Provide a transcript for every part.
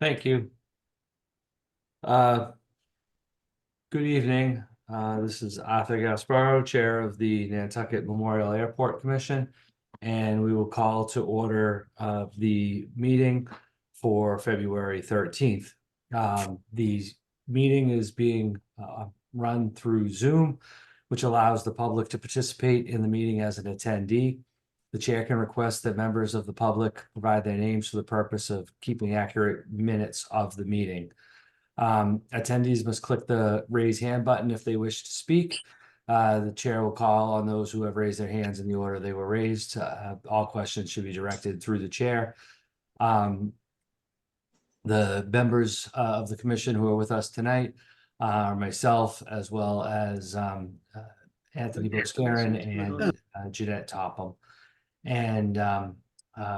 Thank you. Good evening. This is Arthur Gasparo, Chair of the Nantucket Memorial Airport Commission, and we will call to order the meeting for February 13th. The meeting is being run through Zoom, which allows the public to participate in the meeting as an attendee. The chair can request that members of the public provide their names for the purpose of keeping accurate minutes of the meeting. Attendees must click the raise hand button if they wish to speak. The chair will call on those who have raised their hands in the order they were raised. All questions should be directed through the chair. The members of the commission who are with us tonight are myself, as well as Anthony Boscarin and Jeanette Topham. And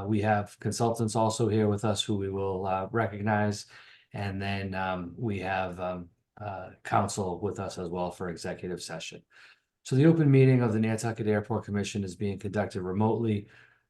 we have consultants also here with us who we will recognize. And then we have counsel with us as well for executive session. So the open meeting of the Nantucket Airport Commission is being conducted remotely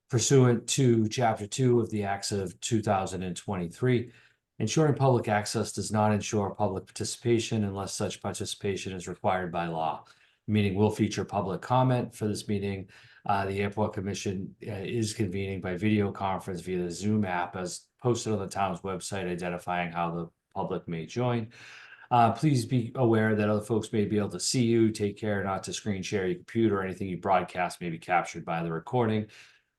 pursuant to Chapter 2 of the Acts of 2023. Ensuring public access does not ensure public participation unless such participation is required by law. The meeting will feature public comment. For this meeting, the Airport Commission is convening by video conference via the Zoom app as posted on the town's website, identifying how the public may join. Please be aware that other folks may be able to see you. Take care not to screen share your computer. Anything you broadcast may be captured by the recording.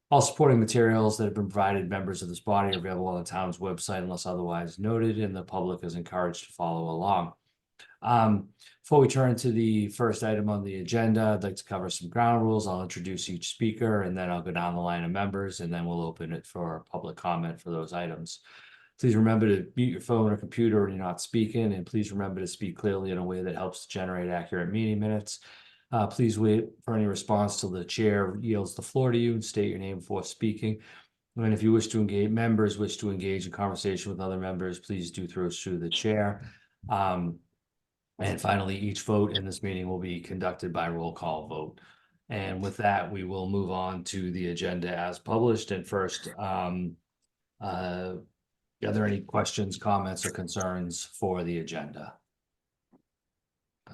All supporting materials that have been provided members of this body are available on the town's website unless otherwise noted, and the public is encouraged to follow along. Before we turn to the first item on the agenda, I'd like to cover some ground rules. I'll introduce each speaker, and then I'll go down the line of members, and then we'll open it for public comment for those items. Please remember to mute your phone or computer when you're not speaking, and please remember to speak clearly in a way that helps to generate accurate meeting minutes. Please wait for any response till the chair yields the floor to you and state your name before speaking. And if you wish to engage, members wish to engage in conversation with other members, please do through the chair. And finally, each vote in this meeting will be conducted by roll call vote. And with that, we will move on to the agenda as published. And first, are there any questions, comments, or concerns for the agenda?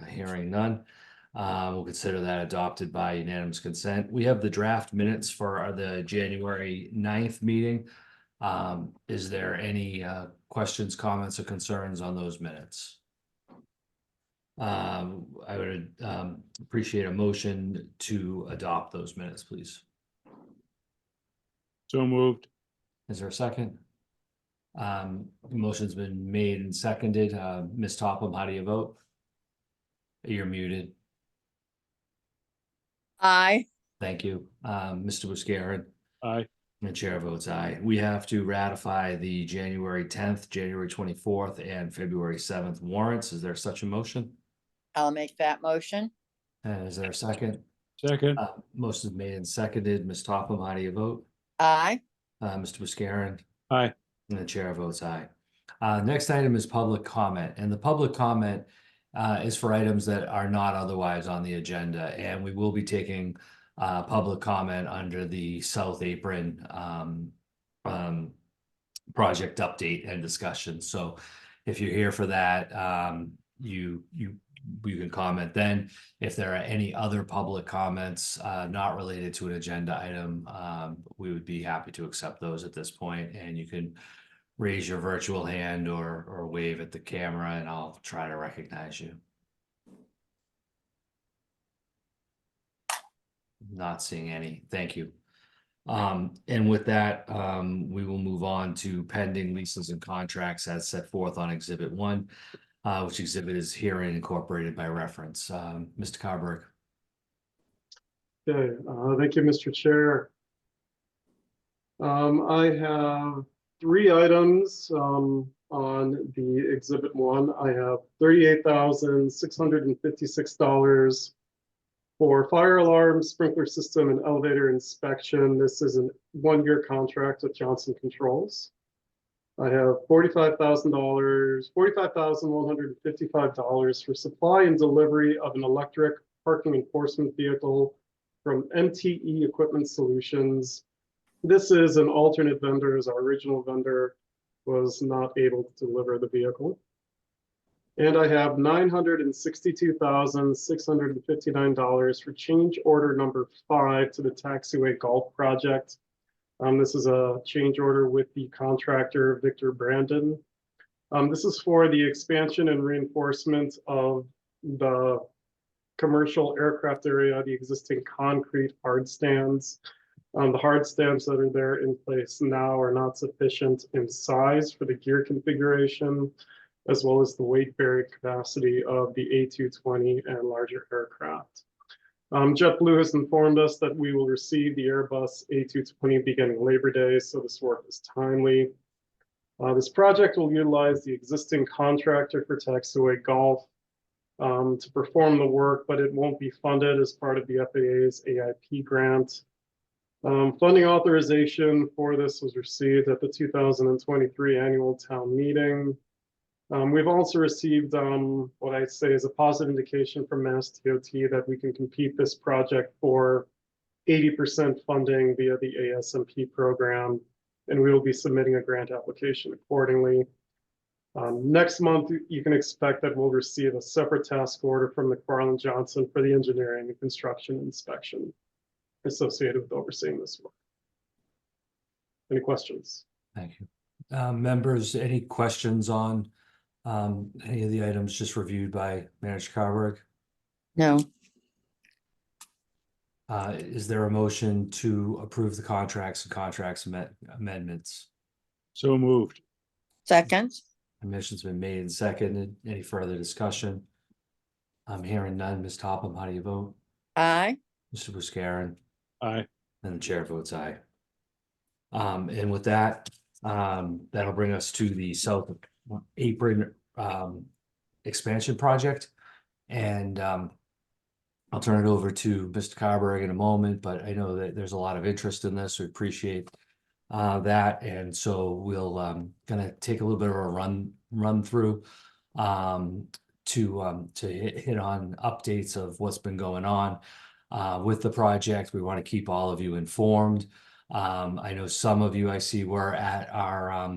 Hearing none, we'll consider that adopted by unanimous consent. We have the draft minutes for the January 9th meeting. Is there any questions, comments, or concerns on those minutes? I would appreciate a motion to adopt those minutes, please. So moved. Is there a second? The motion's been made and seconded. Ms. Topham, how do you vote? You're muted. Aye. Thank you. Mr. Boscarin. Aye. The chair votes aye. We have to ratify the January 10th, January 24th, and February 7th warrants. Is there such a motion? I'll make that motion. And is there a second? Second. Motion is made and seconded. Ms. Topham, how do you vote? Aye. Mr. Boscarin. Aye. And the chair votes aye. Next item is public comment, and the public comment is for items that are not otherwise on the agenda, and we will be taking public comment under the South Apron project update and discussion. So if you're here for that, you can comment then. If there are any other public comments not related to an agenda item, we would be happy to accept those at this point, and you can raise your virtual hand or wave at the camera, and I'll try to recognize you. Not seeing any. Thank you. And with that, we will move on to pending leases and contracts as set forth on Exhibit 1, which exhibit is herein incorporated by reference. Mr. Carberg. Okay, thank you, Mr. Chair. I have 3 items on the Exhibit 1. I have $38,656 for fire alarm, sprinkler system, and elevator inspection. This is a 1-year contract with Johnson Controls. I have $45,155 for supply and delivery of an electric parking enforcement vehicle from MTE Equipment Solutions. This is an alternate vendor as our original vendor. was not able to deliver the vehicle. And I have $962,659 for change order number 5 to the taxiway golf project. This is a change order with the contractor, Victor Brandon. This is for the expansion and reinforcement of the commercial aircraft area, the existing concrete hard stands. The hard stands that are there in place now are not sufficient in size for the gear configuration, as well as the weight bearing capacity of the A220 and larger aircraft. JetBlue has informed us that we will receive the Airbus A220 beginning Labor Day, so this work is timely. This project will utilize the existing contractor for taxiway golf to perform the work, but it won't be funded as part of the FAA's AIP grant. Funding authorization for this was received at the 2023 annual town meeting. We've also received what I'd say is a positive indication from Mass DOT that we can compete this project for 80% funding via the ASMP program, and we will be submitting a grant application accordingly. Next month, you can expect that we'll receive a separate task order from McFarland Johnson for the engineering and construction inspection associated with overseeing this work. Any questions? Thank you. Members, any questions on any of the items just reviewed by Manager Carberg? No. Is there a motion to approve the contracts and contracts amendments? So moved. Second. A motion's been made and seconded. Any further discussion? I'm hearing none. Ms. Topham, how do you vote? Aye. Mr. Buscarin? Aye. And the chair votes aye. And with that, that'll bring us to the South Apron expansion project. And I'll turn it over to Mr. Carberg in a moment, but I know that there's a lot of interest in this. We appreciate that. And so we'll gonna take a little bit of a run through to hit on updates of what's been going on with the project. We want to keep all of you informed. I know some of you I see were at our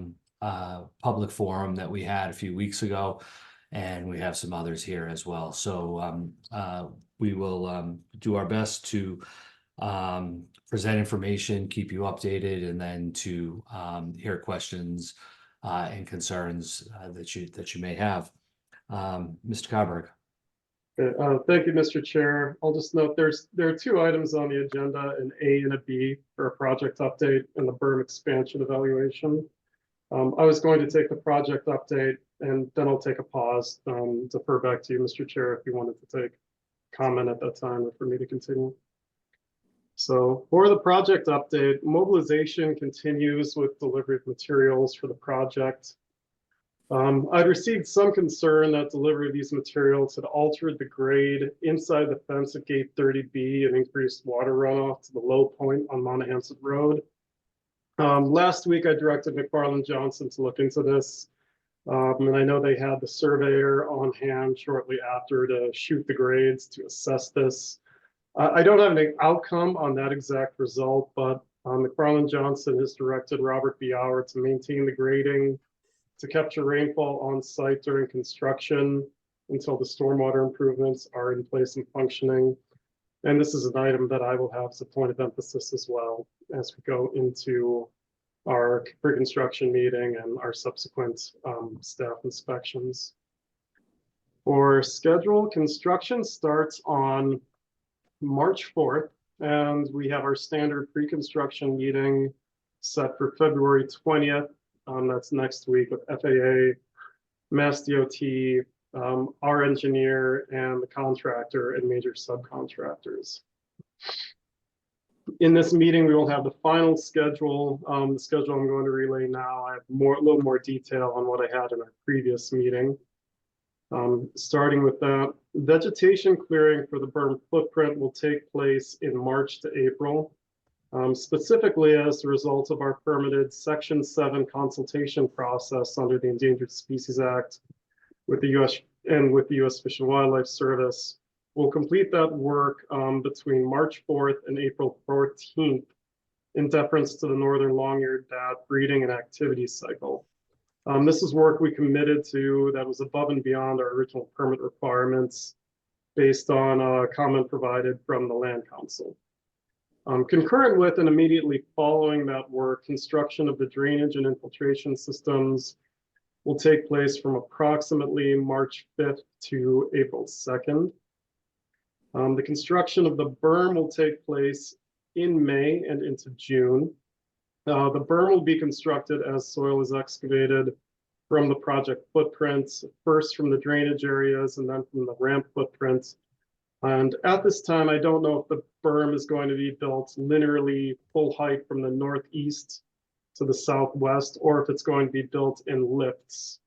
public forum that we had a few weeks ago, and we have some others here as well. So we will do our best to present information, keep you updated, and then to hear questions and concerns that you may have. Mr. Carberg. Thank you, Mr. Chair. I'll just note there are 2 items on the agenda, an A and a B for a project update and the berm expansion evaluation. I was going to take the project update and then I'll take a pause, defer back to you, Mr. Chair, if you wanted to take comment at that time or for me to continue. So for the project update, mobilization continues with delivery of materials for the project. I'd received some concern that delivery of these materials had altered the grade inside the fence at gate 30B and increased water runoff to the low point on Monahans Road. Last week, I directed McFarland Johnson to look into this. And I know they had the surveyor on hand shortly after to shoot the grades to assess this. I don't have an outcome on that exact result, but McFarland Johnson has directed Robert Bauer to maintain the grading to capture rainfall on site during construction until the stormwater improvements are in place and functioning. And this is an item that I will have as a point of emphasis as well as we go into our pre-construction meeting and our subsequent staff inspections. For schedule, construction starts on March 4th, and we have our standard pre-construction meeting set for February 20th. That's next week with FAA, Mass DOT, our engineer, and the contractor and major subcontractors. In this meeting, we will have the final schedule. The schedule I'm going to relay now. I have a little more detail on what I had in our previous meeting. Starting with that, vegetation clearing for the berm footprint will take place in March to April. Specifically as a result of our permitted Section 7 consultation process under the Endangered Species Act with the U.S. and with the U.S. Fish and Wildlife Service. We'll complete that work between March 4th and April 14th in deference to the northern long-eared bat breeding and activity cycle. This is work we committed to that was above and beyond our original permit requirements based on a comment provided from the Land Council. Concurrent with and immediately following that work, construction of the drainage and infiltration systems will take place from approximately March 5th to April 2nd. The construction of the berm will take place in May and into June. The berm will be constructed as soil is excavated from the project footprints, first from the drainage areas and then from the ramp footprints. And at this time, I don't know if the berm is going to be built linearly full height from the northeast to the southwest, or if it's going to be built in lifts,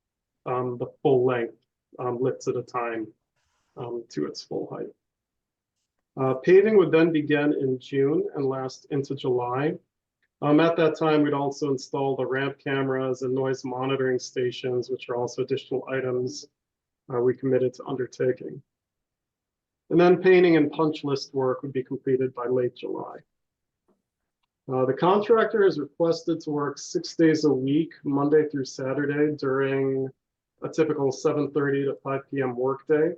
the full length, lifts at a time to its full height. Paving would then begin in June and last into July. At that time, we'd also install the ramp cameras and noise monitoring stations, which are also additional items we committed to undertaking. And then painting and punch list work would be completed by late July. The contractor is requested to work 6 days a week, Monday through Saturday, during a typical 7:30 to 5 p.m. workday.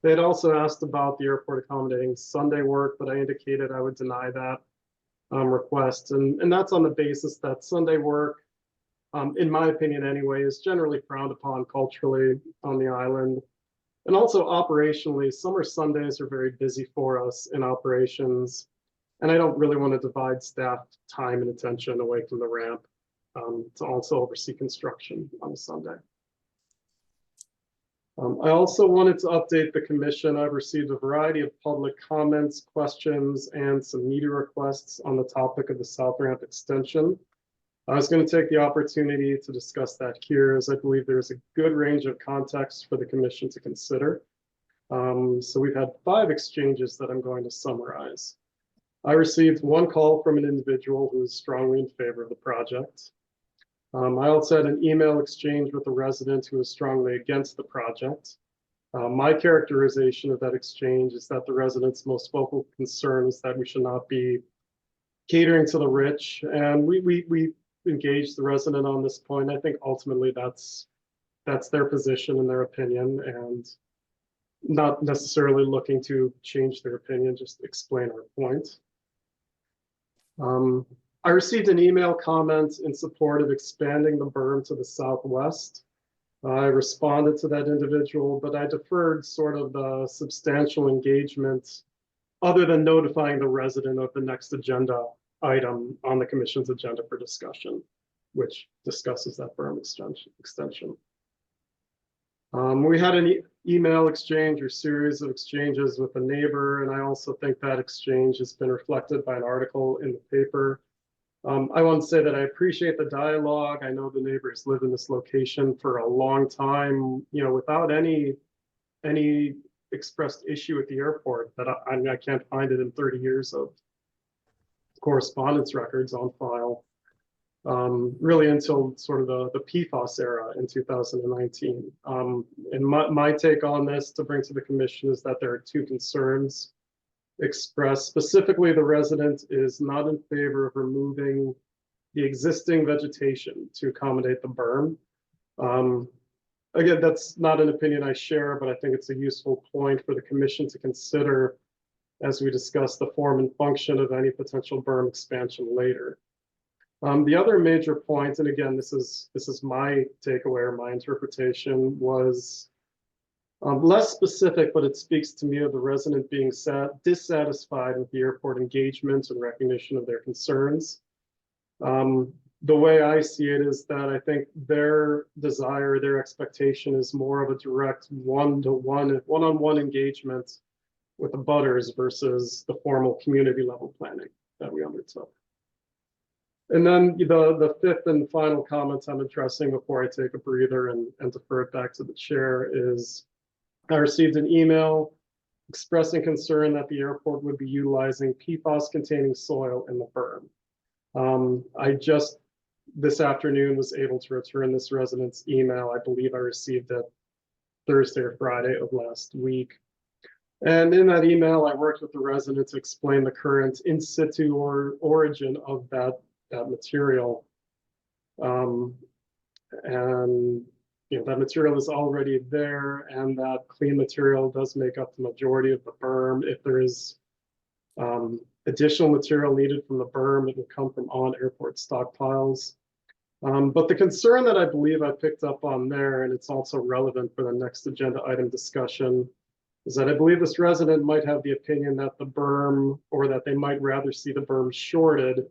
They had also asked about the airport accommodating Sunday work, but I indicated I would deny that request. And that's on the basis that Sunday work, in my opinion anyway, is generally frowned upon culturally on the island. And also operationally, summer Sundays are very busy for us in operations. And I don't really want to divide staff time and attention away from the ramp to also oversee construction on a Sunday. I also wanted to update the commission. I've received a variety of public comments, questions, and some media requests on the topic of the South Ramp extension. I was going to take the opportunity to discuss that here, as I believe there's a good range of context for the commission to consider. So we've had 5 exchanges that I'm going to summarize. I received one call from an individual who is strongly in favor of the project. I also had an email exchange with a resident who is strongly against the project. My characterization of that exchange is that the resident's most vocal concern is that we should not be catering to the rich, and we engaged the resident on this point. I think ultimately that's their position and their opinion, and not necessarily looking to change their opinion, just explain our point. I received an email comment in support of expanding the berm to the southwest. I responded to that individual, but I deferred sort of the substantial engagement other than notifying the resident of the next agenda item on the commission's agenda for discussion, which discusses that berm extension. We had an email exchange or series of exchanges with a neighbor, and I also think that exchange has been reflected by an article in the paper. I want to say that I appreciate the dialogue. I know the neighbors live in this location for a long time, you know, without any expressed issue at the airport that I can't find it in 30 years of correspondence records on file, really until sort of the PFAS era in 2019. And my take on this to bring to the commission is that there are 2 concerns expressed. Specifically, the resident is not in favor of removing the existing vegetation to accommodate the berm. Again, that's not an opinion I share, but I think it's a useful point for the commission to consider as we discuss the form and function of any potential berm expansion later. The other major point, and again, this is my takeaway or my interpretation, was less specific, but it speaks to me of the resident being dissatisfied with the airport engagement and recognition of their concerns. The way I see it is that I think their desire, their expectation is more of a direct one-on-one engagement with the butters versus the formal community level planning that we undertook. And then the 5th and final comment I'm addressing before I take a breather and defer it back to the chair is I received an email expressing concern that the airport would be utilizing PFAS-containing soil in the berm. I just this afternoon was able to return this resident's email. I believe I received it Thursday or Friday of last week. And in that email, I worked with the resident to explain the current in situ origin of that material. and that material is already there, and that clean material does make up the majority of the berm. If there is additional material needed from the berm, it will come from on airport stockpiles. But the concern that I believe I picked up on there, and it's also relevant for the next agenda item discussion, is that I believe this resident might have the opinion that the berm, or that they might rather see the berm shorted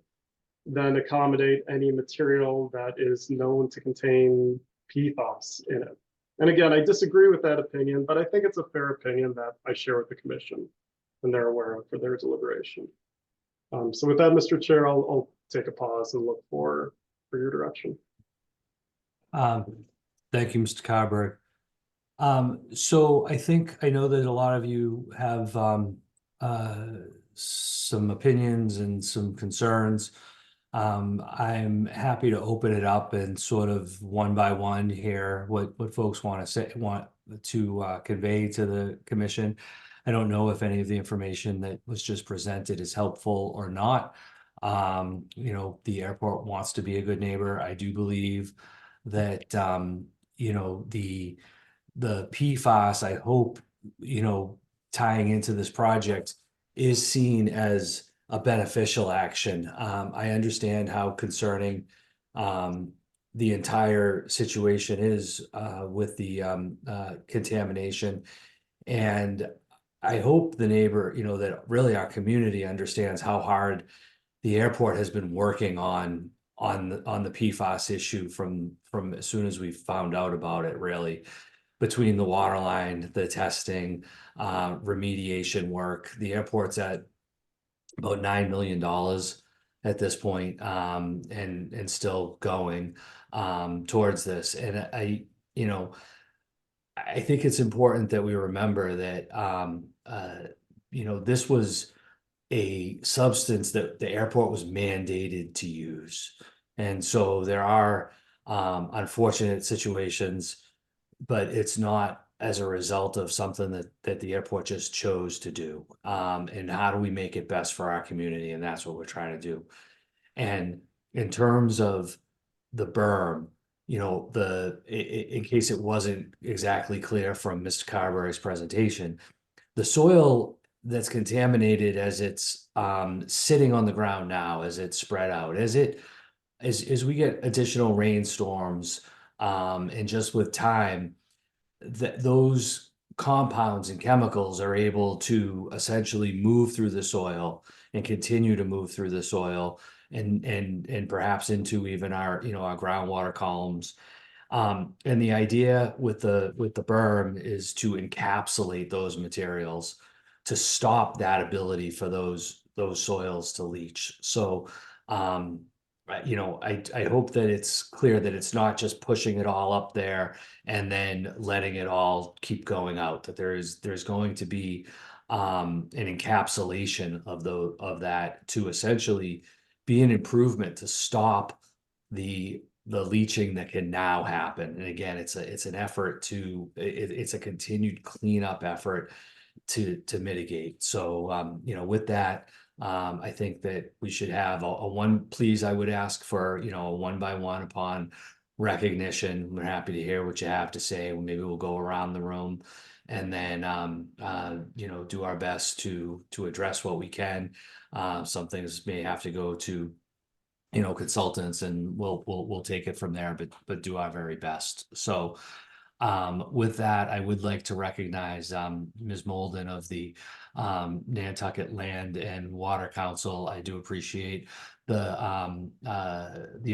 than accommodate any material that is known to contain PFAS in it. And again, I disagree with that opinion, but I think it's a fair opinion that I share with the commission and they're aware of for their deliberation. So with that, Mr. Chair, I'll take a pause and look for your direction. Thank you, Mr. Carberry. So I know that a lot of you have some opinions and some concerns. I'm happy to open it up and sort of one by one hear what folks want to convey to the commission. I don't know if any of the information that was just presented is helpful or not. The airport wants to be a good neighbor. I do believe that the PFAS, I hope, tying into this project is seen as a beneficial action. I understand how concerning the entire situation is with the contamination. And I hope the neighbor, that really our community understands how hard the airport has been working on the PFAS issue from as soon as we found out about it, really, between the water line, the testing, remediation work. The airport's at about $9 million at this point, and still going towards this. And I think it's important that we remember that this was a substance that the airport was mandated to use. And so there are unfortunate situations, but it's not as a result of something that the airport just chose to do. And how do we make it best for our community? And that's what we're trying to do. And in terms of the berm, in case it wasn't exactly clear from Mr. Carberry's presentation, the soil that's contaminated as it's sitting on the ground now, as it's spread out, as we get additional rainstorms, and just with time, those compounds and chemicals are able to essentially move through the soil and continue to move through the soil and perhaps into even our groundwater columns. And the idea with the berm is to encapsulate those materials to stop that ability for those soils to leach. So I hope that it's clear that it's not just pushing it all up there and then letting it all keep going out, that there's going to be an encapsulation of that to essentially be an improvement to stop the leaching that can now happen. And again, it's an effort it's a continued cleanup effort to mitigate. So with that, I think that we should have I would ask for, a one by one upon recognition. We're happy to hear what you have to say. Maybe we'll go around the room and then, do our best to address what we can. Some things may have to go to, consultants, and we'll take it from there, but do our very best. So, with that, I would like to recognize Ms. Molden of the Nantucket Land and Water Council. I do appreciate the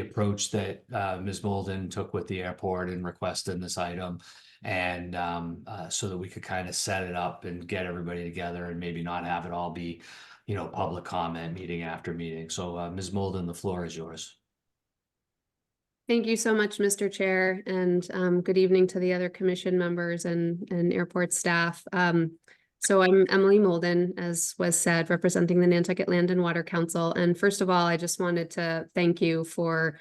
approach that Ms. Molden took with the airport in requesting this item, and so that we could kind of set it up and get everybody together and maybe not have it all be, public comment meeting after meeting. So Ms. Molden, the floor is yours. Thank you so much, Mr. Chair, and good evening to the other commission members and airport staff. So I'm Emily Molden, as was said, representing the Nantucket Land and Water Council. And first of all, I just wanted to thank you for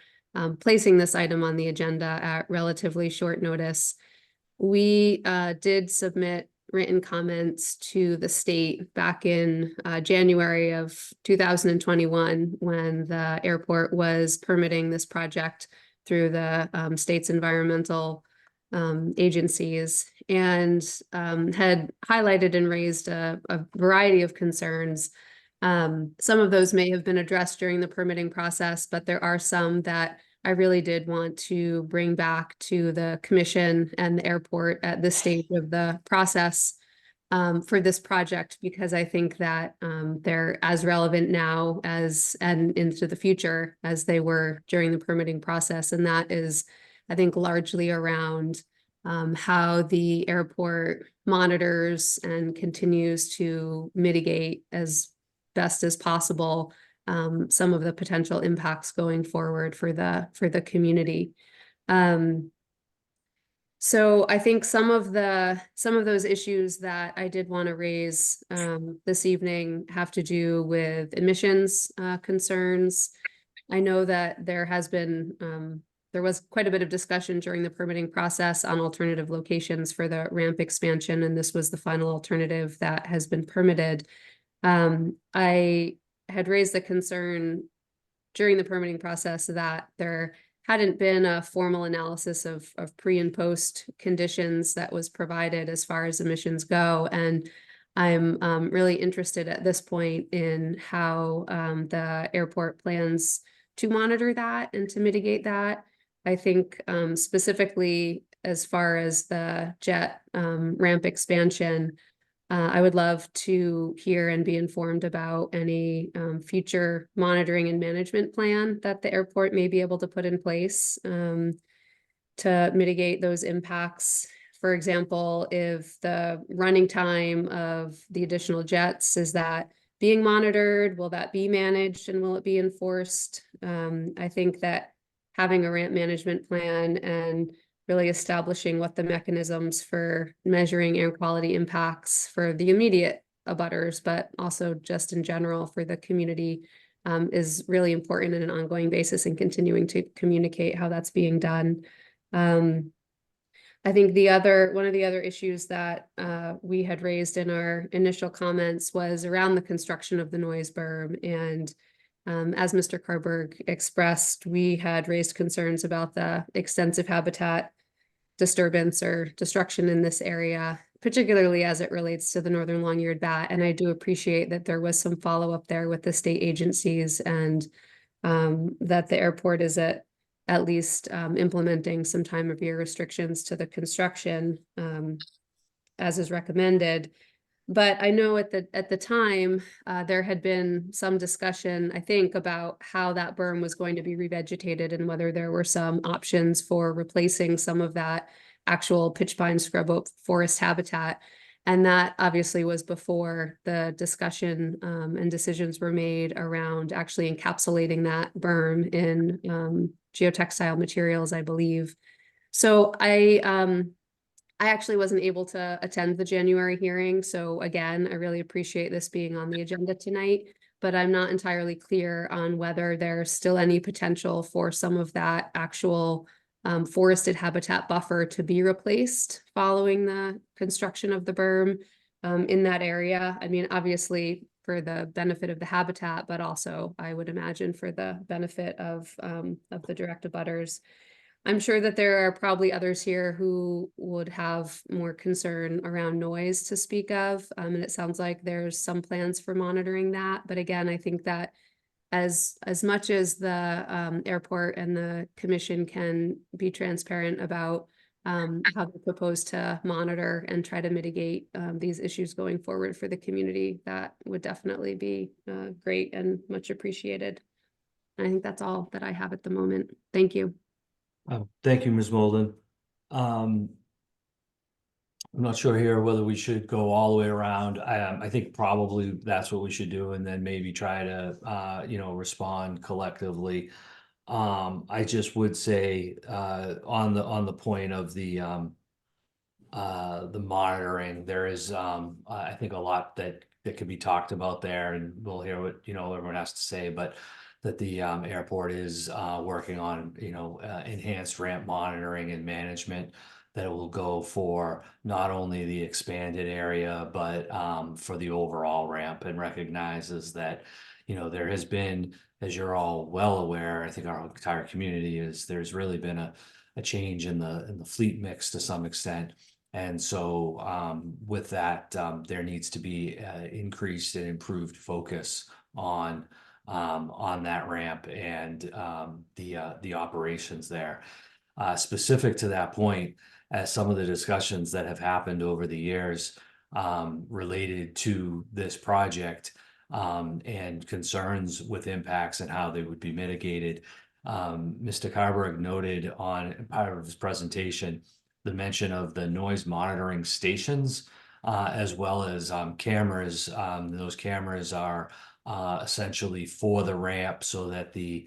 placing this item on the agenda at relatively short notice. We did submit written comments to the state back in January of 2021 when the airport was permitting this project through the state's environmental agencies, and had highlighted and raised a variety of concerns. Some of those may have been addressed during the permitting process, but there are some that I really did want to bring back to the commission and the airport at this stage of the process for this project, because I think that they're as relevant now as and into the future as they were during the permitting process. And that is, I think, largely around how the airport monitors and continues to mitigate as best as possible some of the potential impacts going forward for the community. So I think some of those issues that I did want to raise this evening have to do with emissions concerns. I know that there was quite a bit of discussion during the permitting process on alternative locations for the ramp expansion, and this was the final alternative that has been permitted. I had raised the concern during the permitting process that there hadn't been a formal analysis of pre and post conditions that was provided as far as emissions go. And I'm really interested at this point in how the airport plans to monitor that and to mitigate that. I think specifically as far as the jet ramp expansion, I would love to hear and be informed about any future monitoring and management plan that the airport may be able to put in place to mitigate those impacts. For example, if the running time of the additional jets, is that being monitored? Will that be managed and will it be enforced? I think that having a ramp management plan and really establishing what the mechanisms for measuring air quality impacts for the immediate abutters, but also just in general for the community, is really important on an ongoing basis, and continuing to communicate how that's being done. I think one of the other issues that we had raised in our initial comments was around the construction of the noise berm. And as Mr. Carberg expressed, we had raised concerns about the extensive habitat disturbance or destruction in this area, particularly as it relates to the northern long-eared bat. And I do appreciate that there was some follow-up there with the state agencies, and that the airport is at least implementing some time of year restrictions to the construction as is recommended. But I know at the time, there had been some discussion, I think, about how that berm was going to be revegetated and whether there were some options for replacing some of that actual pitch pine scrub oak forest habitat. And that obviously was before the discussion and decisions were made around actually encapsulating that berm in geotextile materials, I believe. So I actually wasn't able to attend the January hearing. So again, I really appreciate this being on the agenda tonight, but I'm not entirely clear on whether there's still any potential for some of that actual forested habitat buffer to be replaced following the construction of the berm in that area. I mean, obviously for the benefit of the habitat, but also I would imagine for the benefit of the direct abutters. I'm sure that there are probably others here who would have more concern around noise to speak of. And it sounds like there's some plans for monitoring that. But again, I think that as much as the airport and the commission can be transparent about how they propose to monitor and try to mitigate these issues going forward for the community, that would definitely be great and much appreciated. And I think that's all that I have at the moment. Thank you. Thank you, Ms. Molden. I'm not sure here whether we should go all the way around. I think probably that's what we should do, and then maybe try to respond collectively. I just would say on the point of the monitoring, there is I think a lot that could be talked about there, and we'll hear what everyone has to say, but that the airport is working on enhanced ramp monitoring and management that it will go for not only the expanded area, but for the overall ramp, and recognizes that, you know, there has been, as you're all well aware, I think our entire community is, there's really been a change in the fleet mix to some extent. And so with that, there needs to be increased and improved focus on that ramp and the operations there. Specific to that point, as some of the discussions that have happened over the years related to this project and concerns with impacts and how they would be mitigated. Mr. Carberg noted on part of his presentation the mention of the noise monitoring stations as well as cameras. Those cameras are essentially for the ramp so that the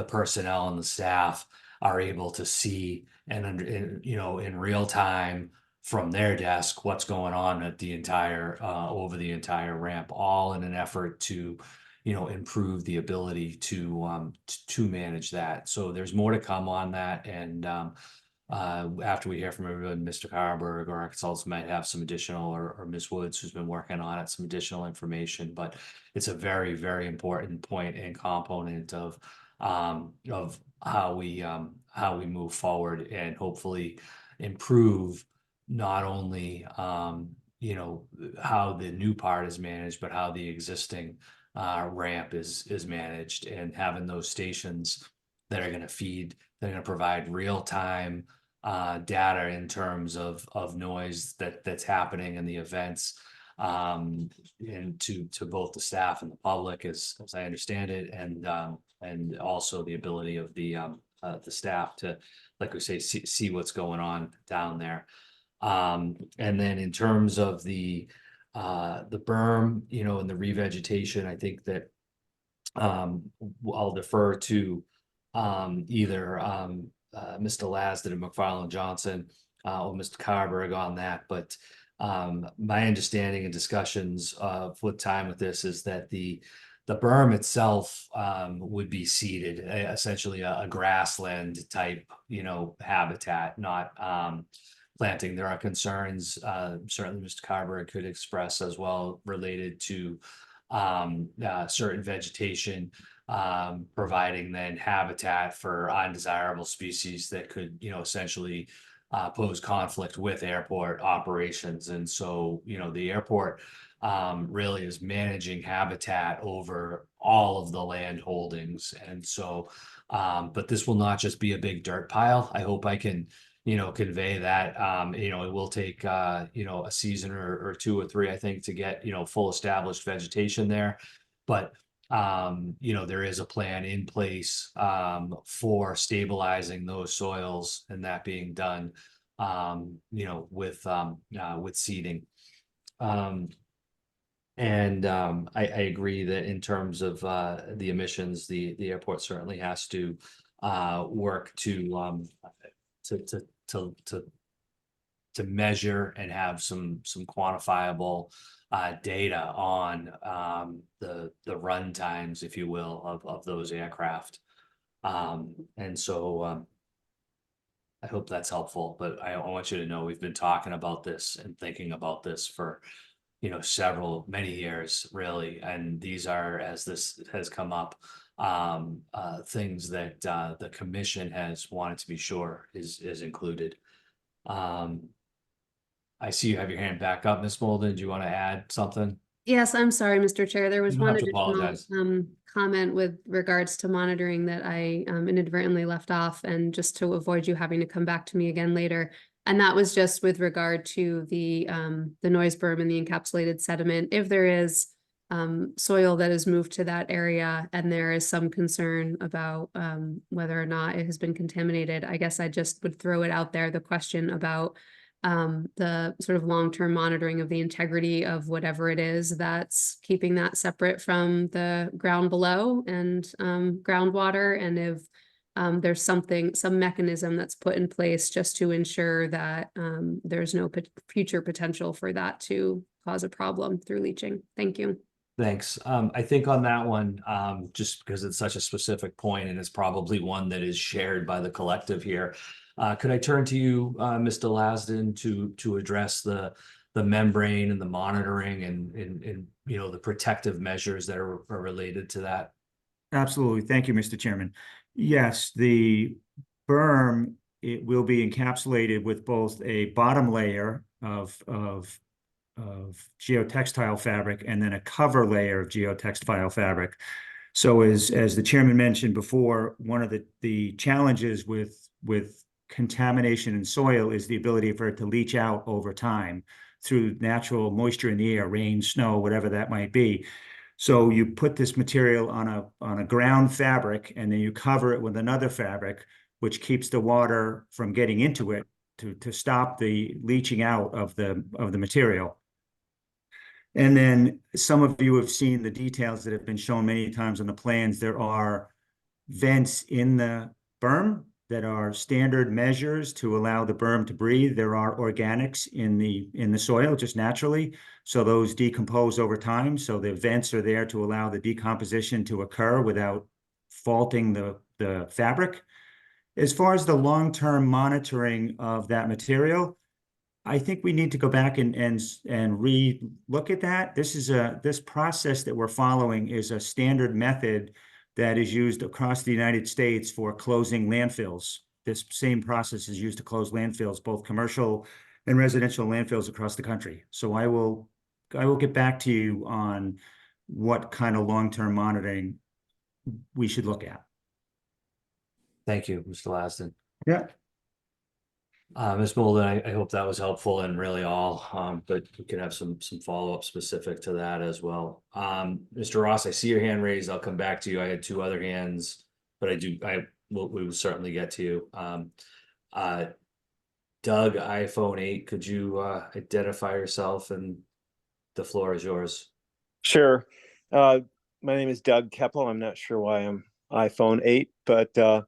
personnel and the staff are able to see and you know, in real time from their desk what's going on at the entire over the entire ramp, all in an effort to, you know, improve the ability to manage that. So there's more to come on that, and after we hear from everyone, Mr. Carberg or our consultants might have some additional, or Ms. Woods, who's been working on it, some additional information. But it's a very, very important point and component of how we move forward and hopefully improve not only you know, how the new part is managed, but how the existing ramp is managed, and having those stations that are going to feed, they're going to provide real time data in terms of noise that's happening in the events, and to both the staff and the public, as I understand it, and also the ability of the staff to, like we say, see what's going on down there. And then in terms of the berm, you know, and the revegetation, I think that I'll defer to either Mr. Lasden and McFarland Johnson or Mr. Carberg on that. But my understanding and discussions with time with this is that the berm itself would be seeded, essentially a grassland type, you know, habitat, not planting. There are concerns, certainly Mr. Carberg could express as well, related to certain vegetation providing then habitat for undesirable species that could, you know, essentially pose conflict with airport operations. And so, you know, the airport really is managing habitat over all of the land holdings. And so, but this will not just be a big dirt pile. I hope I can, you know, convey that. You know, it will take you know, a season or two or three, I think, to get, you know, full established vegetation there. But you know, there is a plan in place for stabilizing those soils, and that being done you know, with seeding. And I agree that in terms of the emissions, the airport certainly has to work to measure and have some quantifiable data on the run times, if you will, of those aircraft. And so I hope that's helpful, but I want you to know we've been talking about this and thinking about this for, you know, many years, really. And these are, as this has come up, things that the commission has wanted to be sure is included. I see you have your hand back up, Ms. Molden. Do you want to add something? Yes, I'm sorry, Mr. Chair. There was You don't one have to additional apologize. comment with regards to monitoring that I inadvertently left off, and just to avoid you having to come back to me again later. And that was just with regard to the noise berm and the encapsulated sediment. If there is soil that is moved to that area and there is some concern about whether or not it has been contaminated, I guess I just would throw it out there, the question about the sort of long-term monitoring of the integrity of whatever it is that's keeping that separate from the ground below and groundwater. And if there's some mechanism that's put in place just to ensure that there's no future potential for that to cause a problem through leaching. Thank you. Thanks. I think on that one, just because it's such a specific point and it's probably one that is shared by the collective here. Could I turn to you, Mr. Lasden, to address the membrane and the monitoring and you know, the protective measures that are related to that? Absolutely. Thank you, Mr. Chairman. Yes, the berm, it will be encapsulated with both a bottom layer of geotextile fabric and then a cover layer of geotextile fabric. So as the chairman mentioned before, one of the challenges with contamination in soil is the ability for it to leach out over time through natural moisture in the air, rain, snow, whatever that might be. So you put this material on a ground fabric, and then you cover it with another fabric, which keeps the water from getting into it to stop the leaching out of the material. And then some of you have seen the details that have been shown many times on the plans. There are vents in the berm that are standard measures to allow the berm to breathe. There are organics in the soil just naturally, so those decompose over time. So the vents are there to allow the decomposition to occur without faulting the fabric. As far as the long-term monitoring of that material, I think we need to go back and re-look at that. This process that we're following is a standard method that is used across the United States for closing landfills. This same process is used to close landfills, both commercial and residential landfills across the country. So I will get back to you on what kind of long-term monitoring we should look at. Thank you, Mr. Lasden. Yeah. Ms. Molden, I hope that was helpful and really all, but we can have some follow-up specific to that as well. Mr. Ross, I see your hand raised. I'll come back to you. I had two other hands, but we will certainly get to you. Doug, iPhone 8, could you identify yourself, and the floor is yours. Sure. My name is Doug Keppel. I'm not sure why I'm iPhone 8, but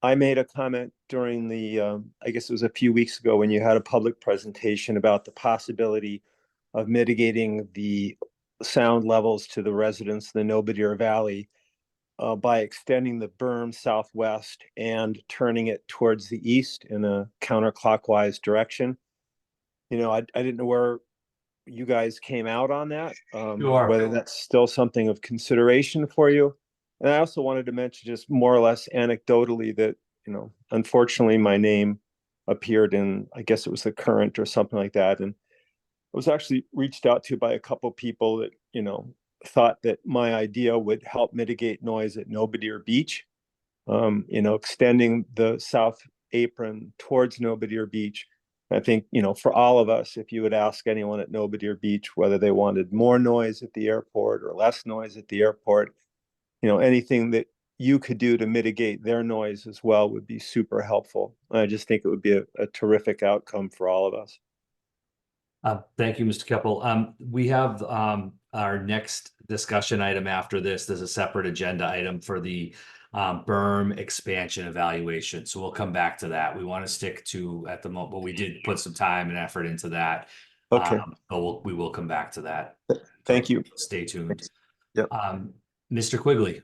I made a comment during the, I guess it was a few weeks ago when you had a public presentation about the possibility of mitigating the sound levels to the residents of the Nobadir Valley by extending the berm southwest and turning it towards the east in a counterclockwise direction. You know, I didn't know where you guys came out on that, Sure. whether that's still something of consideration for you. And I also wanted to mention, just more or less anecdotally, that, you know, unfortunately my name appeared in, I guess it was The Current or something like that. And I was actually reached out to by a couple people that, you know, thought that my idea would help mitigate noise at Nobadir Beach. You know, extending the south apron towards Nobadir Beach. I think, you know, for all of us, if you would ask anyone at Nobadir Beach whether they wanted more noise at the airport or less noise at the airport, you know, anything that you could do to mitigate their noise as well would be super helpful. I just think it would be a terrific outcome for all of us. Thank you, Mr. Keppel. We have our next discussion item after this. There's a separate agenda item for the berm expansion evaluation. So we'll come back to that. We want to stick to at the moment, but we did put some time and effort into that. Okay. But we will come back to that. Thank you. Stay tuned. Yep. Mr. Quigley.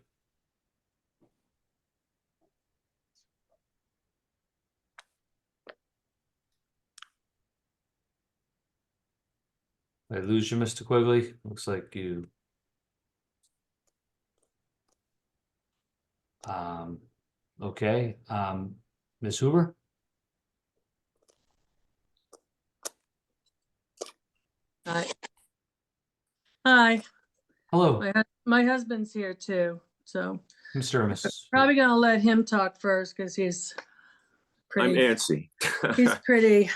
Did I lose you, Mr. Quigley? Looks like you. Okay. Ms. Hoover? Hi. Hi. Hello, My husband's here too, so Mr. and Mrs. probably gonna let him talk first because he's I'm pretty, Nancy. he's pretty,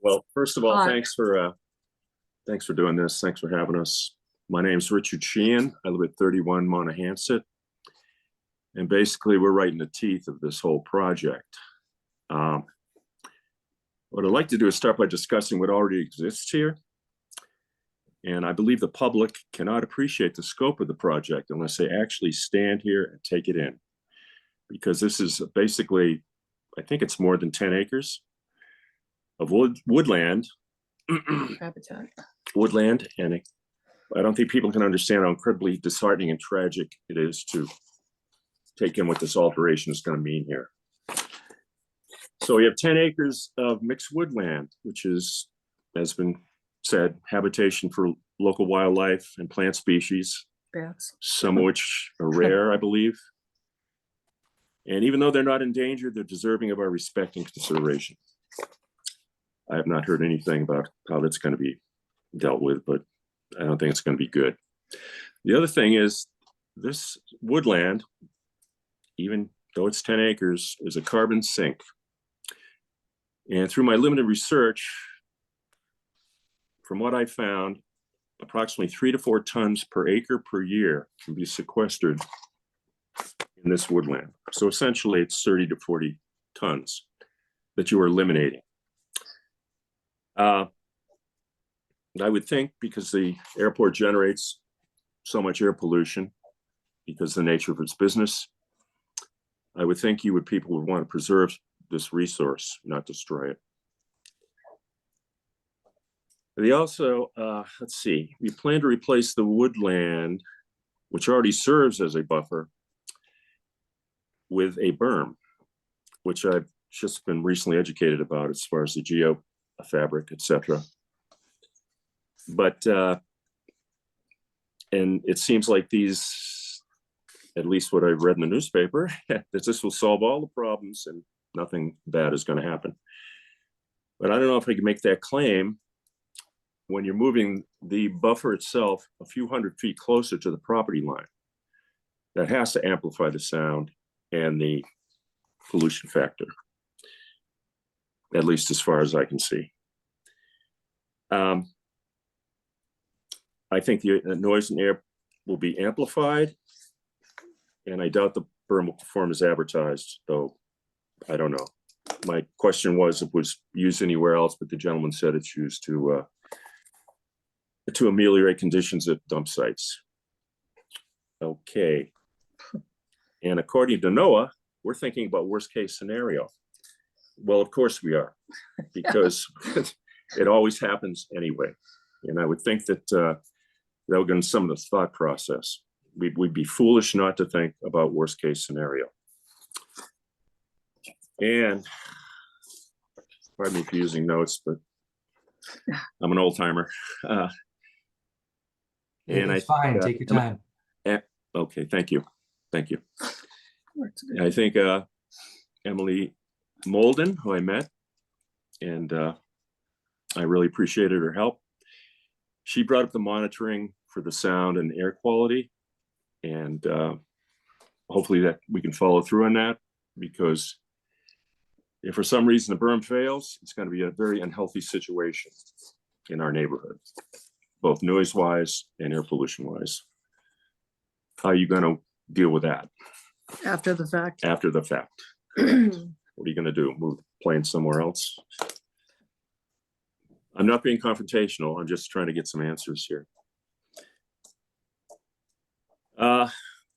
Well, first of all, Hi. thanks for doing this. Thanks for having us. My name's Richard Sheehan. I live at 31 Monahanset. And basically, we're right in the teeth of this whole project. What I'd like to do is start by discussing what already exists here. And I believe the public cannot appreciate the scope of the project unless they actually stand here and take it in. Because this is basically, I think it's more than 10 acres of woodland, habitat. woodland and I don't think people can understand how incredibly disheartening and tragic it is to take in what this alteration is going to mean here. So we have 10 acres of mixed woodland, which is, has been said, habitation for local wildlife and plant species, Bats. some of which are rare, I believe. And even though they're not endangered, they're deserving of our respect and consideration. I have not heard anything about how that's going to be dealt with, but I don't think it's going to be good. The other thing is this woodland, even though it's 10 acres, is a carbon sink. And through my limited research, from what I found, approximately 3 to 4 tons per acre per year can be sequestered in this woodland. So essentially it's 30 to 40 tons that you are eliminating. I would think because the airport generates so much air pollution because of the nature of its business, I would think people would want to preserve this resource, not destroy it. They also, let's see, we plan to replace the woodland, which already serves as a buffer, with a berm, which I've just been recently educated about as far as the geofabric, etc. But, and it seems like these, at least what I've read in the newspaper, that this will solve all the problems and nothing bad is going to happen. But I don't know if I can make that claim when you're moving the buffer itself a few hundred feet closer to the property line. That has to amplify the sound and the pollution factor, at least as far as I can see. I think the noise and air will be amplified, and I doubt the berm will perform as advertised, though I don't know. My question was if it was used anywhere else, but the gentleman said it's used to ameliorate conditions at dump sites. Okay. And according to NOAA, we're thinking about worst case scenario. Well, of course we are, because it always happens anyway. And I would think that that would go into some of the thought process. We'd be foolish not to think about worst case scenario. And pardon me for using notes, but I'm an old timer. And It's fine, take your time. Okay, thank you. Thank you. I think Emily Molden, who I met, and I really appreciated her help. She brought up the monitoring for the sound and air quality, and hopefully that we can follow through on that, because if for some reason the berm fails, it's going to be a very unhealthy situation in our neighborhood, both noise-wise and air pollution-wise. How are you going to deal with that? After the fact. After the fact. What are you going to do? Move the plane somewhere else? I'm not being confrontational. I'm just trying to get some answers here.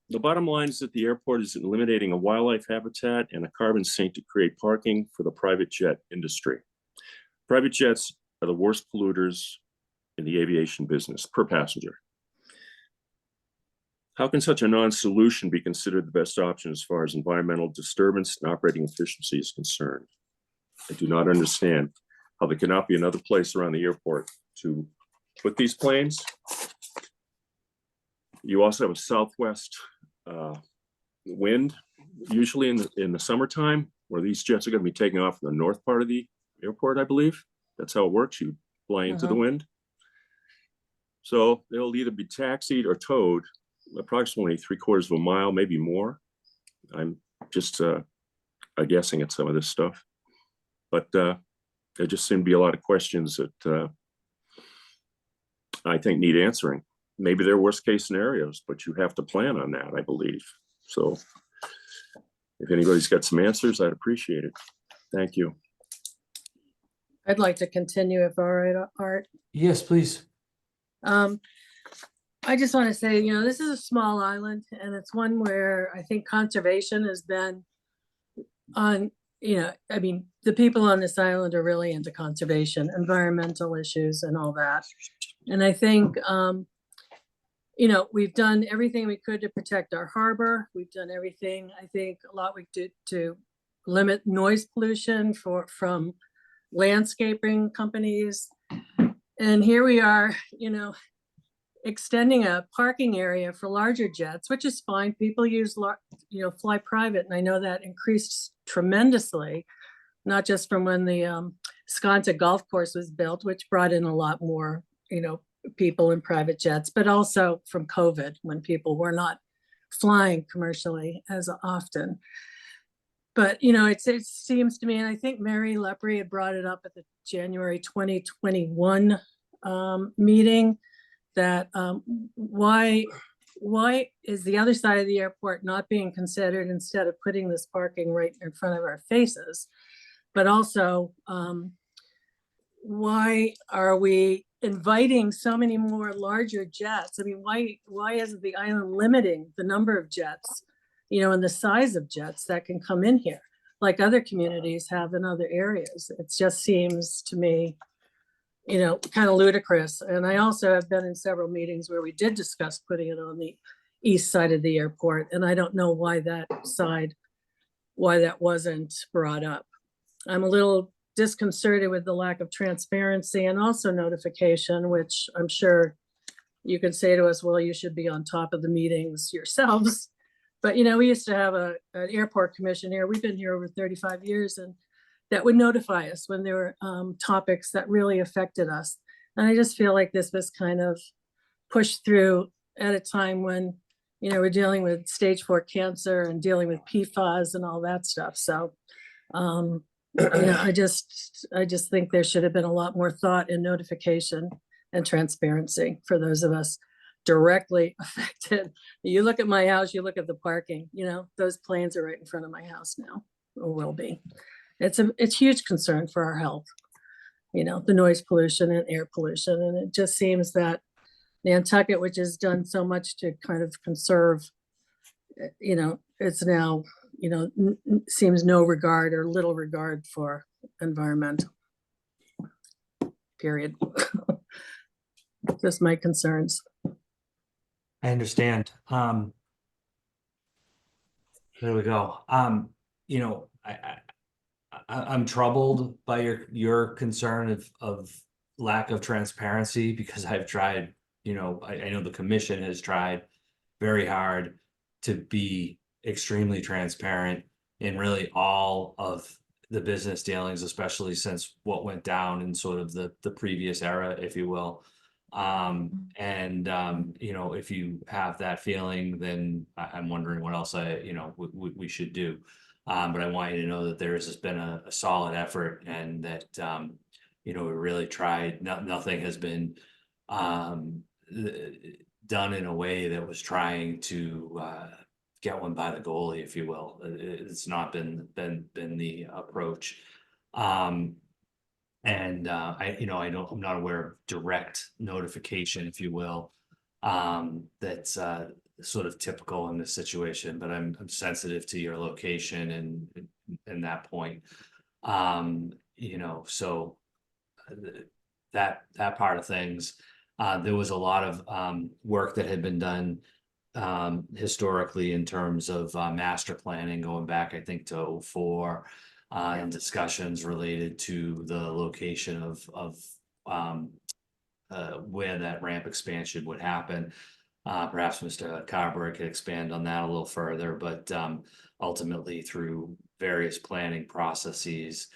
The bottom line is that the airport is eliminating a wildlife habitat and a carbon sink to create parking for the private jet industry. Private jets are the worst polluters in the aviation business per passenger. How can such a non-solution be considered the best option as far as environmental disturbance and operating efficiency is concerned? I do not understand how there cannot be another place around the airport to put these planes. You also have a southwest wind, usually in the summertime, where these jets are going to be taking off from the north part of the airport, I believe. That's how it works. You fly into the wind. So they'll either be taxied or towed approximately 3/4 of a mile, maybe more. I'm just guessing at some of this stuff, but there just seem to be a lot of questions that I think need answering. Maybe they're worst case scenarios, but you have to plan on that, I believe. So if anybody's got some answers, I'd appreciate it. Thank you. I'd like to continue if all right, Art. Yes, please. I just want to say, this is a small island, and it's one where I think conservation has been on, I mean, the people on this island are really into conservation, environmental issues and all that. And I think you know, we've done everything we could to protect our harbor. We've done everything, I think, a lot we did to limit noise pollution from landscaping companies. And here we are, you know, extending a parking area for larger jets, which is fine. People use, you know, fly private. And I know that increased tremendously, not just from when the Sconset Golf Course was built, which brought in a lot more, you know, people in private jets, but also from COVID when people were not flying commercially as often. But, you know, it seems to me, and I think Mary Lepre had brought it up at the January 2021 meeting, that why is the other side of the airport not being considered instead of putting this parking right in front of our faces? But also, why are we inviting so many more larger jets? I mean, why isn't the island limiting the number of jets, you know, and the size of jets that can come in here, like other communities have in other areas? It just seems to me, you know, kind of ludicrous. And I also have been in several meetings where we did discuss putting it on the east side of the airport. And I don't know why that wasn't brought up. I'm a little disconcerted with the lack of transparency and also notification, which I'm sure you could say to us, well, you should be on top of the meetings yourselves. But, you know, we used to have an airport commission here. We've been here over 35 years, and that would notify us when there were topics that really affected us. And I just feel like this was kind of pushed through at a time when, you know, we're dealing with stage 4 cancer and dealing with PFAS and all that stuff. So yeah, I just think there should have been a lot more thought and notification and transparency for those of us directly affected. You look at my house, you look at the parking, you know, those planes are right in front of my house now, or will be. It's huge concern for our health, you know, the noise pollution and air pollution. And it just seems that Nantucket, which has done so much to kind of conserve, you know, it's now, you know, seems no regard or little regard for environmental, period. Just my concerns. I understand. There we go. You know, I'm troubled by your concern of lack of transparency, because I've tried, you know, I know the commission has tried very hard to be extremely transparent in really all of the business dealings, especially since what went down in sort of the previous era, if you will. You know, if you have that feeling, then I'm wondering what else we should do. But I want you to know that there has been a solid effort, and that, you know, we really tried. Nothing has been done in a way that was trying to get one by the goalie, if you will. It's not been the approach. I'm not aware of direct notification, if you will, that's sort of typical in this situation, but I'm sensitive to your location and that point. You know, so that part of things, there was a lot of work that had been done historically in terms of master planning, going back, I think, to 2004, and discussions related to the location of where that ramp expansion would happen. Perhaps Mr. Carberry could expand on that a little further, but ultimately, through various planning processes,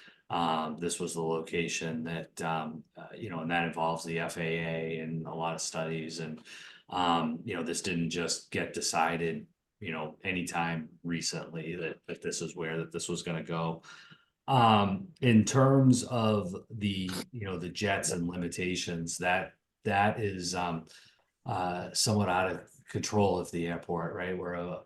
this was the location that, you know, and that involves the FAA and a lot of studies. And, you know, this didn't just get decided, you know, anytime recently that this is where this was going to go. In terms of the, you know, the jets and limitations, that is somewhat out of control of the airport, right? We're a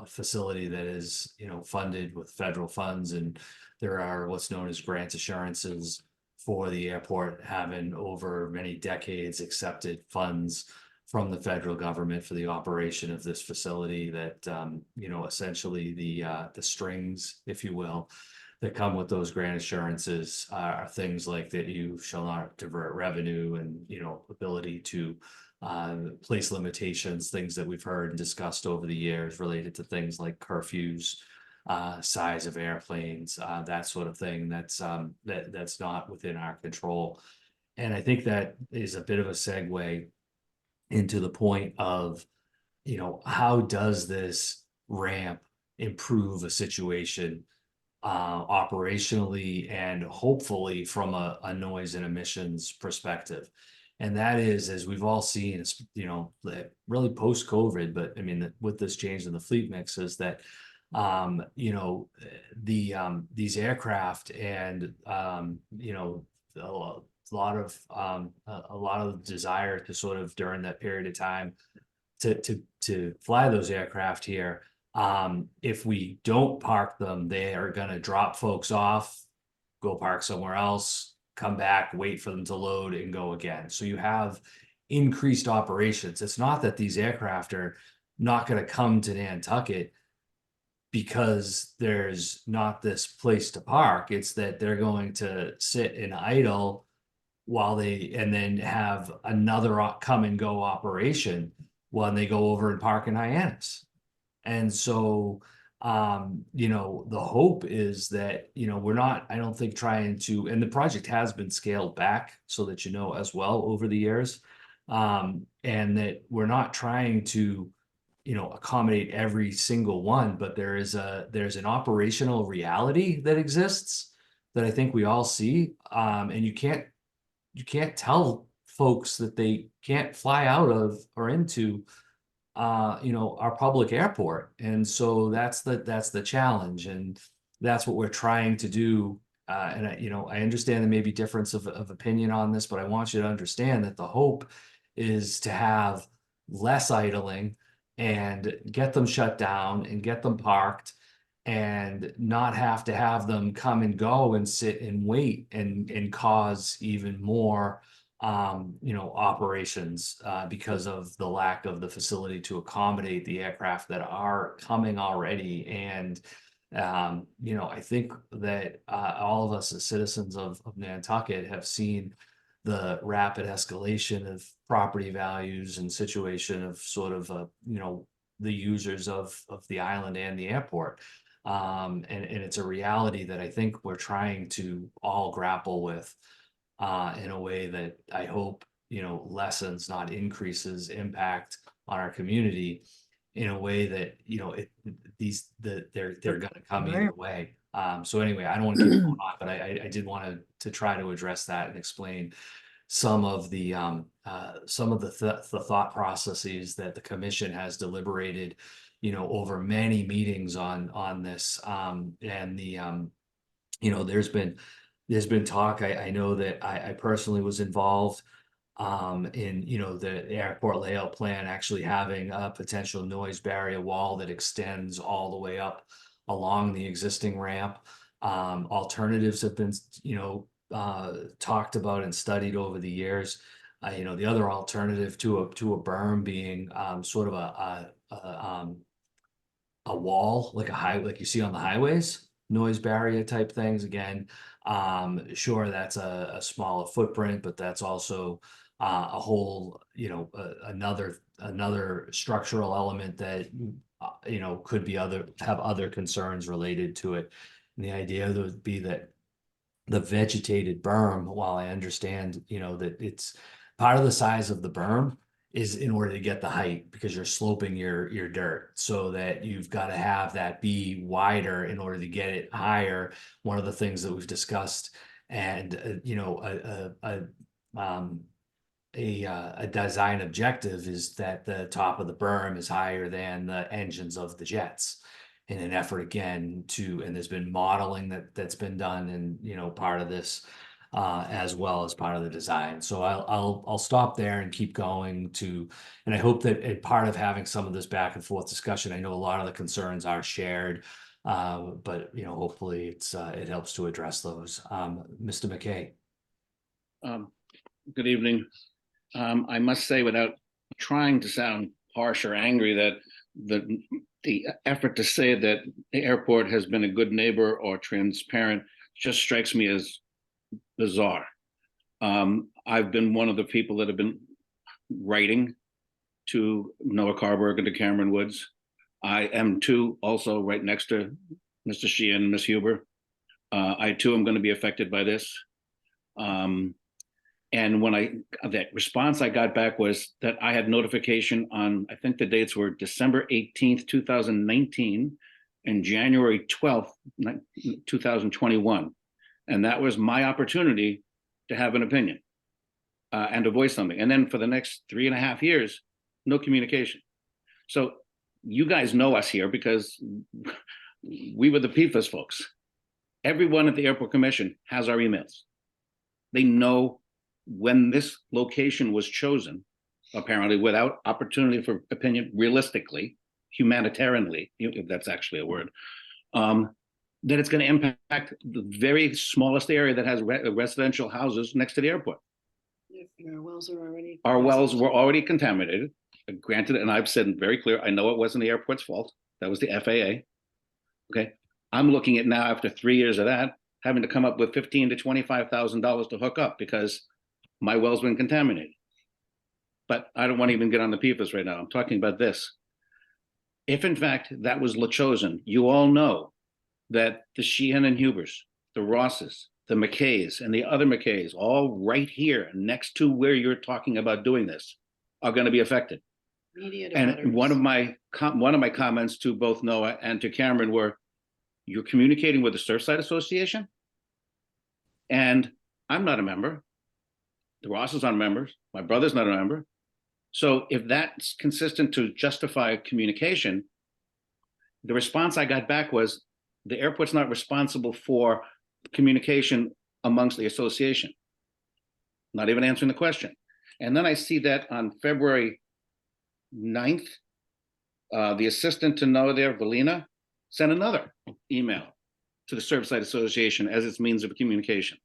facility that is, you know, funded with federal funds, and there are what's known as grant assurances for the airport, having over many decades accepted funds from the federal government for the operation of this facility. That, you know, essentially the strings, if you will, that come with those grant assurances are things like that you shall not divert revenue, and, you know, ability to place limitations, things that we've heard and discussed over the years related to things like curfews, size of airplanes, that sort of thing. That's not within our control. And I think that is a bit of a segue into the point of, how does this ramp improve a situation operationally and hopefully from a noise and emissions perspective. And that is, as we've all seen, it's, really post-COVID, but I mean, with this change in the fleet mix is that, these aircraft and, a lot of desire to sort of during that period of time to fly those aircraft here. If we don't park them, they are going to drop folks off, go park somewhere else, come back, wait for them to load and go again. So you have increased operations. It's not that these aircraft are not going to come to Nantucket because there's not this place to park. It's that they're going to sit and idle and then have another come and go operation when they go over and park in Hyannis. And so, the hope is that, we're not, I don't think trying to, and the project has been scaled back so that, as well over the years. And that we're not trying to, accommodate every single one, but there's an operational reality that exists that I think we all see. And you can't tell folks that they can't fly out of or into our public airport. And so that's the challenge, and that's what we're trying to do. And I understand there may be difference of opinion on this, but I want you to understand that the hope is to have less idling and get them shut down and get them parked and not have to have them come and go and sit and wait and cause even more operations because of the lack of the facility to accommodate the aircraft that are coming already. And I think that all of us as citizens of Nantucket have seen the rapid escalation of property values and situation of sort of the users of the island and the airport. And it's a reality that I think we're trying to all grapple with in a way that I hope, lessens, not increases impact on our community in a way that, they're going to come either way. So anyway, I don't want to keep going on, but I did want to try to address that and explain some of the thought processes that the commission has deliberated, over many meetings on this. And there's been talk. I know that I personally was involved in the airport layout plan actually having a potential noise barrier wall that extends all the way up along the existing ramp. Alternatives have been talked about and studied over the years. The other alternative to a berm being sort of a wall, like you see on the highways, noise barrier type things. Again, sure, that's a smaller footprint, but that's also a whole, another structural element that could be have other concerns related to it. And the idea would be that the vegetated berm, while I understand, that it's part of the size of the berm is in order to get the height, because you're sloping your dirt, so that you've got to have that be wider in order to get it higher. One of the things that we've discussed, and a design objective is that the top of the berm is higher than the engines of the jets, in an effort again and there's been modeling that's been done, and part of this as well as part of the design. So I'll stop there and keep going and I hope that part of having some of this back and forth discussion, I know a lot of the concerns are shared, but hopefully it helps to address those. Mr. McKay. Good evening. I must say, without trying to sound harsh or angry, that the effort to say that the airport has been a good neighbor or transparent just strikes me as bizarre. I've been one of the people that have been writing to Noah Carberg and to Cameron Woods. I am too, also right next to Mr. Sheehan and Ms. Huber. I too am going to be affected by this. And when that response I got back was that I had notification on, I think the dates were December 18th, 2019 and January 12th, 2021. And that was my opportunity to have an opinion and to voice something. And then for the next 3.5 years, no communication. So you guys know us here because we were the PFAS folks. Everyone at the Airport Commission has our emails. They know when this location was chosen, apparently without opportunity for opinion, realistically, humanitarianly, if that's actually a word, that it's going to impact the very smallest area that has residential houses next to the airport. Our wells are already. Our wells were already contaminated, granted, and I've said very clear, I know it wasn't the airport's fault. That was the FAA. Okay, I'm looking at now after 3 years of that, having to come up with $15,000 to $25,000 to hook up because my well's been contaminated. But I don't want to even get on the PFAS right now. I'm talking about this. If in fact that was chosen, you all know that the Sheehan and Hubers, the Rosses, the McKays, and the other McKays, all right here next to where you're talking about doing this, are going to be affected. And one of my comments to both Noah and to Cameron were, you're communicating with the Surfside Association? And I'm not a member. The Rosses aren't members. My brother's not a member. So if that's consistent to justify communication, the response I got back was, the airport's not responsible for communication amongst the association. Not even answering the question. And then I see that on February 9th, the assistant to Noah there, Valina, sent another email to the Surfside Association as its means of communication.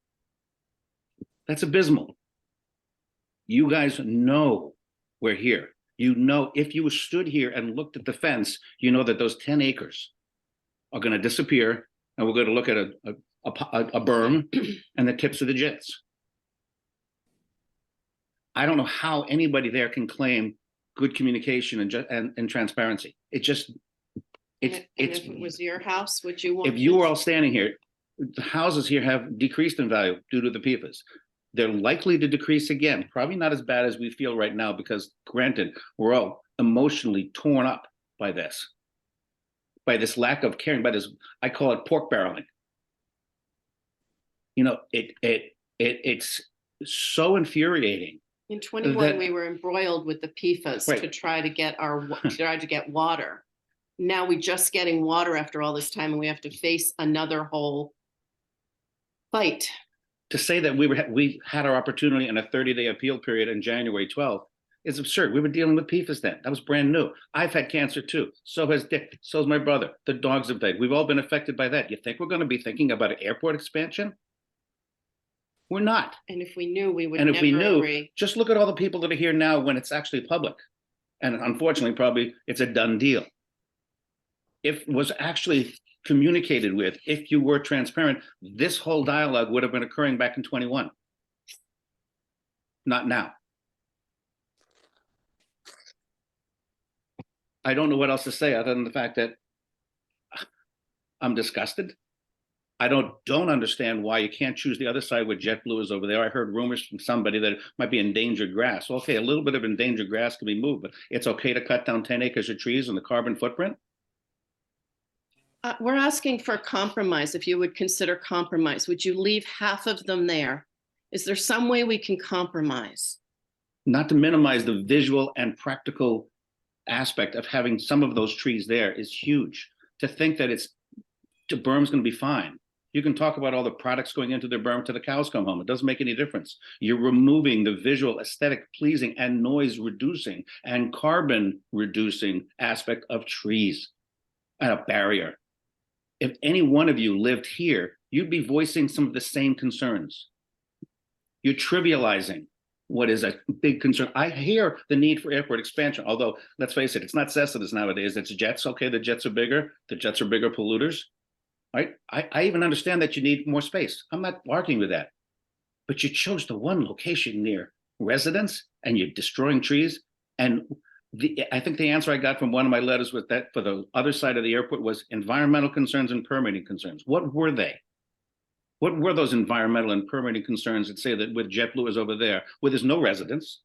That's abysmal. You guys know we're here. You know, if you stood here and looked at the fence, you know that those 10 acres are going to disappear, and we're going to look at a berm and the tips of the jets. I don't know how anybody there can claim good communication and transparency. It just, If it was your house, would you want? if you were all standing here, the houses here have decreased in value due to the PFAS. They're likely to decrease again, probably not as bad as we feel right now, because granted, we're all emotionally torn up by this lack of caring, by this, I call it pork barreling. You know, it's so infuriating. In 21, we were embroiled with the PFAS Right. to try to get water. Now we're just getting water after all this time, and we have to face another whole fight. To say that we had our opportunity in a 30-day appeal period in January 12th is absurd. We were dealing with PFAS then. That was brand new. I've had cancer too. So has Dick. So has my brother. The dogs have died. We've all been affected by that. You think we're going to be thinking about an airport expansion? We're not. And if we knew, we would And never if we knew, agree. just look at all the people that are here now when it's actually public. And unfortunately, probably it's a done deal. If it was actually communicated with, if you were transparent, this whole dialogue would have been occurring back in 21. Not now. I don't know what else to say other than the fact that I'm disgusted. I don't understand why you can't choose the other side where JetBlue is over there. I heard rumors from somebody that it might be endangered grass. Okay, a little bit of endangered grass can be moved, but it's okay to cut down 10 acres of trees and the carbon footprint? We're asking for a compromise. If you would consider compromise, would you leave half of them there? Is there some way we can compromise? Not to minimize the visual and practical aspect of having some of those trees there is huge. To think that the berm's going to be fine. You can talk about all the products going into the berm till the cows come home. It doesn't make any difference. You're removing the visual, aesthetic, pleasing, and noise reducing and carbon reducing aspect of trees and a barrier. If any one of you lived here, you'd be voicing some of the same concerns. You're trivializing what is a big concern. I hear the need for airport expansion, although let's face it, it's not Cessna's nowadays, it's jets. Okay, the jets are bigger polluters. Right? I even understand that you need more space. I'm not arguing with that. But you chose the one location near residents and you're destroying trees. And I think the answer I got from one of my letters was that for the other side of the airport was environmental concerns and permitting concerns. What were they? What were those environmental and permitting concerns that say that with JetBlue is over there, where there's no residents?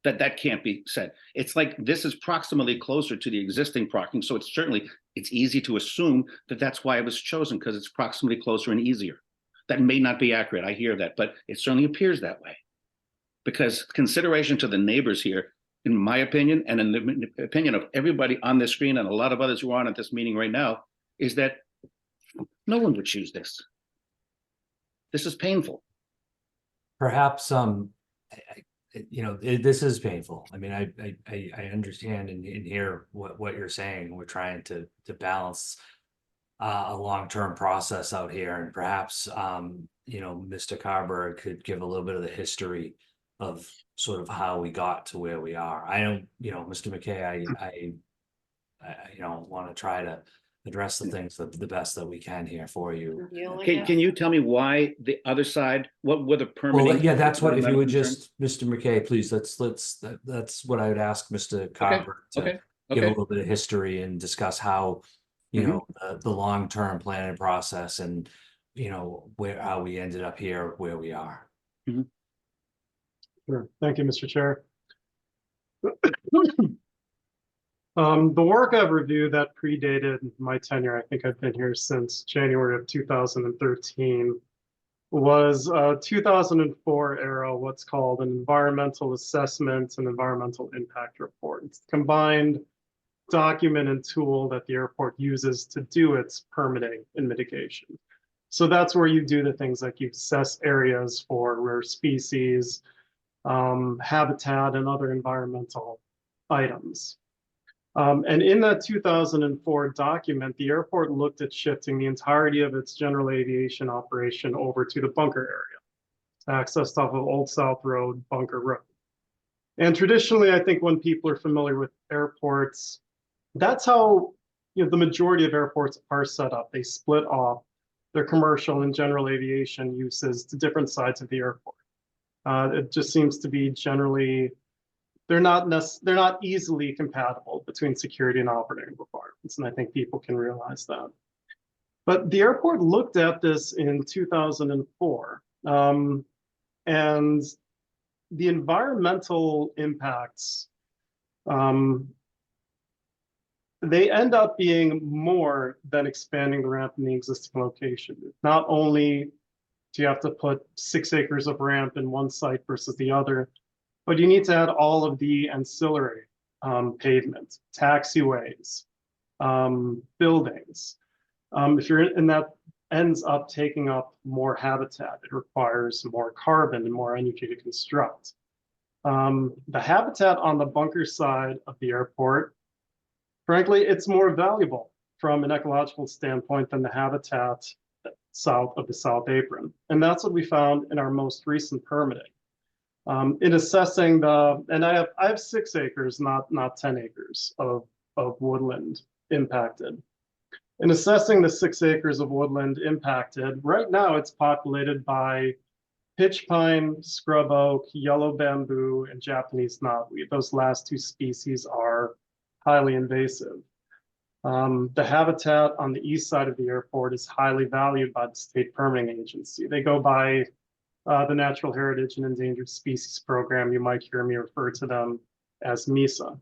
That can't be said. It's like this is proximally closer to the existing parking, so it's easy to assume that that's why it was chosen, because it's proximally closer and easier. That may not be accurate, I hear that, but it certainly appears that way. Because consideration to the neighbors here, in my opinion, and in the opinion of everybody on this screen and a lot of others who are on at this meeting right now, is that no one would choose this. This is painful. Perhaps, this is painful. I mean, I understand and hear what you're saying. We're trying to balance a long-term process out here, and perhaps, Mr. Carberg could give a little bit of the history of sort of how we got to where we are. I don't, Mr. McKay, I want to try to address the things the best that we can here for you. Can you tell me why the other side, what were the permitting? Well, yeah, that's what, if you would concerns? just, Mr. McKay, please, that's what I would ask Mr. Carver to give a Okay. little bit of history and discuss how, the long-term planning process and, how we ended up here, where we are. Sure. Thank you, Mr. Chair. The work I've reviewed that predated my tenure, I think I've been here since January of 2013, was 2004 era, what's called an environmental assessment and environmental impact report. It's a combined document and tool that the airport uses to do its permitting and mitigation. So that's where you do the things like you assess areas for rare species, habitat, and other environmental items. And in that 2004 document, the airport looked at shifting the entirety of its general aviation operation over to the bunker area, accessed off of Old South Road, Bunker Road. And traditionally, I think when people are familiar with airports, that's how the majority of airports are set up. They split off their commercial and general aviation uses to different sides of the airport. It just seems to be generally, they're not easily compatible between security and operating requirements, and I think people can realize that. But the airport looked at this in 2004, and the environmental impacts, they end up being more than expanding the ramp in the existing location. Not only do you have to put 6 acres of ramp in one site versus the other, but you need to add all of the ancillary pavement, taxiways, buildings. And that ends up taking up more habitat. It requires more carbon and more energy to construct. The habitat on the bunker side of the airport, frankly, it's more valuable from an ecological standpoint than the habitat south of the South Apron. And that's what we found in our most recent permitting. In assessing and I have 6 acres, not 10 acres of woodland impacted. In assessing the 6 acres of woodland impacted, right now it's populated by pitch pine, scrub oak, yellow bamboo, and Japanese knotweed. Those last 2 species are highly invasive. The habitat on the east side of the airport is highly valued by the state permitting agency. They go by the Natural Heritage and Endangered Species Program. You might hear me refer to them as MESA.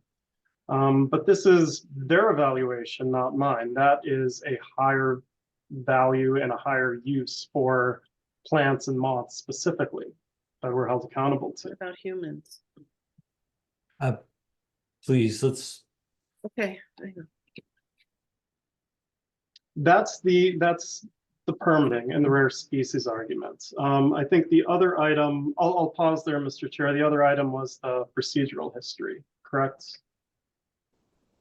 But this is their evaluation, not mine. That is a higher value and a higher use for plants and moths specifically that we're held accountable to. What about humans? Please, let's. Okay. I know. That's the permitting and the rare species arguments. I think the other item, I'll pause there, Mr. Chair. The other item was the procedural history, correct?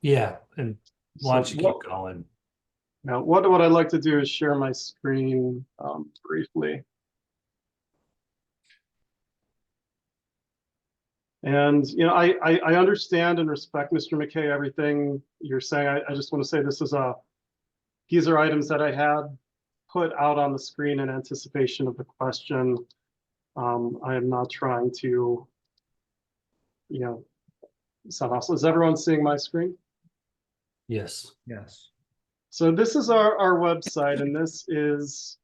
Yeah, and why don't you So keep going? Now, what I'd like to do is share my screen briefly. And, I understand and respect, Mr. McKay, everything you're saying. I just want to say these are items that I had put out on the screen in anticipation of the question. I am not trying to, sound hostile. Is everyone seeing my screen? Yes. Yes. So this is our website, and this is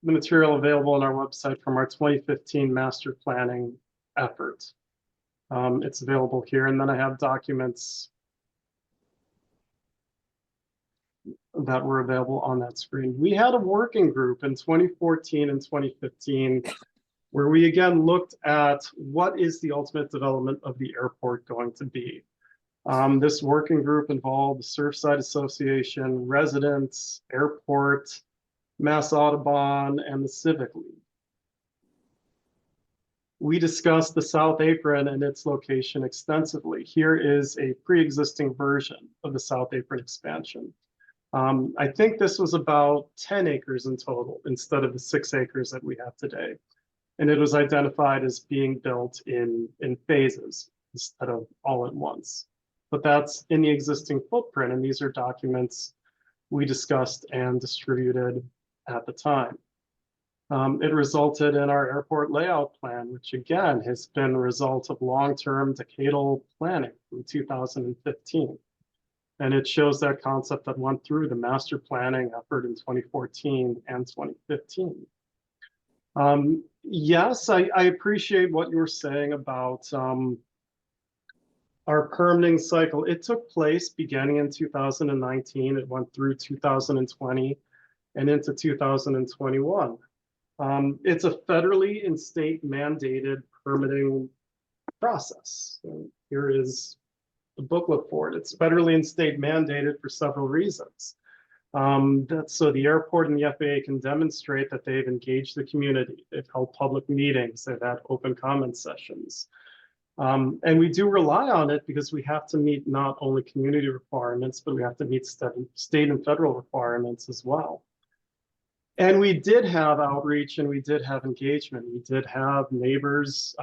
the material available on our website from our 2015 master planning effort. It's available here, and then I have documents that were available on that screen. We had a working group in 2014 and 2015 where we again looked at what is the ultimate development of the airport going to be. This working group involved the Surfside Association, residents, airport, Mass Audubon, and the Civic League. We discussed the South Apron and its location extensively. Here is a pre-existing version of the South Apron expansion. I think this was about 10 acres in total instead of the 6 acres that we have today. And it was identified as being built in phases instead of all at once. But that's in the existing footprint, and these are documents we discussed and distributed at the time. It resulted in our airport layout plan, which again has been a result of long-term decadal planning from 2015. And it shows that concept that went through the master planning effort in 2014 and 2015. Yes, I appreciate what you're saying about our permitting cycle. It took place beginning in 2019. It went through 2020 and into 2021. It's a federally and state mandated permitting process. And here is the booklet for it. It's federally and state mandated for several reasons. That's so the airport and the FAA can demonstrate that they've engaged the community. They've held public meetings. They've had open comment sessions. And we do rely on it because we have to meet not only community requirements, but we have to meet state and federal requirements as well. And we did have outreach and we did have engagement. We did have neighbors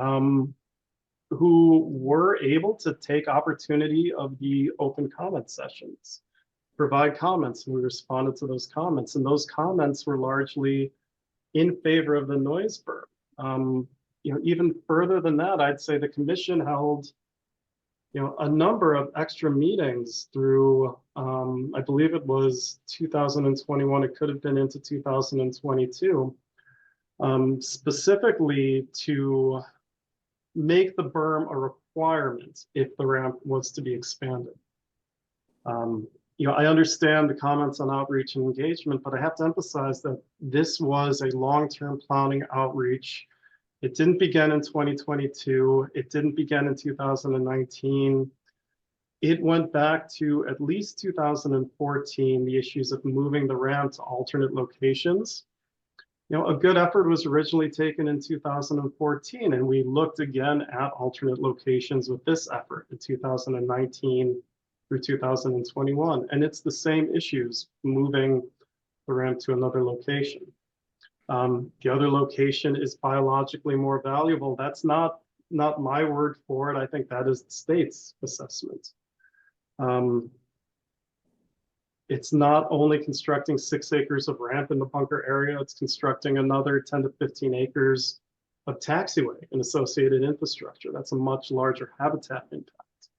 who were able to take opportunity of the open comment sessions, provide comments, and we responded to those comments. And those comments were largely in favor of the noise berm. Even further than that, I'd say the commission held, a number of extra meetings through, I believe it was 2021. It could have been into 2022, specifically to make the berm a requirement if the ramp was to be expanded. I understand the comments on outreach and engagement, but I have to emphasize that this was a long-term planning outreach. It didn't begin in 2022. It didn't begin in 2019. It went back to at least 2014, the issues of moving the ramp to alternate locations. A good effort was originally taken in 2014, and we looked again at alternate locations with this effort in 2019 through 2021. And it's the same issues, moving the ramp to another location. The other location is biologically more valuable. That's not my word for it. I think that is the state's assessment. It's not only constructing 6 acres of ramp in the bunker area, it's constructing another 10 to 15 acres of taxiway and associated infrastructure. That's a much larger habitat impact.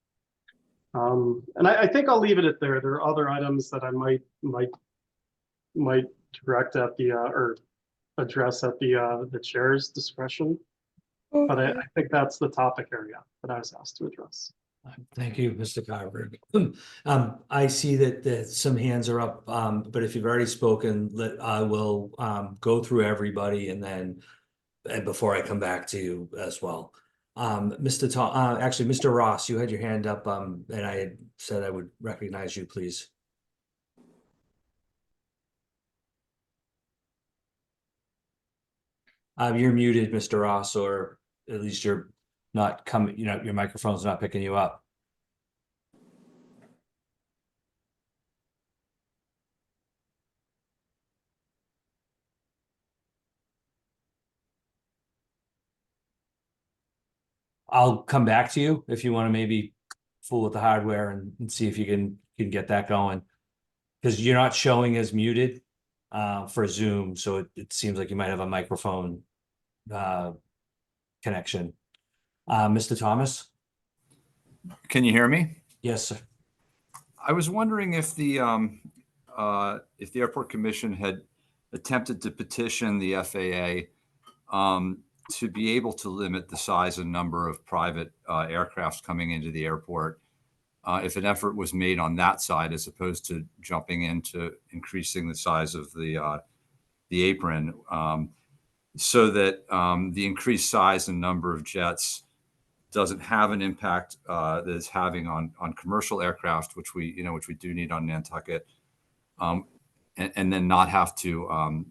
And I think I'll leave it at there. There are other items that I might direct at the or address at the chair's discretion. But I think that's the topic area that I was asked to address. Thank you, Mr. Carver. I see that some hands are up, but if you've already spoken, I will go through everybody and before I come back to you as well. Mr. Ross, you had your hand up, and I had said I would recognize you, please. You're muted, Mr. Ross, or at least you're not coming, your microphone's not picking you up. I'll come back to you if you want to maybe fool with the hardware and see if you can get that going. Because you're not showing as muted for Zoom, so it seems like you might have a microphone connection. Mr. Thomas? Can you hear me? Yes, sir. I was wondering if the Airport Commission had attempted to petition the FAA to be able to limit the size and number of private aircrafts coming into the airport. If an effort was made on that side, as opposed to jumping into increasing the size of the apron, so that the increased size and number of jets doesn't have an impact that it's having on commercial aircraft, which we do need on Nantucket, and then not have to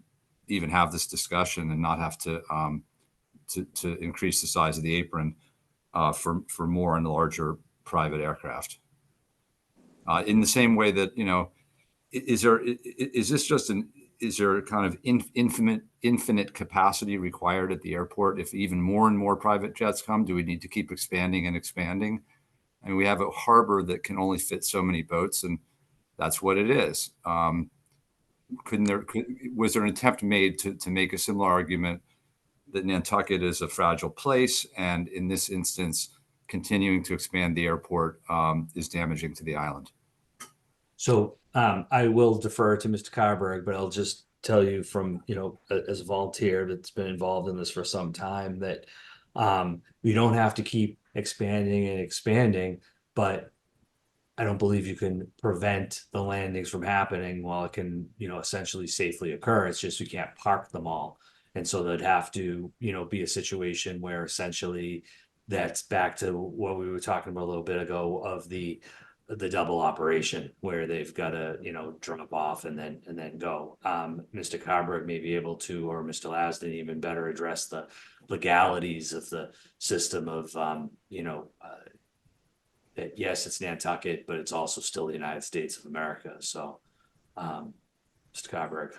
even have this discussion and not have to increase the size of the apron for more and larger private aircraft. In the same way that, is there kind of infinite capacity required at the airport? If even more and more private jets come, do we need to keep expanding and expanding? And we have a harbor that can only fit so many boats, and that's what it is. Was there an attempt made to make a similar argument that Nantucket is a fragile place, and in this instance, continuing to expand the airport is damaging to the island? So I will defer to Mr. Carberg, but I'll just tell you from, as a volunteer that's been involved in this for some time, that we don't have to keep expanding and expanding, but I don't believe you can prevent the landings from happening while it can, essentially safely occur. It's just we can't park them all. And so there'd have to, be a situation where essentially that's back to what we were talking about a little bit ago of the double operation where they've got to, drop off and then go. Mr. Carberg may be able to, or Mr. Lasden even better address the legalities of the system of, that yes, it's Nantucket, but it's also still the United States of America. So, Mr. Carberg.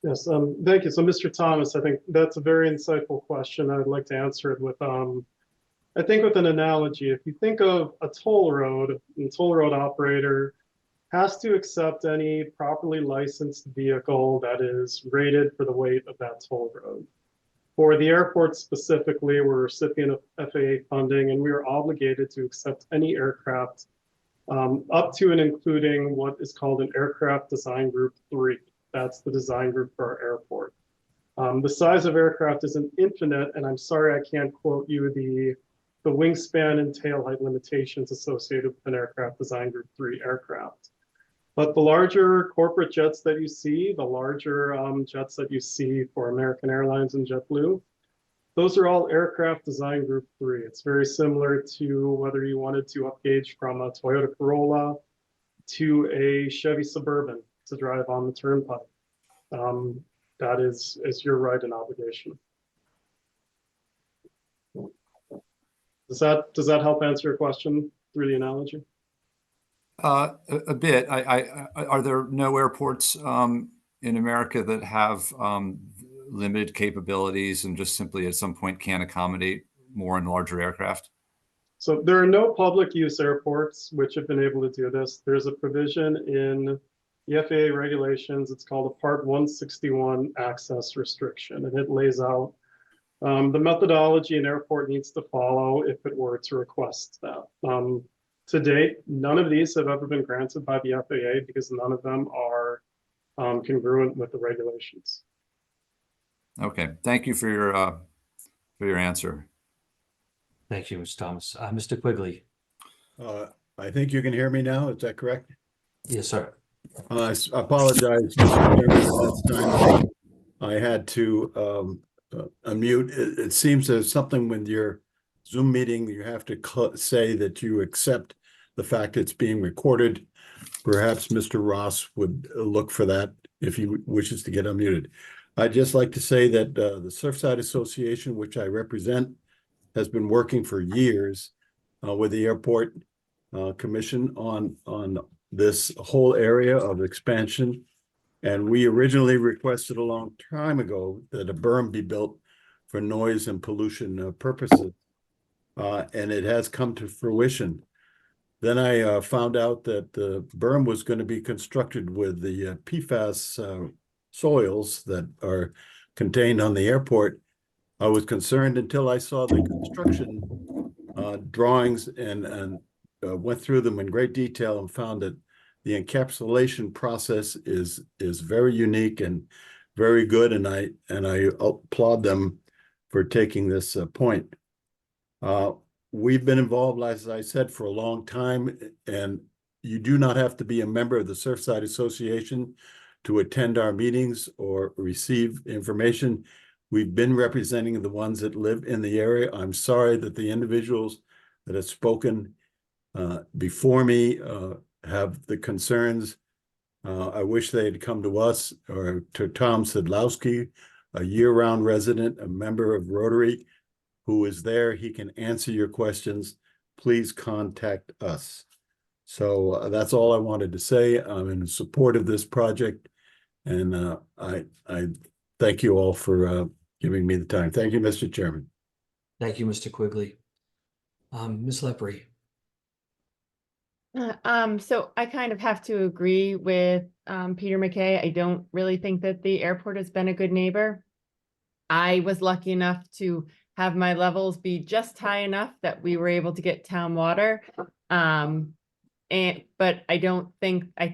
Yes, thank you. So, Mr. Thomas, I think that's a very insightful question. I'd like to answer it with, I think with an analogy. If you think of a toll road, the toll road operator has to accept any properly licensed vehicle that is rated for the weight of that toll road. For the airport specifically, we're a recipient of FAA funding, and we are obligated to accept any aircraft up to and including what is called an Aircraft Design Group 3. That's the design group for our airport. The size of aircraft isn't infinite, and I'm sorry I can't quote you the wingspan and tail height limitations associated with an Aircraft Design Group 3 aircraft. But the larger corporate jets that you see, the larger jets that you see for American Airlines and JetBlue, those are all Aircraft Design Group 3. It's very similar to whether you wanted to upgauge from a Toyota Corolla to a Chevy Suburban to drive on the turnpike. That is your right and obligation. Does that help answer your question through the analogy? A bit. Are there no airports in America that have limited capabilities and just simply at some point can't accommodate more and larger aircraft? So there are no public use airports which have been able to do this. There's a provision in the FAA regulations. It's called a Part 161 access restriction, and it lays out the methodology an airport needs to follow if it were to request that. To date, none of these have ever been granted by the FAA because none of them are congruent with the regulations. Okay, thank you for your answer. Thank you, Mr. Thomas. Mr. Quigley. I think you can hear me now. Is that correct? Yes, sir. I apologize, Mr. Chairman, last time I had to unmute. It seems there's something with your Zoom meeting, you have to say that you accept the fact it's being recorded. Perhaps Mr. Ross would look for that if he wishes to get unmuted. I'd just like to say that the Surfside Association, which I represent, has been working for years with the Airport Commission on this whole area of expansion. And we originally requested a long time ago that a berm be built for noise and pollution purposes. And it has come to fruition. Then I found out that the berm was going to be constructed with the PFAS soils that are contained on the airport. I was concerned until I saw the construction drawings and went through them in great detail and found that the encapsulation process is very unique and very good, and I applaud them for taking this point. We've been involved, as I said, for a long time, and you do not have to be a member of the Surfside Association to attend our meetings or receive information. We've been representing the ones that live in the area. I'm sorry that the individuals that have spoken before me have the concerns. I wish they had come to us or to Tom Sidlowski, a year-round resident, a member of Rotary, who is there. He can answer your questions. Please contact us. So that's all I wanted to say. I'm in support of this project, and I thank you all for giving me the time. Thank you, Mr. Chairman. Thank you, Mr. Quigley. Ms. Lepre. So I kind of have to agree with Peter McKay. I don't really think that the airport has been a good neighbor. I was lucky enough to have my levels be just high enough that we were able to get town water. But I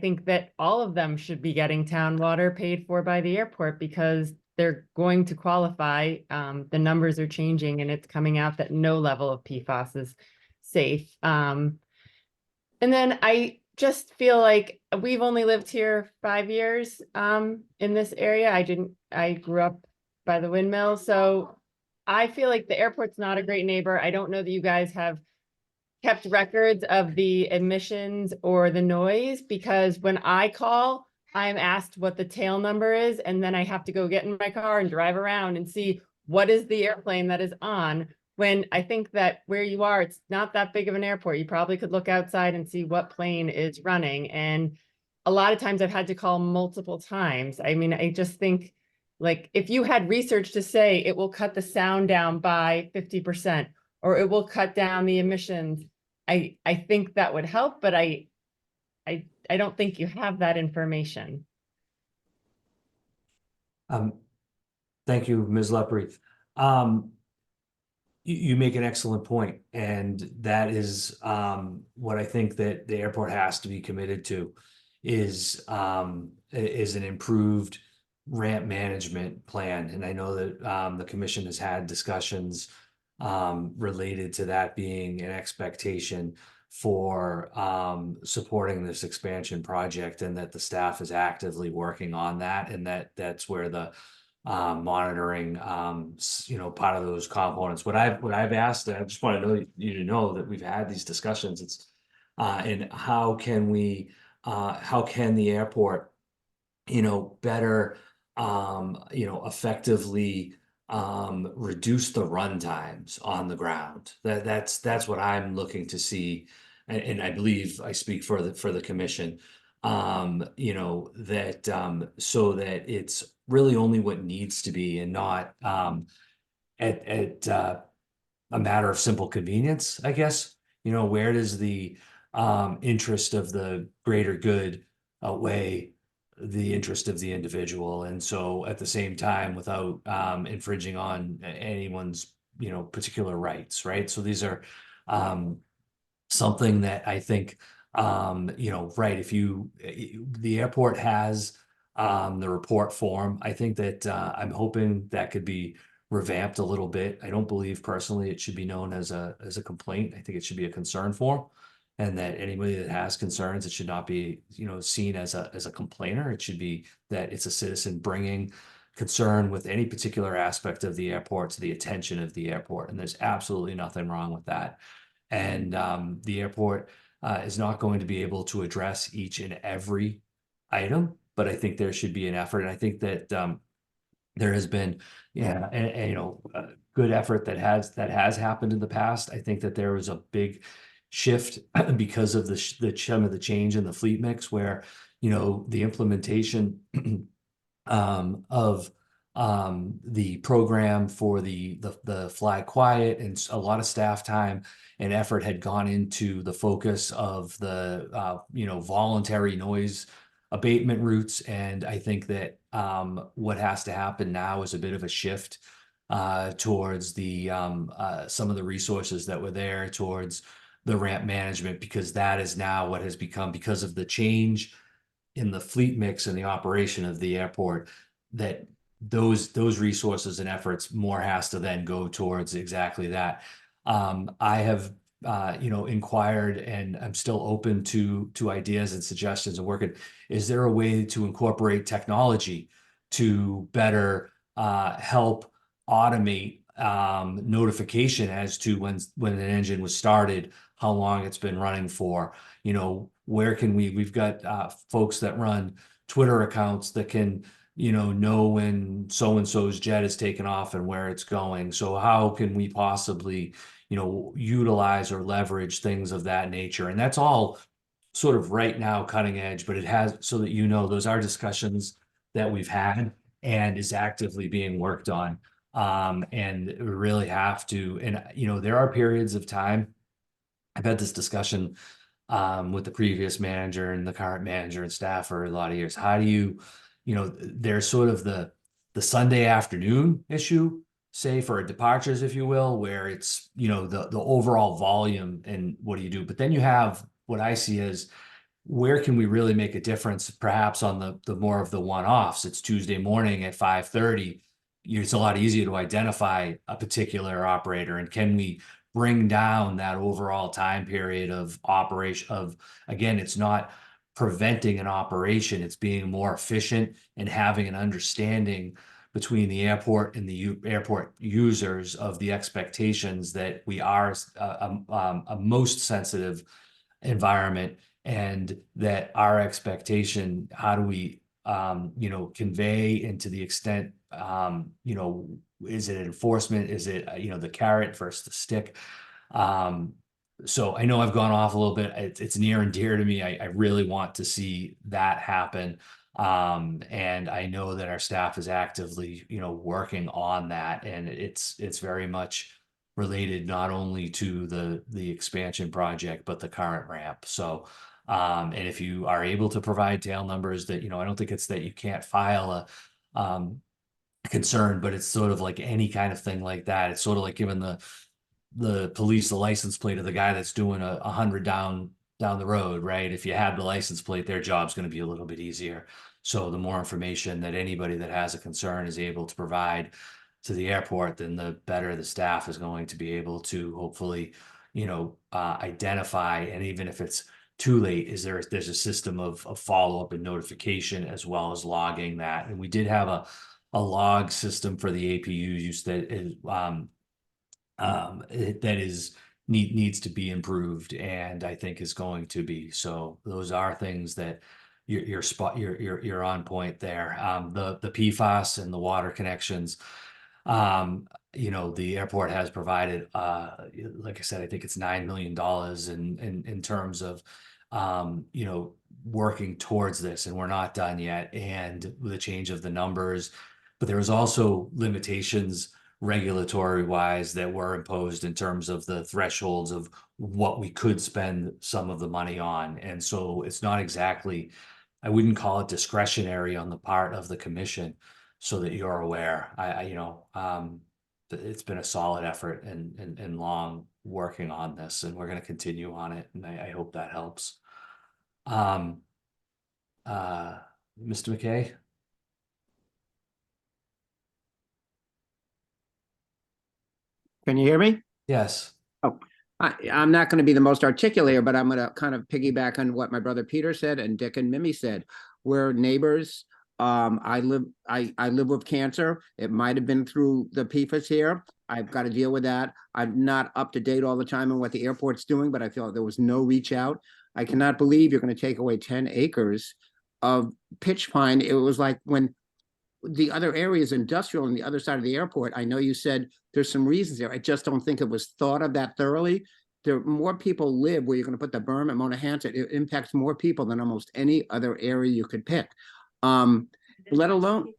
think that all of them should be getting town water paid for by the airport because they're going to qualify. The numbers are changing and it's coming out that no level of PFAS is safe. And then I just feel like we've only lived here 5 years in this area. I grew up by the windmill. So I feel like the airport's not a great neighbor. I don't know that you guys have kept records of the emissions or the noise, because when I call, I'm asked what the tail number is, and then I have to go get in my car and drive around and see what is the airplane that is on. When I think that where you are, it's not that big of an airport. You probably could look outside and see what plane is running. And a lot of times I've had to call multiple times. I mean, I just think, like, if you had research to say it will cut the sound down by 50% or it will cut down the emissions, I think that would help, but I don't think you have that information. Thank you, Ms. Lepre. You make an excellent point, and that is what I think that the airport has to be committed to is an improved ramp management plan. And I know that the commission has had discussions related to that being an expectation for supporting this expansion project, and that the staff is actively working on that, and that's where the monitoring, part of those components. What I've asked, and I just want to know you to know that we've had these discussions. It's and how can the airport, better, effectively reduce the run times on the ground. That's what I'm looking to see, and I believe I speak for the commission. So that it's really only what needs to be, and not at a matter of simple convenience, I guess. Where does the interest of the greater good outweigh the interest of the individual? And so at the same time, without infringing on anyone's particular rights, right? So these are something that I think right, if the airport has the report form. I think that I'm hoping that could be revamped a little bit. I don't believe personally it should be known as a complaint. I think it should be a concern form, and that anybody that has concerns, it should not be seen as a complainer. It should be that it's a citizen bringing concern with any particular aspect of the airport to the attention of the airport, and there's absolutely nothing wrong with that. And the airport is not going to be able to address each and every item, but I think there should be an effort. And I think that there has been, a good effort that has happened in the past. I think that there was a big shift because of some of the change in the fleet mix, where, the implementation of the program for the Fly Quiet, and a lot of staff time and effort had gone into the focus of the voluntary noise abatement routes. And I think that what has to happen now is a bit of a shift towards the some of the resources that were there towards the ramp management, because that is now what has become, because of the change in the fleet mix and the operation of the airport, that those resources and efforts more has to then go towards exactly that. I have inquired, and I'm still open to ideas and suggestions and working. Is there a way to incorporate technology to better help automate notification as to when an engine was started, how long it's been running for? Where can we've got folks that run Twitter accounts that can know when so-and-so's jet is taken off and where it's going. So how can we possibly utilize or leverage things of that nature? And that's all sort of right now cutting edge, but it has, so that those are discussions that we've had and is actively being worked on. And we really have to, and there are periods of time. I've had this discussion with the previous manager and the current manager and staff for a lot of years. How do there's sort of the Sunday afternoon issue, say for departures, if you will, where it's, the overall volume and what do you do? But then you have what I see as, where can we really make a difference, perhaps on the more of the one-offs? It's Tuesday morning at 5:30. It's a lot easier to identify a particular operator, and can we bring down that overall time period of operation again, it's not preventing an operation, it's being more efficient and having an understanding between the airport and the airport users of the expectations that we are a most sensitive environment, and that our expectation, how do we convey, and to the extent is it enforcement, is it the carrot versus the stick? So I know I've gone off a little bit. It's near and dear to me. I really want to see that happen. And I know that our staff is actively, working on that, and it's very much related not only to the expansion project, but the current ramp. So, and if you are able to provide tail numbers that, I don't think it's that you can't file a concern, but it's sort of like any kind of thing like that. It's sort of like giving the police the license plate of the guy that's doing 100 down the road, right? If you had the license plate, their job's going to be a little bit easier. So the more information that anybody that has a concern is able to provide to the airport, then the better the staff is going to be able to hopefully, identify. And even if it's too late, there's a system of follow-up and notification, as well as logging that. And we did have a log system for the APU use that is needs to be improved, and I think is going to be. So those are things that you're on point there. The PFAS and the water connections, the airport has provided, like I said, I think it's $9 million in terms of working towards this, and we're not done yet. And with the change of the numbers, but there was also limitations regulatory wise that were imposed in terms of the thresholds of what we could spend some of the money on. And so it's not exactly, I wouldn't call it discretionary on the part of the commission, so that you're aware. It's been a solid effort and long working on this, and we're going to continue on it. And I hope that helps. Mr. McKay? Can you hear me? Yes. I'm not going to be the most articulate here, but I'm going to kind of piggyback on what my brother Peter said and Dick and Mimi said. We're neighbors. I live with cancer. It might have been through the PFAS here. I've got to deal with that. I'm not up to date all the time on what the airport's doing, but I feel like there was no reach out. I cannot believe you're going to take away 10 acres of pitch pine. It was like when the other areas industrial on the other side of the airport. I know you said there's some reasons there. I just don't think it was thought of that thoroughly. There more people live where you're going to put the berm at Monahanset. It impacts more people than almost any other area you could pick. Let alone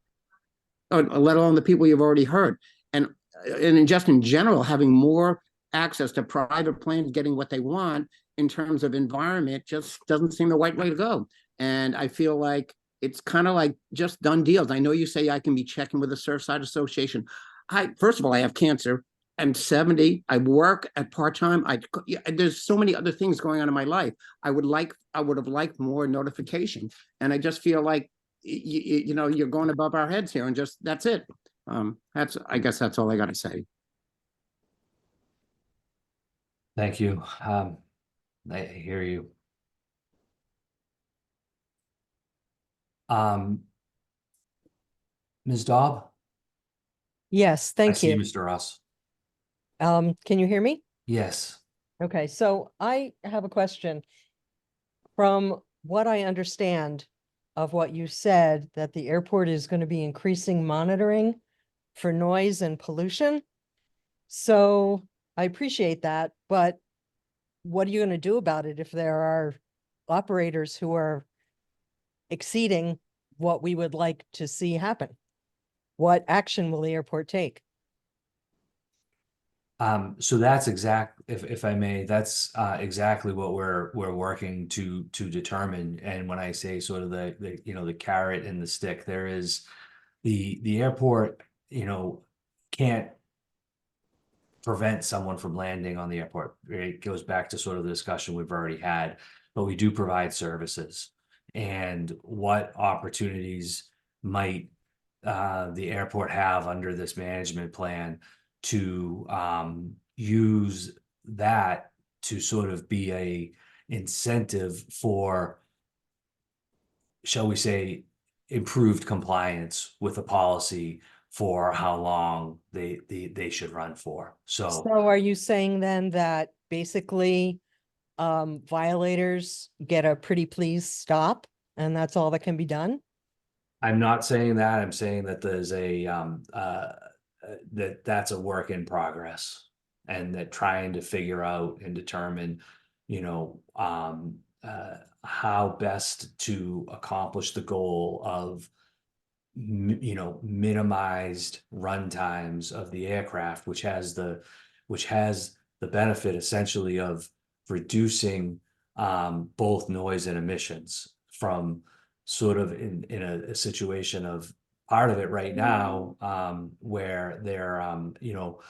the people you've already heard. And just in general, having more access to private planes, getting what they want in terms of environment just doesn't seem the right way to go. And I feel like it's kind of like just done deals. I know you say I can be checking with the Surfside Association. first of all, I have cancer. I'm 70. I work at part-time. There's so many other things going on in my life. I would have liked more notification. And I just feel like, you know, you're going above our heads here and just, that's it. I guess that's all I got to say. Thank you. I hear you. Ms. Daub? Yes, I thank see you. Mr. Ross. Can you hear me? Yes. Okay, so I have a question. From what I understand of what you said, that the airport is going to be increasing monitoring for noise and pollution. So I appreciate that, but what are you going to do about it if there are operators who are exceeding what we would like to see happen? What action will the airport take? So that's if I may, that's exactly what we're working to determine. And when I say sort of the you know, the carrot and the stick, there is the airport, you know, can't prevent someone from landing on the airport. It goes back to sort of the discussion we've already had, but we do provide services. And what opportunities might the airport have under this management plan to use that to sort of be a incentive for, shall we say, improved compliance with the policy for how long they should run for. So So are you saying then that basically violators get a pretty please stop and that's all that can be done? I'm not saying that. I'm saying that there's a that's a work in progress, and that trying to figure out and determine, you know, how best to accomplish the goal of you know, minimized run times of the aircraft, which has the benefit essentially of reducing both noise and emissions from sort of in a situation of part of it right now where they're you know,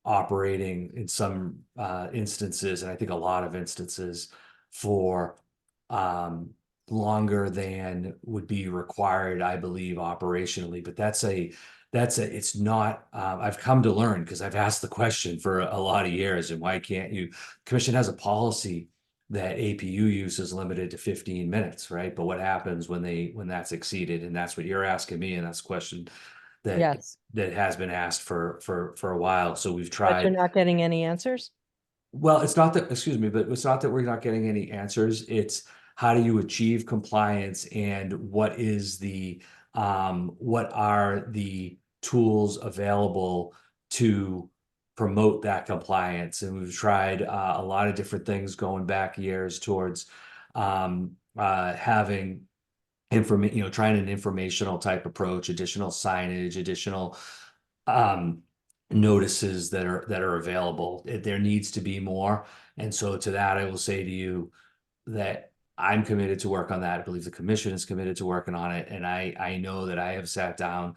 operating in some instances, and I think a lot of instances, for longer than would be required, I believe, operationally. But it's not, I've come to learn, because I've asked the question for a lot of years, and why can't you? Commission has a policy that APU use is limited to 15 minutes, right? But what happens when that's exceeded? And that's what you're asking me, and that's a question that Yes, that has been asked for a while. So we've but tried. you're not getting any answers? Well, it's not that, excuse me, but it's not that we're not getting any answers. It's how do you achieve compliance, and what is what are the tools available to promote that compliance? And we've tried a lot of different things going back years towards having information, you know, trying an informational type approach, additional signage, additional notices that are available. There needs to be more. And so to that, I will say to you that I'm committed to work on that. I believe the commission is committed to working on it. And I know that I have sat down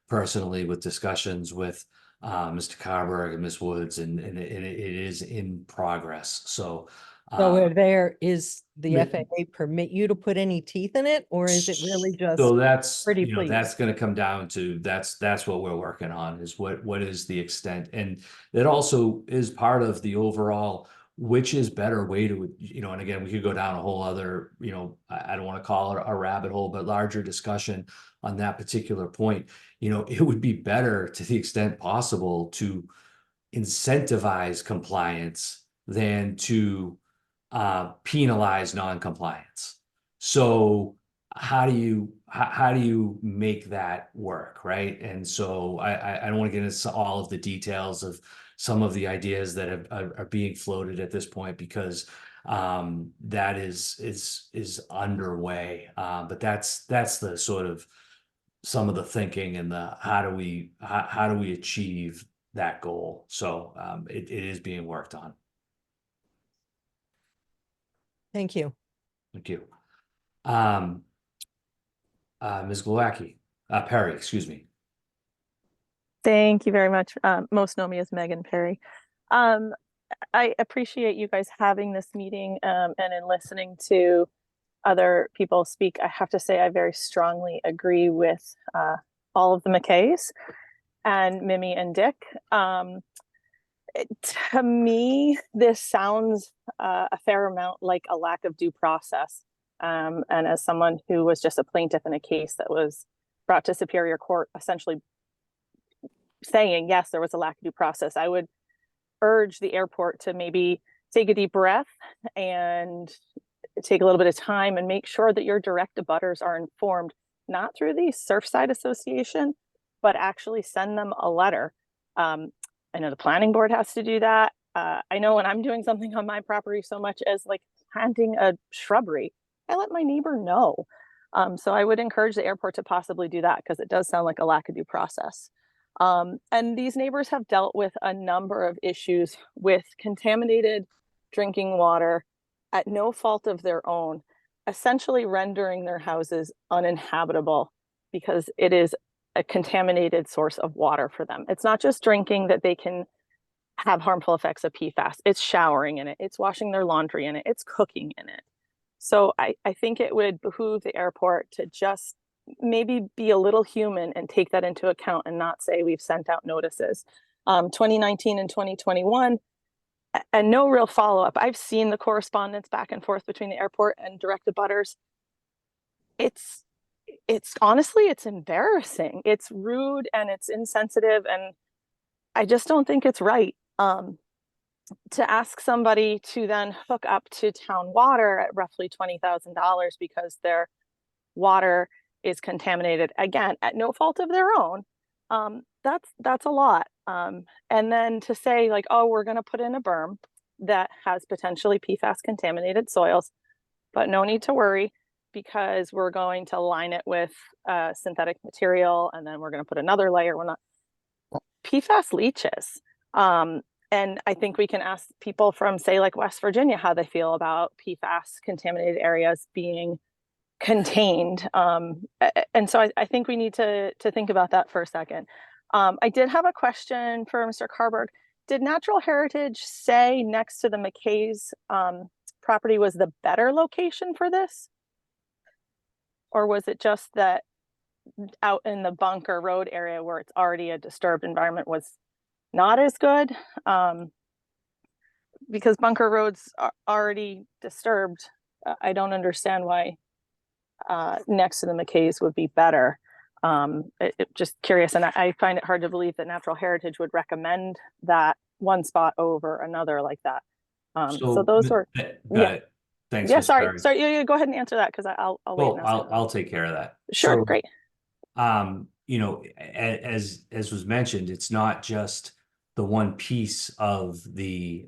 personally with discussions with Mr. Carberg and Ms. Woods, and it is in progress. So So is the yeah. FAA permit you to put any teeth in it, or is it really just So that's, pretty you know, that's please? gonna come down to, that's what we're working on, is what is the extent? And it also is part of the overall, which is better way to, you know, and again, we could go down a whole other, you know, I don't want to call it a rabbit hole, but larger discussion on that particular point. You know, it would be better, to the extent possible, to incentivize compliance than to penalize non-compliance. So how do you make that work, right? And so I don't want to get into all of the details of some of the ideas that are being floated at this point, because that is underway. But that's the sort of some of the thinking, and the how do we achieve that goal? So it is being worked on. Thank you. Thank you. Ms. Glowacki, Perry, excuse me. Thank you very much. Most know me as Megan Perry. I appreciate you guys having this meeting and in listening to other people speak. I have to say I very strongly agree with all of the McKays and Mimi and Dick. To me, this sounds a fair amount like a lack of due process. And as someone who was just a plaintiff in a case that was brought to Superior Court, essentially saying, yes, there was a lack of due process, I would urge the airport to maybe take a deep breath and take a little bit of time and make sure that your direct abutters are informed, not through the Surfside Association, but actually send them a letter. I know the planning board has to do that. I know when I'm doing something on my property, so much as like planting a shrubbery, I let my neighbor know. So I would encourage the airport to possibly do that, because it does sound like a lack of due process. And these neighbors have dealt with a number of issues with contaminated drinking water at no fault of their own, essentially rendering their houses uninhabitable because it is a contaminated source of water for them. It's not just drinking that they can have harmful effects of PFAS. It's showering in it. It's washing their laundry in it. It's cooking in it. So I think it would behoove the airport to just maybe be a little human and take that into account and not say we've sent out notices. 2019 and 2021, and no real follow-up. I've seen the correspondence back and forth between the airport and direct abutters. It's honestly, it's embarrassing. It's rude and it's insensitive, and I just don't think it's right. To ask somebody to then hook up to town water at roughly $20,000 because their water is contaminated, again, at no fault of their own, that's a lot. And then to say like, oh, we're going to put in a berm that has potentially PFAS contaminated soils, but no need to worry because we're going to line it with synthetic material, and then we're going to put another layer. We're not. PFAS leaches. And I think we can ask people from, say, like West Virginia, how they feel about PFAS contaminated areas being contained. And so I think we need to think about that for a second. I did have a question for Mr. Carberg. Did Natural Heritage say next to the McKay's property was the better location for this? Or was it just that out in the Bunker Road area where it's already a disturbed environment was not as good? Because Bunker Road's already disturbed. I don't understand why next to the McKays would be better. Just curious, and I find it hard to believe that Natural Heritage would recommend that one spot over another like that. So those were, yeah. Thanks. Yeah, Ms. sorry, Perry. sorry. You go ahead and answer that because I'll wait. Well, and ask I'll take care of that. Sure, So, great. You know, as was mentioned, it's not just the one piece of the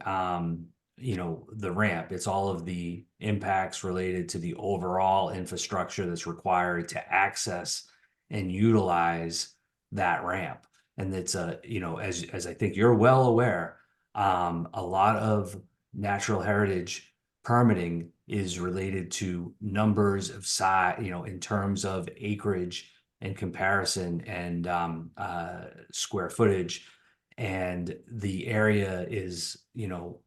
you know, the ramp. It's all of the impacts related to the overall infrastructure that's required to access and utilize that ramp. And it's you know, as I think you're well aware, a lot of Natural Heritage permitting is related to numbers of size, you know, in terms of acreage in comparison and square footage. And the area is, you know,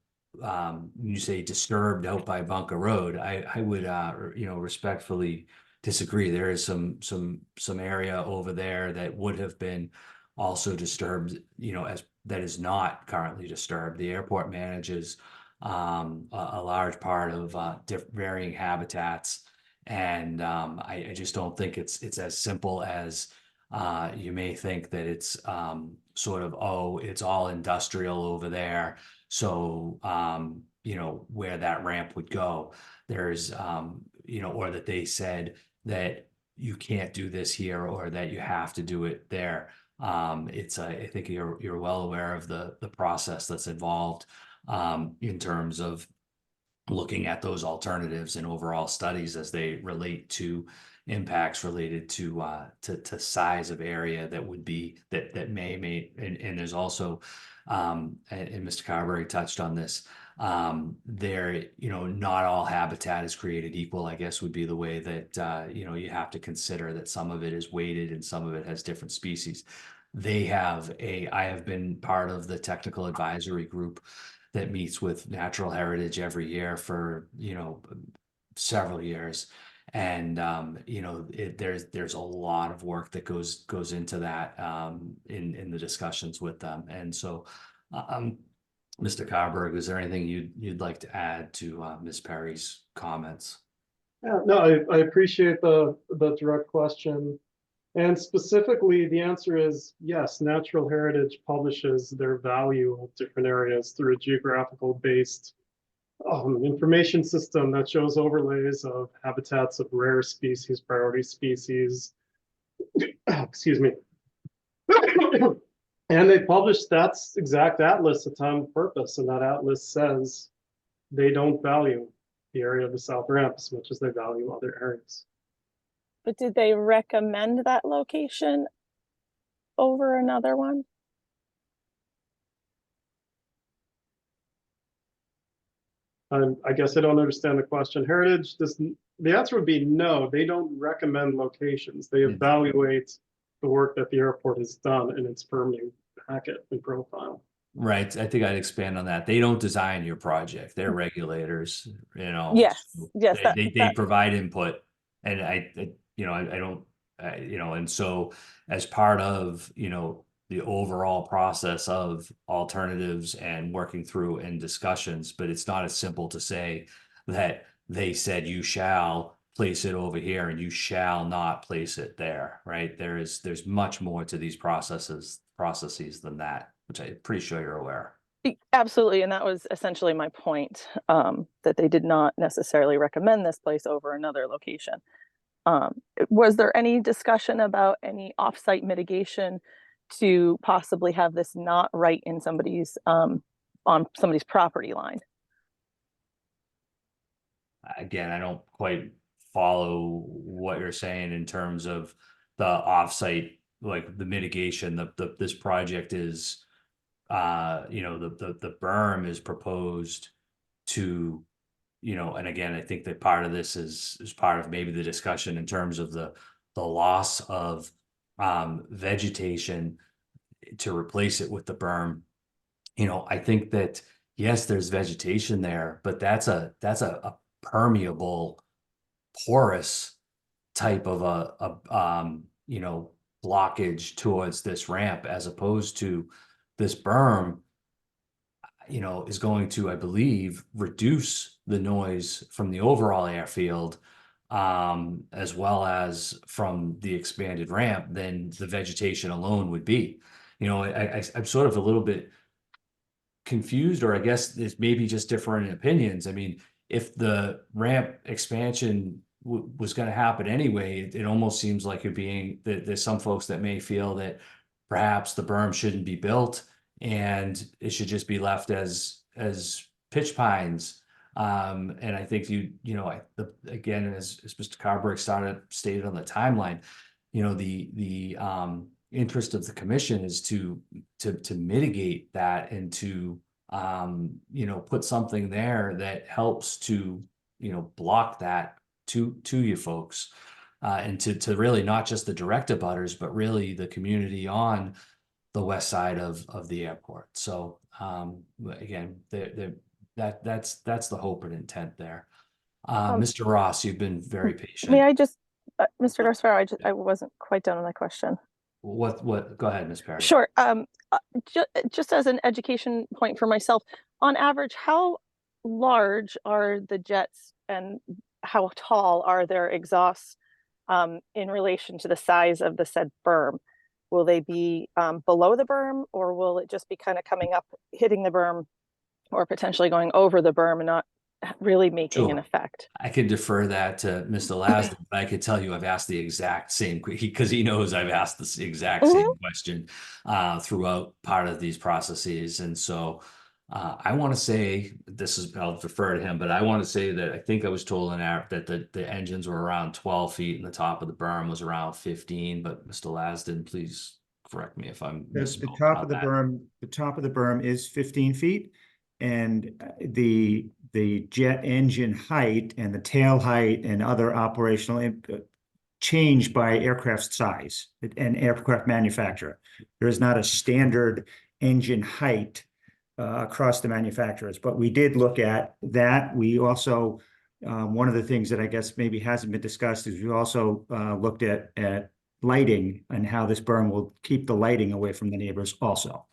you say disturbed out by Bunker Road. I would, you know, respectfully disagree. There is some area over there that would have been also disturbed, you know, as that is not currently disturbed. The airport manages a large part of varying habitats, and I just don't think it's as simple as you may think, that it's sort of, oh, it's all industrial over there, so you know, where that ramp would go, there's you know, or that they said that you can't do this here or that you have to do it there. It's I think you're well aware of the process that's involved in terms of looking at those alternatives and overall studies as they relate to impacts related to size of area that would be that may and there's also and Mr. Carberry touched on this, there, you know, not all habitat is created equal, I guess would be the way that you know, you have to consider that some of it is weighted and some of it has different species. I have been part of the technical advisory group that meets with Natural Heritage every year for, several years. And, there's a lot of work that goes into that, in the discussions with them. And so, Mr. Carberg, is there anything you'd like to add to, Ms. Perry's comments? Yeah, no, I appreciate the direct question. And specifically, the answer is yes, Natural Heritage publishes their value of different areas through a geographical based information system that shows overlays of habitats of rare species, priority species. Excuse me. And they published that exact atlas at time of purpose, and that atlas says they don't value the area of the South Ramp as much as they value other areas. But did they recommend that location over another one? I guess I don't understand the question. Heritage, the answer would be no, they don't recommend locations. They evaluate the work that the airport has done in its permitting packet and profile. Right. I think I'd expand on that. They don't design your project. They're regulators, Yes, so yes, they provide input. And and so as part of, the overall process of alternatives and working through and discussions, but it's not as simple to say that they said you shall place it over here and you shall not place it there, right? There's much more to these processes than that, which I'm pretty sure you're aware. Absolutely, and that was essentially my point, that they did not necessarily recommend this place over another location. Was there any discussion about any offsite mitigation to possibly have this not right in somebody's on somebody's property line? Again, I don't quite follow what you're saying in terms of the offsite, like the mitigation. This project is, the berm is proposed to, and again, I think that part of this is part of maybe the discussion in terms of the loss of vegetation to replace it with the berm. I think that yes, there's vegetation there, but that's a permeable, porous type of a blockage towards this ramp, as opposed to this berm, is going to, I believe, reduce the noise from the overall airfield, as well as from the expanded ramp than the vegetation alone would be. I'm sort of a little bit confused, or I guess it's maybe just different opinions. I mean, if the ramp expansion was going to happen anyway, it almost seems like there's some folks that may feel that perhaps the berm shouldn't be built and it should just be left as pitch pines. And I think again, as Mr. Carberg stated on the timeline, the interest of the commission is to mitigate that and to put something there that helps to block that to you folks, and to really not just the direct abutters, but really the community on the west side of the airport. So again, that's the hope and intent there. Mr. Ross, you've been very patient. May I just, Mr. Garcia, I wasn't quite done on my question. What? Go ahead, Ms. Perry. Sure. Just as an education point for myself, on average, how large are the jets and how tall are their exhausts in relation to the size of the said berm? Will they be below the berm, or will it just be kind of coming up, hitting the berm, or potentially going over the berm and not really making an effect? I can defer that to Mr. Lasden, but I could tell you I've asked the exact same, because he knows I've asked the exact same question throughout part of these processes. And so I want to say, I'll defer to him, but I want to say that I think I was told that the engines were around 12 feet and the top of the berm was around 15, but Mr. Lasden, please correct me if I'm The top of the berm is 15 feet. And the jet engine height and the tail height and other operational changed by aircraft size and aircraft manufacturer. There is not a standard engine height across the manufacturers, but we did look at that. We also, one of the things that I guess maybe hasn't been discussed is we also looked at lighting and how this berm will keep the lighting away from the neighbors also.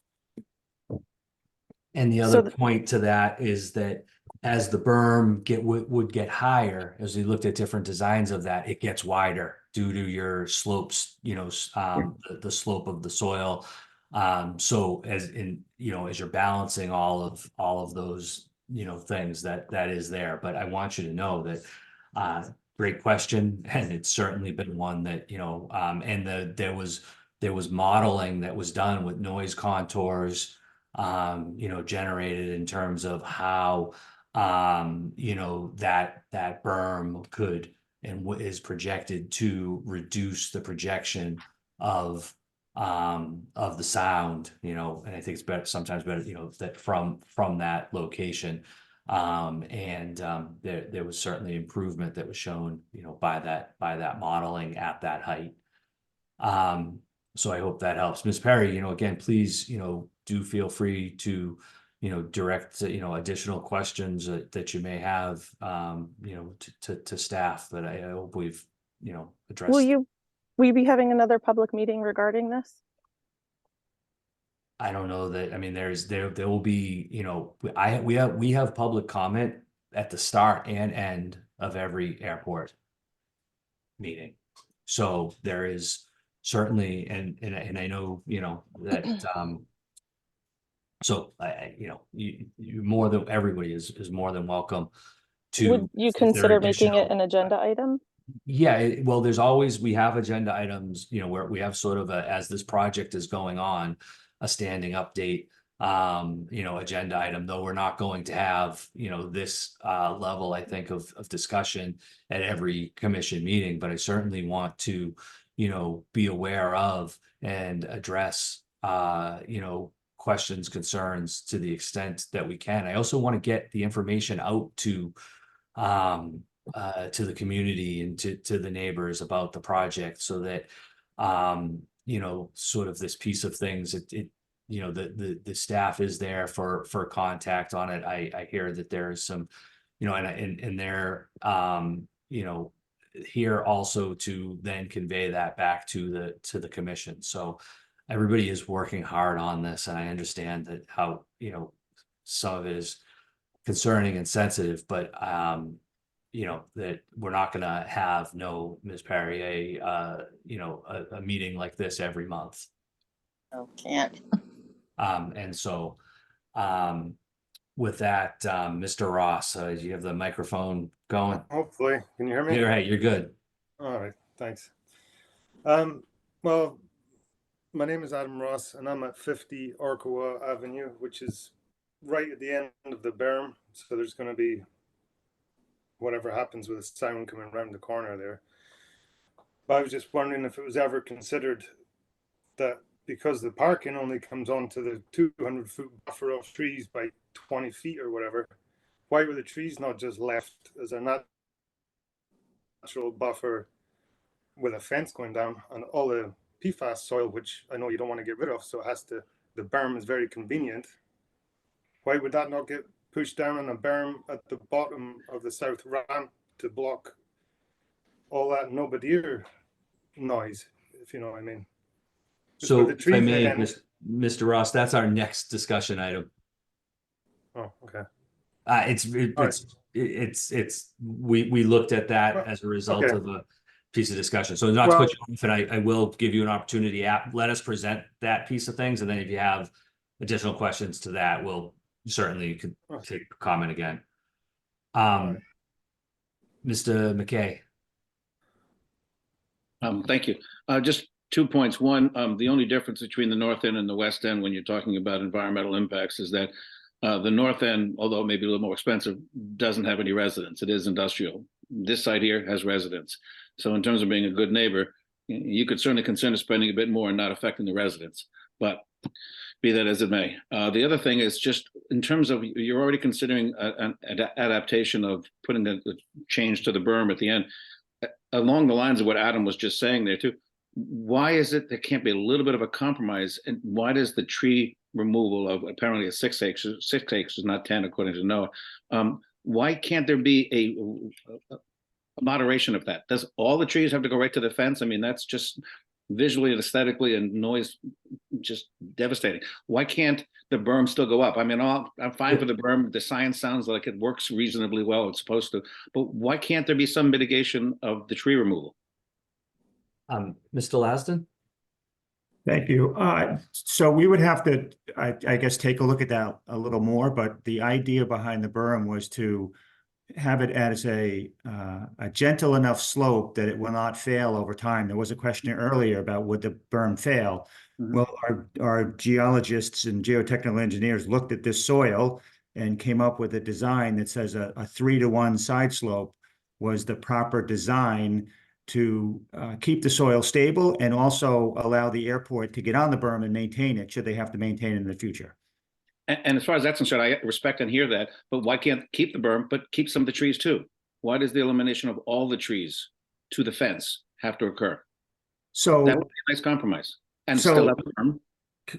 And the So other th- point to that is that as the berm would get higher, as we looked at different designs of that, it gets wider due to your slopes, the slope of the soil. So as you're balancing all of those, things that is there. But I want you to know that great question, and it's certainly been one that, and there was modeling that was done with noise contours, generated in terms of how, that berm could and is projected to reduce the projection of the sound, and I think it's better, sometimes better, that from that location. There was certainly improvement that was shown, by that modeling at that height. So I hope that helps. Ms. Perry, again, please, do feel free to, direct, additional questions that you may have, to staff, but I hope we've, addressed. Will you be having another public meeting regarding this? I don't know that, I mean, there will be, we have public comment at the start and end of every airport meeting. So there is certainly, and I know, that, so you more than everybody is more than welcome to. Would you if there are consider making it additional- an agenda item? Yeah, well, we have agenda items, where we have sort of as this project is going on, a standing update, agenda item, though we're not going to have, this level, I think, of discussion at every commission meeting, but I certainly want to, be aware of and address, questions, concerns to the extent that we can. I also want to get the information out to the community and to the neighbors about the project, so that sort of this piece of things, the staff is there for contact on it. I hear that there is some, and they're here also to then convey that back to the commission. So everybody is working hard on this, and I understand that how, some of it is concerning and sensitive, but that we're not gonna have, Ms. Perry, a meeting like this every month. Oh, can't. And so, with that, Mr. Ross, you have the microphone going. Hopefully, can you hear me? You're right, you're good. All right, thanks. Well, my name is Adam Ross, and I'm at 50 Orkawa Avenue, which is right at the end of the berm. So there's going to be whatever happens with the sound coming around the corner there. But I was just wondering if it was ever considered that because the parking only comes onto the 200-foot buffer of trees by 20 feet or whatever, why were the trees not just left as a natural buffer with a fence going down, and all the PFAS soil, which I know you don't want to get rid of, so it has to, the berm is very convenient. Why would that not get pushed down on a berm at the bottom of the south ramp to block all that nobody-ear noise, if you know what I mean? Just So with the if I trees may, again- Mr. Ross, that's our next discussion item. Oh, okay. We looked at that as a result okay. of a piece of discussion. So not to Well- put you off, and I will give you an opportunity, let us present that piece of things, and then if you have additional questions to that, we'll certainly could take comment again. Mr. McKay. Thank you. Just 2 points. One, the only difference between the north end and the west end when you're talking about environmental impacts is that the north end, although it may be a little more expensive, doesn't have any residents. It is industrial. This side here has residents. So in terms of being a good neighbor, you could certainly consider spending a bit more and not affecting the residents, but be that as it may. The other thing is just in terms of, you're already considering an adaptation of putting the change to the berm at the end. along the lines of what Adam was just saying there too, why is it there can't be a little bit of a compromise? And why does the tree removal of apparently 6 acres, not 10, according to Noah, why can't there be a moderation of that? Does all the trees have to go right to the fence? I mean, that's just visually and aesthetically and noise just devastating. Why can't the berm still go up? I mean, I'm fine for the berm. The science sounds like it works reasonably well. It's supposed to, but why can't there be some mitigation of the tree removal? Mr. Laston? Thank you. So we would have to, I guess, take a look at that a little more, but the idea behind the berm was to have it as a gentle enough slope that it will not fail over time. There was a question earlier about would the berm fail? Well, our geologists and geotechnical engineers looked at this soil and came up with a design that says a 3-to-1 side slope was the proper design to keep the soil stable and also allow the airport to get on the berm and maintain it should they have to maintain it in the future. And as far as that's concerned, I respect and hear that, but why can't keep the berm, but keep some of the trees too? Why does the elimination of all the trees to the fence have to occur? So that would be a nice compromise. And So- still have the berm.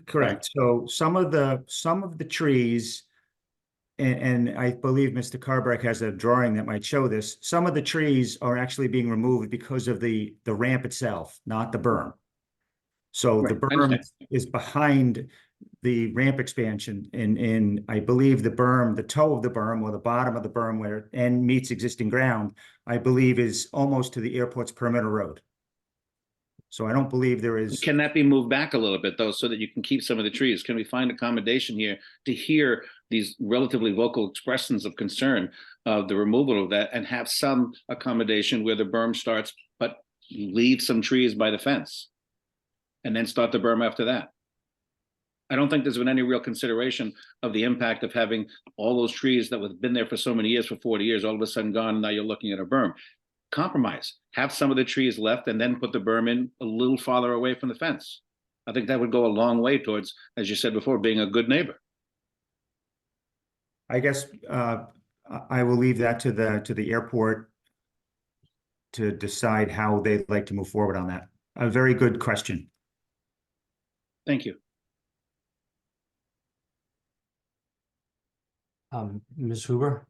Correct. So some of the trees, and I believe Mr. Carbrick has a drawing that might show this. Some of the trees are actually being removed because of the ramp itself, not the berm. So the Right, I berm understand. is behind the ramp expansion, and I believe the berm, the toe of the berm or the bottom of the berm where it end meets existing ground, I believe is almost to the airport's perimeter road. So I don't believe there is. Can that be moved back a little bit though, so that you can keep some of the trees? Can we find accommodation here to hear these relatively vocal expressions of concern of the removal of that and have some accommodation where the berm starts, but leave some trees by the fence and then start the berm after that? I don't think there's been any real consideration of the impact of having all those trees that have been there for so many years, for 40 years, all of a sudden gone, and now you're looking at a berm. Compromise, have some of the trees left and then put the berm in a little farther away from the fence. I think that would go a long way towards, as you said before, being a good neighbor. I guess I will leave that to the airport to decide how they'd like to move forward on that. A very good question. Thank you. Ms. Huber?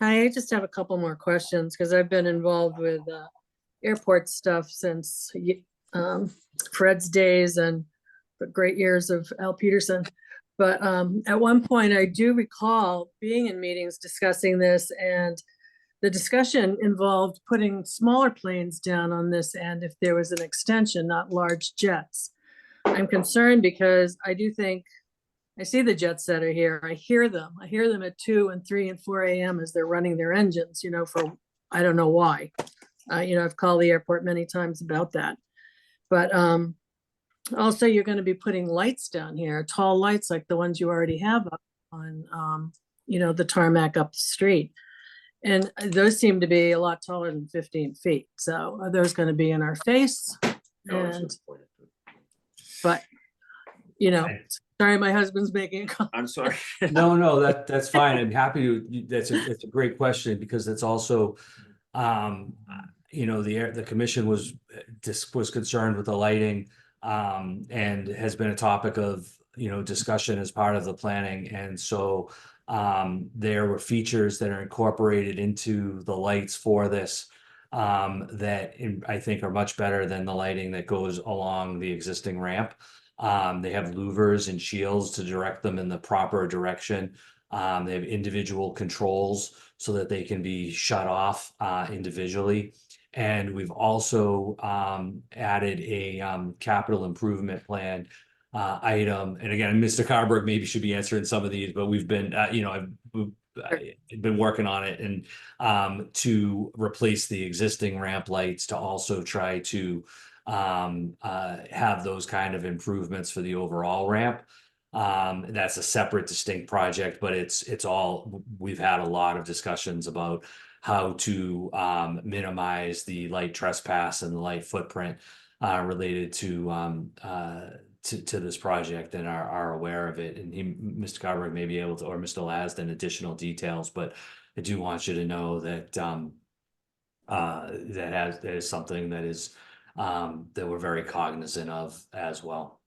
I just have a couple more questions because I've been involved with airport stuff since Fred's days and the great years of Al Peterson. But at one point, I do recall being in meetings discussing this, and the discussion involved putting smaller planes down on this end if there was an extension, not large jets. I'm concerned because I do think I see the jets that are here. I hear them. I hear them at 2 and 3 and 4 a.m. as they're running their engines, for, I don't know why. I've called the airport many times about that. But also you're going to be putting lights down here, tall lights like the ones you already have up on, the tarmac up the street. And those seem to be a lot taller than 15 feet. So are those going to be in our face? But, sorry, my husband's making a comment. I'm sorry. No, that's fine. I'm happy to, that's a great question because it's also, the commission was concerned with the lighting and has been a topic of, discussion as part of the planning. And so there were features that are incorporated into the lights for this that I think are much better than the lighting that goes along the existing ramp. They have louvers and shields to direct them in the proper direction. They have individual controls so that they can be shut off individually. And we've also added a capital improvement plan item. And again, Mr. Carberg maybe should be answering some of these, but we've been, I've been working on it and to replace the existing ramp lights to also try to have those kind of improvements for the overall ramp. That's a separate, distinct project, but it's all, we've had a lot of discussions about how to minimize the light trespass and the light footprint related to this project and are aware of it. And Mr. Carberg may be able to, or Mr. Lasden, additional details, but I do want you to know that that is something that is that we're very cognizant of as well.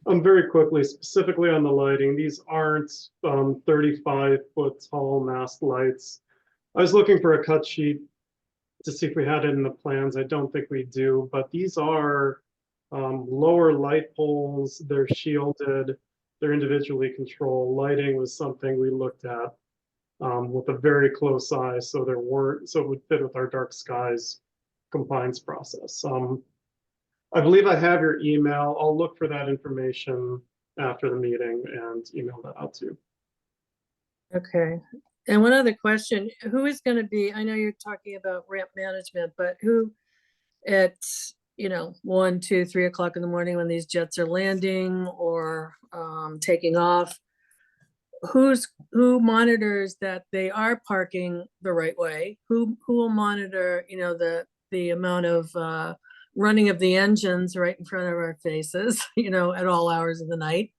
Very quickly, specifically on the lighting, these aren't 35-foot tall mast lights. I was looking for a cut sheet to see if we had it in the plans. I don't think we do, but these are lower light poles. They're shielded. They're individually controlled. Lighting was something we looked at with a very close eye, so it would fit with our dark skies compliance process. I believe I have your email. I'll look for that information after the meeting and email that out to you. Okay. And one other question, who is going to be, I know you're talking about ramp management, but who at, 1, 2, 3 o'clock in the morning when these jets are landing or taking off, who monitors that they are parking the right way? Who will monitor, the amount of running of the engines right in front of our faces, at all hours of the night?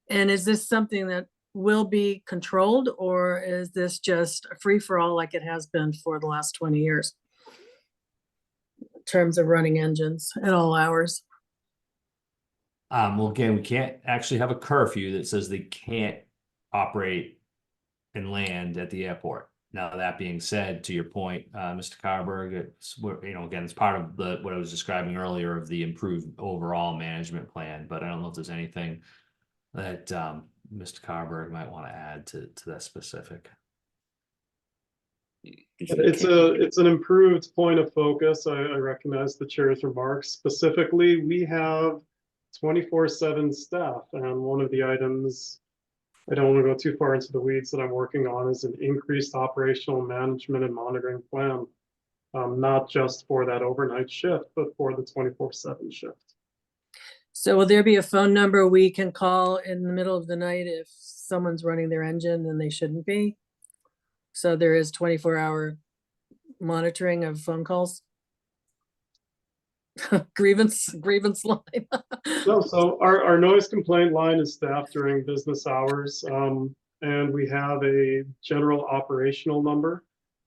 And is this something that will be controlled, or is this just a free for all like it has been for the last 20 years? In terms of running engines at all hours. Well, again, we can't actually have a curfew that says they can't operate and land at the airport. Now, that being said, to your point, Mr. Carberg, again, it's part of what I was describing earlier of the improved overall management plan, but I don't know if there's anything that Mr. Carberg might want to add to that specific. It's an improved point of focus. I recognize the chair's remarks. Specifically, we have 24/7 staff, and one of the items, I don't want to go too far into the weeds, that I'm working on is an increased operational management and monitoring plan, not just for that overnight shift, but for the 24/7 shift. So will there be a phone number we can call in the middle of the night if someone's running their engine and they shouldn't be? So there is 24-hour monitoring of phone calls? grievance line. No, so our noise complaint line is staffed during business hours, and we have a general operational number.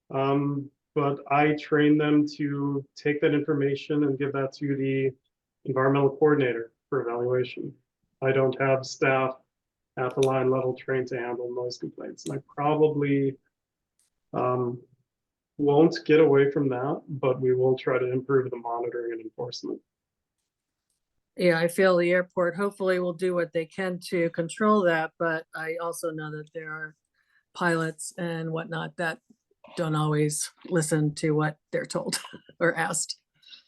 But I train them to take that information and give that to the environmental coordinator for evaluation. I don't have staff at the line level trained to handle noise complaints, and I probably won't get away from that, but we will try to improve the monitoring and enforcement. Yeah, I feel the airport hopefully will do what they can to control that, but I also know that there are pilots and whatnot that don't always listen to what they're told or asked.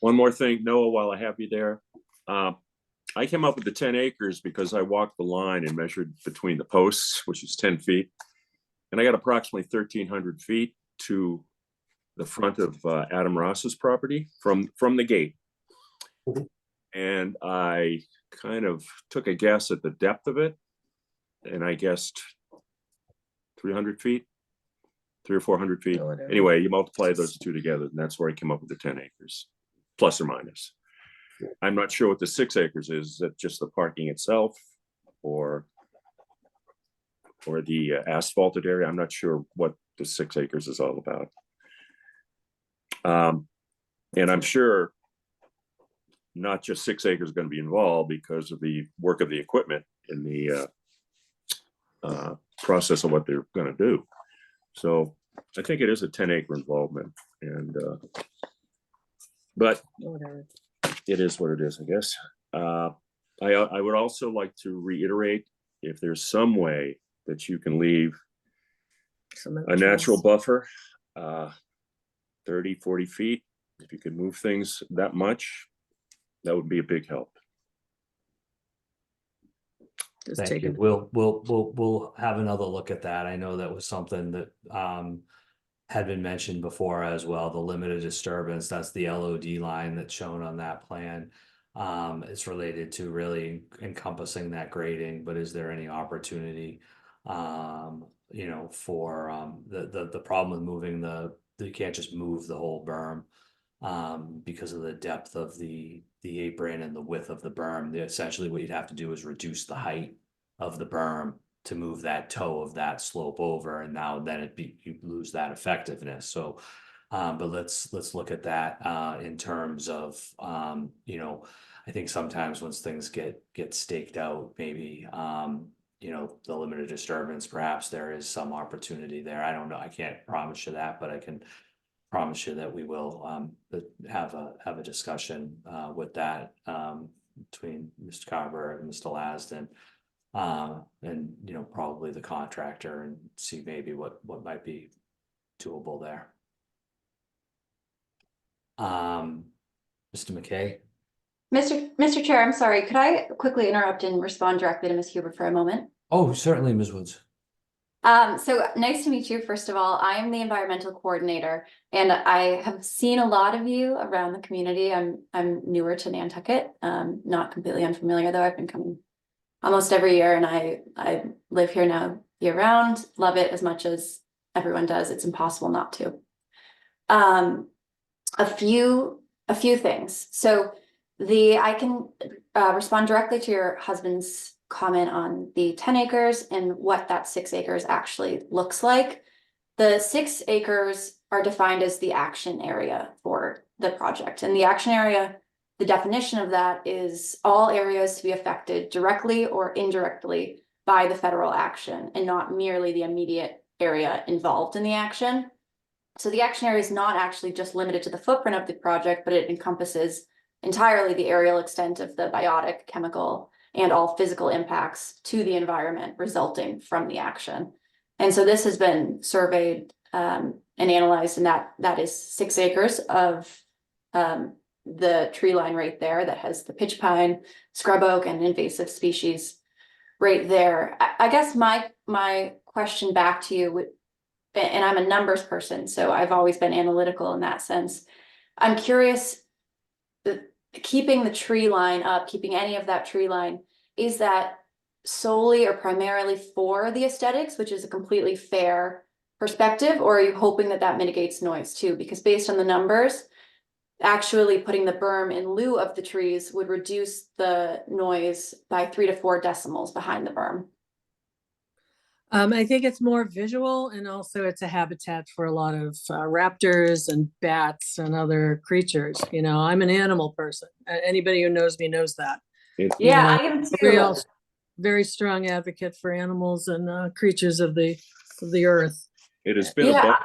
One more thing, Noah, while I have you there. I came up with the 10 acres because I walked the line and measured between the posts, which is 10 feet. And I got approximately 1,300 feet to the front of Adam Ross's property from the gate. And I kind of took a guess at the depth of it, and I guessed 300 feet, 300 or 400 feet. Anyway, you multiply those two together, and that's where I came up with the 10 acres, plus or minus. I'm not sure what the 6 acres is. Is that just the parking itself, or the asphalted area? I'm not sure what the 6 acres is all about. And I'm sure not just 6 acres is going to be involved because of the work of the equipment in the process of what they're going to do. So I think it is a 10-acre involvement, and but it is what it is, I guess. I would also like to reiterate, if there's some way that you can leave a natural buffer, 30, 40 feet, if you could move things that much, that would be a big help. Thank you. We'll have another look at that. I know that was something that had been mentioned before as well. The limited disturbance, that's the LOD line that's shown on that plan. It's related to really encompassing that grading, but is there any opportunity, for the problem with moving you can't just move the whole berm because of the depth of the apron and the width of the berm. Essentially what you'd have to do is reduce the height of the berm to move that toe of that slope over, and now then you lose that effectiveness. So, but let's look at that in terms of you know, I think sometimes once things get staked out, maybe you know, the limited disturbance, perhaps there is some opportunity there. I don't know. I can't promise you that, but I can promise you that we will have a discussion with that between Mr. Carver and Mr. Lasden, and you know, probably the contractor, and see maybe what might be doable there. Mr. McKay. Mr. Chair, I'm sorry, could I quickly interrupt and respond directly to Ms. Huber for a moment? Oh, certainly, Ms. Woods. So nice to meet you. First of all, I am the environmental coordinator, and I have seen a lot of you around the community. I'm newer to Nantucket, not completely unfamiliar though. I've been coming almost every year, and I live here now year round. Love it as much as everyone does. It's impossible not to. A few things. So I can respond directly to your husband's comment on the 10 acres and what that 6 acres actually looks like. The 6 acres are defined as the action area for the project, and the action area, the definition of that is all areas to be affected directly or indirectly by the federal action, and not merely the immediate area involved in the action. So the action area is not actually just limited to the footprint of the project, but it encompasses entirely the aerial extent of the biotic, chemical, and all physical impacts to the environment resulting from the action. And so this has been surveyed and analyzed, and that is 6 acres of the tree line right there that has the pitch pine, scrub oak, and invasive species right there. I guess my question back to you would, and I'm a numbers person, so I've always been analytical in that sense. I'm curious, keeping the tree line up, keeping any of that tree line, is that solely or primarily for the aesthetics, which is a completely fair perspective, or are you hoping that that mitigates noise too? Because based on the numbers, actually putting the berm in lieu of the trees would reduce the noise by 3 to 4 decibels behind the berm. I think it's more visual, and also it's a habitat for a lot of raptors and bats and other creatures. You know, I'm an animal person. Anybody who knows me knows that. Yeah, I am too. Very strong advocate for animals and creatures of the earth. It has been a buffer.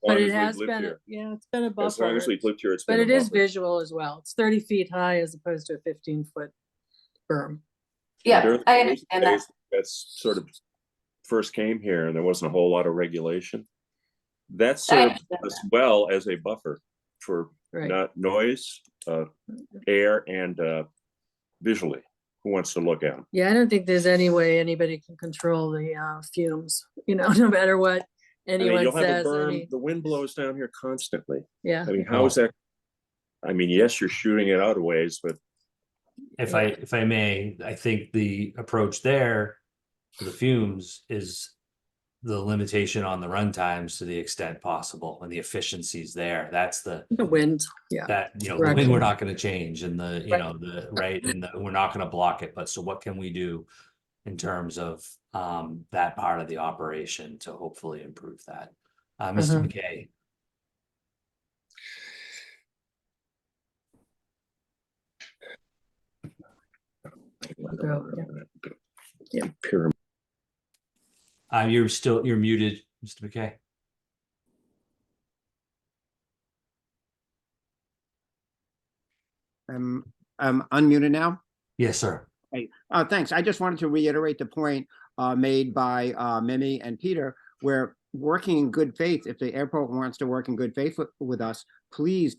But it has been, it's been a buffer. As long as we've lived here, it's been But a it is buffer. visual as well. It's 30 feet high as opposed to a 15-foot berm. Yeah, I understand that. That's sort of first came here, and there wasn't a whole lot of regulation. That served us well as a buffer for not noise, air, and visually. Who wants to look at them? Yeah, I don't think there's any way anybody can control the fumes, you know, no matter what anyone you'll have says. a berm, the wind blows down here constantly. Yeah. I mean, how is that? I mean, yes, you're shooting it out of ways, but If I may, I think the approach there for the fumes is the limitation on the run times to the extent possible, and the efficiencies there. That's the wind. Yeah. That, you know, the wind we're not going to change, and the, you know, the and we're not going to block it. But so what can we do in terms of that part of the operation to hopefully improve that? Mr. McKay. Yeah. Pyramid. You're muted, Mr. McKay. I'm unmuted now. Yes, sir. Hey, thanks. I just wanted to reiterate the point made by Mimi and Peter. We're working in good faith. If the airport wants to work in good faith with us, please,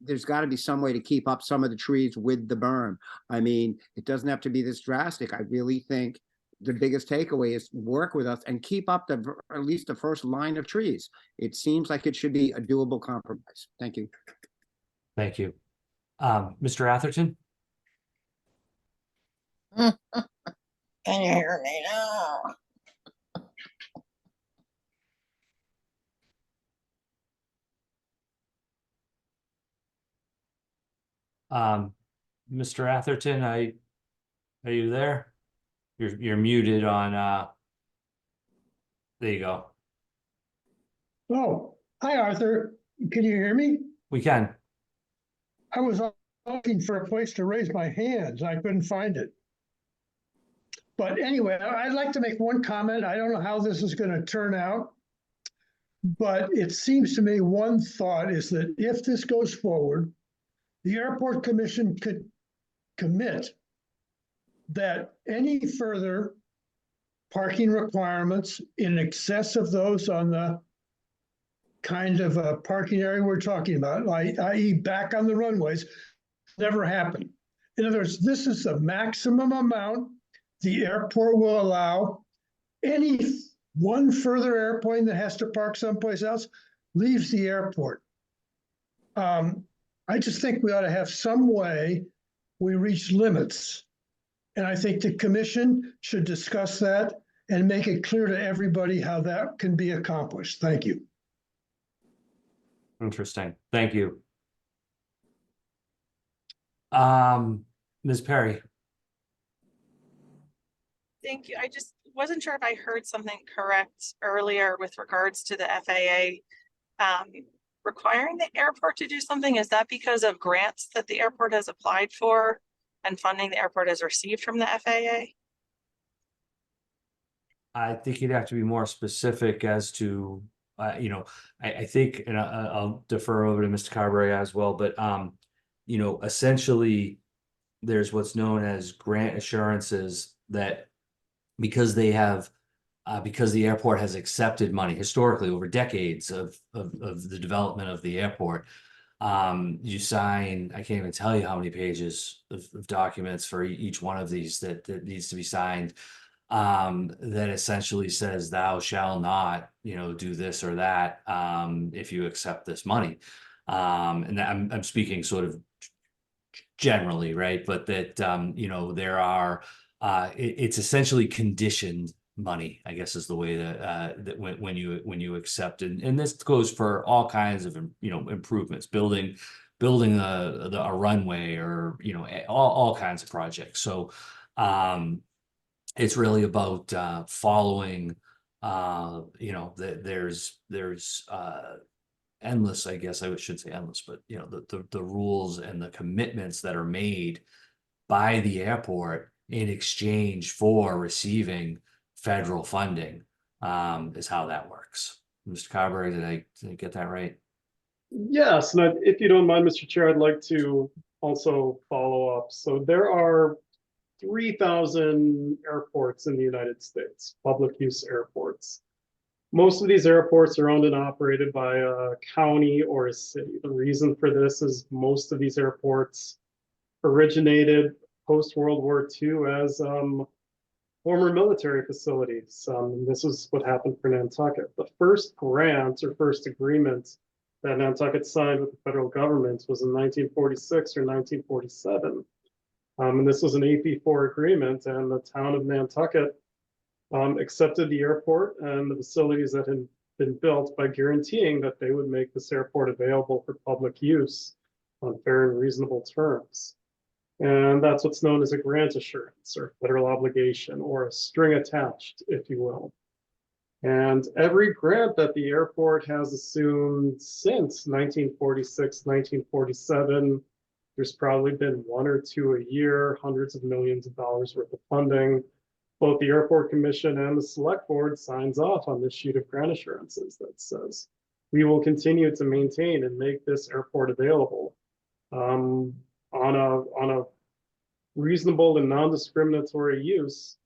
there's got to be some way to keep up some of the trees with the berm. I mean, it doesn't have to be this drastic. I really think the biggest takeaway is work with us and keep up at least the first line of trees. It seems like it should be a doable compromise. Thank you. Thank you. Mr. Atherton? Can you hear me now? Mr. Atherton, are you there? You're muted on, there you go. Oh, hi, Arthur. Can you hear me? We can. I was looking for a place to raise my hands. I couldn't find it. But anyway, I'd like to make one comment. I don't know how this is going to turn out, but it seems to me one thought is that if this goes forward, the Airport Commission could commit that any further parking requirements in excess of those on the kind of a parking area we're talking about, i.e. back on the runways, never happen. In other words, this is the maximum amount the airport will allow. Any one further airplane that has to park someplace else leaves the airport. I just think we ought to have some way we reach limits. And I think the commission should discuss that and make it clear to everybody how that can be accomplished. Thank you. Interesting. Thank you. Ms. Perry. Thank you. I just wasn't sure if I heard something correct earlier with regards to the FAA requiring the airport to do something. Is that because of grants that the airport has applied for and funding the airport has received from the FAA? I think you'd have to be more specific as to, I think, and I'll defer over to Mr. Carberry as well, but, essentially there's what's known as grant assurances that because they have, because the airport has accepted money historically over decades of the development of the airport, you sign, I can't even tell you how many pages of documents for each one of these that needs to be signed, that essentially says thou shall not, do this or that, if you accept this money. And I'm speaking sort of generally, right? But that, there are, it's essentially conditioned money, I guess is the way that when you accept, and this goes for all kinds of, improvements, building a runway or, all kinds of projects. So, it's really about following, there's endless, I guess I should say endless, but the rules and the commitments that are made by the airport in exchange for receiving federal funding, is how that works. Mr. Carberry, did I get that right? Yes, and if you don't mind, Mr. Chair, I'd like to also follow up. So there are 3,000 airports in the United States, public use airports. Most of these airports are owned and operated by a county or a city. The reason for this is most of these airports originated post-World War II as former military facilities. This is what happened for Nantucket. The first grant or first agreement that Nantucket signed with the federal government was in 1946 or 1947. And this was an AP4 agreement, and the town of Nantucket accepted the airport and the facilities that had been built by guaranteeing that they would make this airport available for public use on fair and reasonable terms. And that's what's known as a grant assurance or federal obligation, or a string attached, if you will. And every grant that the airport has assumed since 1946, 1947, there's probably been one or two a year, hundreds of millions of dollars worth of funding. Both the Airport Commission and the Select Board signs off on this sheet of grant assurances that says, we will continue to maintain and make this airport available on a reasonable and non-discriminatory use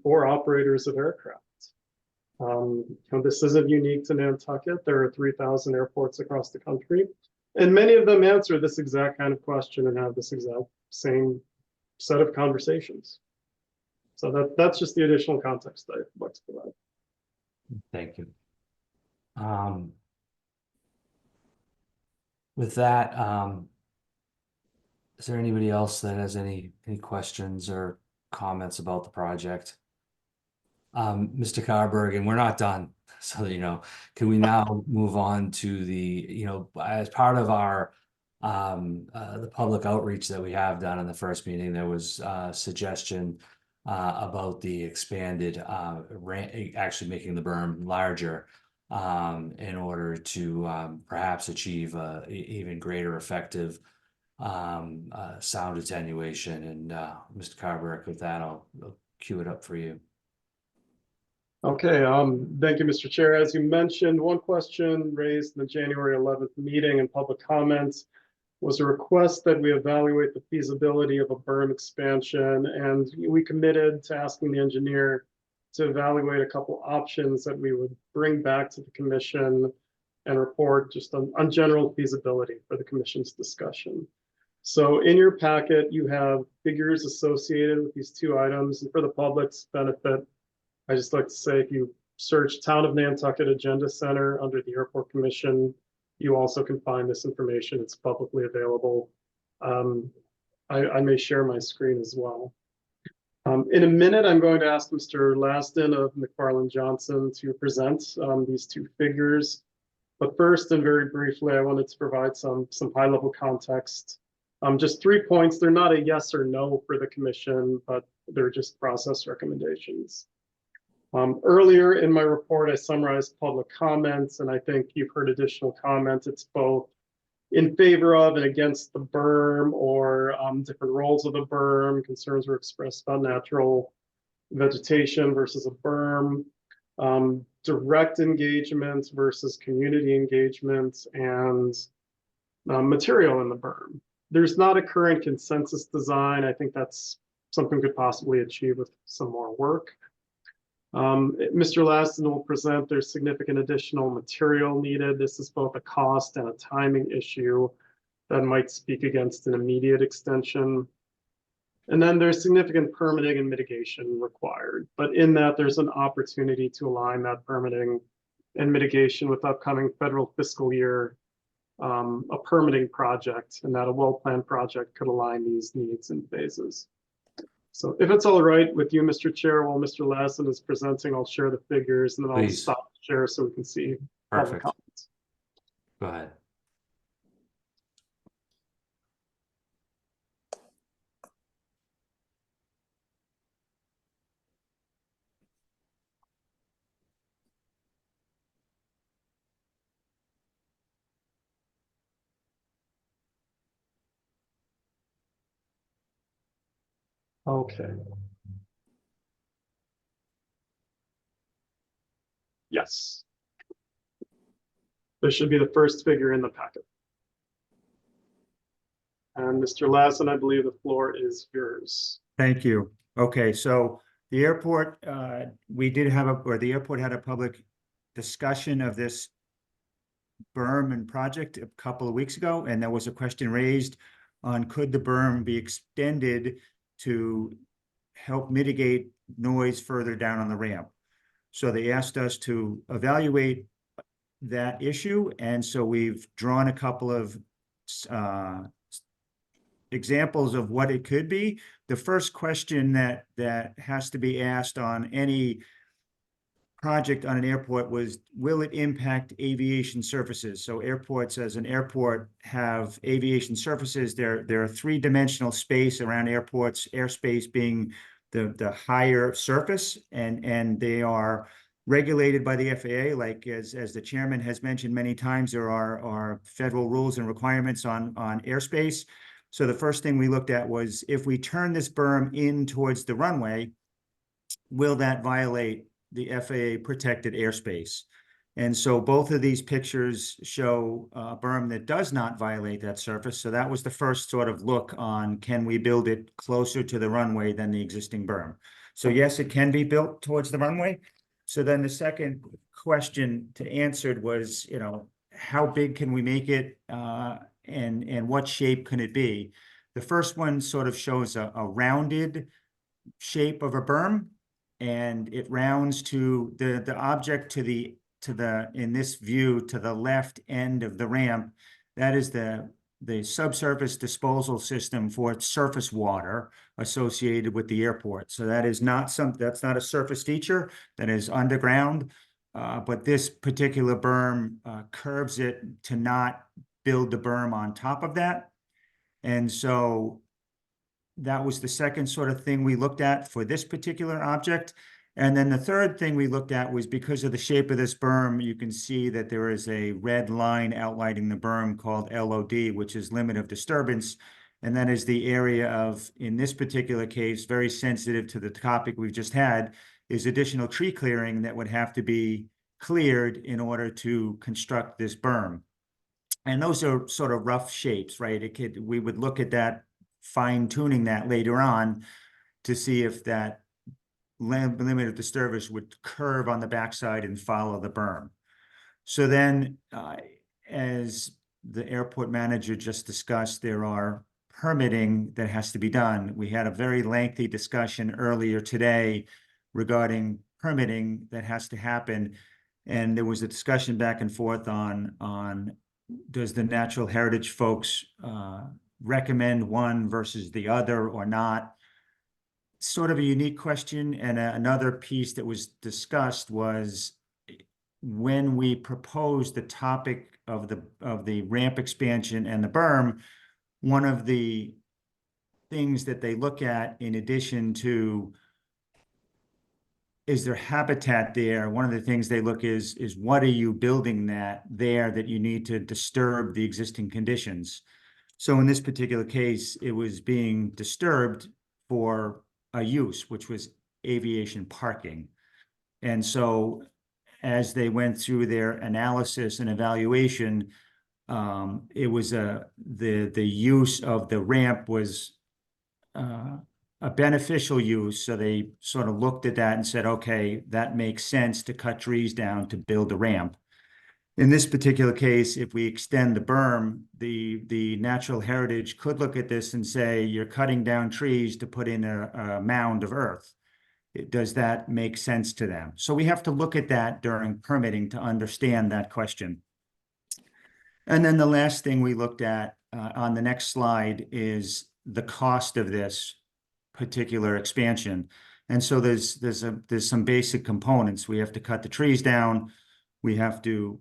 for operators of aircraft. This isn't unique to Nantucket. There are 3,000 airports across the country, and many of them answer this exact kind of question and have this exact same set of conversations. So that's just the additional context I'd like to provide. Thank you. With that, is there anybody else that has any questions or comments about the project? Mr. Carberg, and we're not done, so can we now move on to the, as part of our the public outreach that we have done in the first meeting, there was a suggestion about the expanded actually making the berm larger in order to perhaps achieve even greater effective sound attenuation. And Mr. Carberry, with that, I'll cue it up for you. Okay, thank you, Mr. Chair. As you mentioned, one question raised in the January 11th meeting and public comments was a request that we evaluate the feasibility of a berm expansion. And we committed to asking the engineer to evaluate a couple options that we would bring back to the commission and report just on general feasibility for the commission's discussion. So in your packet, you have figures associated with these two items. And for the public's benefit, I just like to say, if you search Town of Nantucket Agenda Center under the Airport Commission, you also can find this information. It's publicly available. I may share my screen as well. In a minute, I'm going to ask Mr. Laston of McFarland Johnson to present these two figures. But first, and very briefly, I wanted to provide some high-level context. Just 3 points. They're not a yes or no for the commission, but they're just process recommendations. Earlier in my report, I summarized public comments, and I think you've heard additional comments. It's both in favor of and against the berm, or different roles of the berm. Concerns were expressed about natural vegetation versus a berm, direct engagement versus community engagement, and material in the berm. There's not a current consensus design. I think that's something we could possibly achieve with some more work. Mr. Laston will present there's significant additional material needed. This is both a cost and a timing issue that might speak against an immediate extension. And then there's significant permitting and mitigation required. But in that, there's an opportunity to align that permitting and mitigation with upcoming federal fiscal year, a permitting project, and that a well-planned project could align these needs in phases. So if it's all right with you, Mr. Chair, while Mr. Lasson is presenting, I'll share the figures and then I'll Please. stop the share so we can see all the Perfect. comments. Go ahead. Okay. Yes. This should be the first figure in the packet. And Mr. Lasson, I believe the floor is yours. Thank you. Okay, so the airport, the airport had a public discussion of this berm and project a couple of weeks ago, and there was a question raised on could the berm be extended to help mitigate noise further down on the ramp. So they asked us to evaluate that issue, and so we've drawn a couple of examples of what it could be. The first question that has to be asked on any project on an airport was, will it impact aviation surfaces? So airports, as an airport, have aviation surfaces. There are three-dimensional space around airports, airspace being the higher surface, and they are regulated by the FAA. Like as the chairman has mentioned many times, there are federal rules and requirements on airspace. So the first thing we looked at was, if we turn this berm in towards the runway, will that violate the FAA protected airspace? And so both of these pictures show a berm that does not violate that surface. So that was the first sort of look on, can we build it closer to the runway than the existing berm? So yes, it can be built towards the runway. So then the second question to answer was, how big can we make it, and what shape can it be? The first one sort of shows a rounded shape of a berm, and it rounds to the object to the in this view to the left end of the ramp. That is the subsurface disposal system for surface water associated with the airport. So that is not that's not a surface feature, that is underground. But this particular berm curves it to not build the berm on top of that. And so that was the second sort of thing we looked at for this particular object. And then the third thing we looked at was because of the shape of this berm, you can see that there is a red line outlining the berm called LOD, which is limit of disturbance. And that is the area of, in this particular case, very sensitive to the topic we've just had, is additional tree clearing that would have to be cleared in order to construct this berm. And those are sort of rough shapes, right? We would look at that, fine tuning that later on to see if that limit of disturbance would curve on the backside and follow the berm. So then, as the airport manager just discussed, there are permitting that has to be done. We had a very lengthy discussion earlier today regarding permitting that has to happen. And there was a discussion back and forth on does the natural heritage folks recommend one versus the other or not? Sort of a unique question. And another piece that was discussed was when we proposed the topic of the ramp expansion and the berm, one of the things that they look at, in addition to is there habitat there, one of the things they look is what are you building that you need to disturb the existing conditions. So in this particular case, it was being disturbed for a use, which was aviation parking. And so as they went through their analysis and evaluation, it was the use of the ramp was a beneficial use. So they sort of looked at that and said, okay, that makes sense to cut trees down to build a ramp. In this particular case, if we extend the berm, the natural heritage could look at this and say, you're cutting down trees to put in a mound of earth. Does that make sense to them? So we have to look at that during permitting to understand that question. And then the last thing we looked at on the next slide is the cost of this particular expansion. And so there's some basic components. We have to cut the trees down. We have to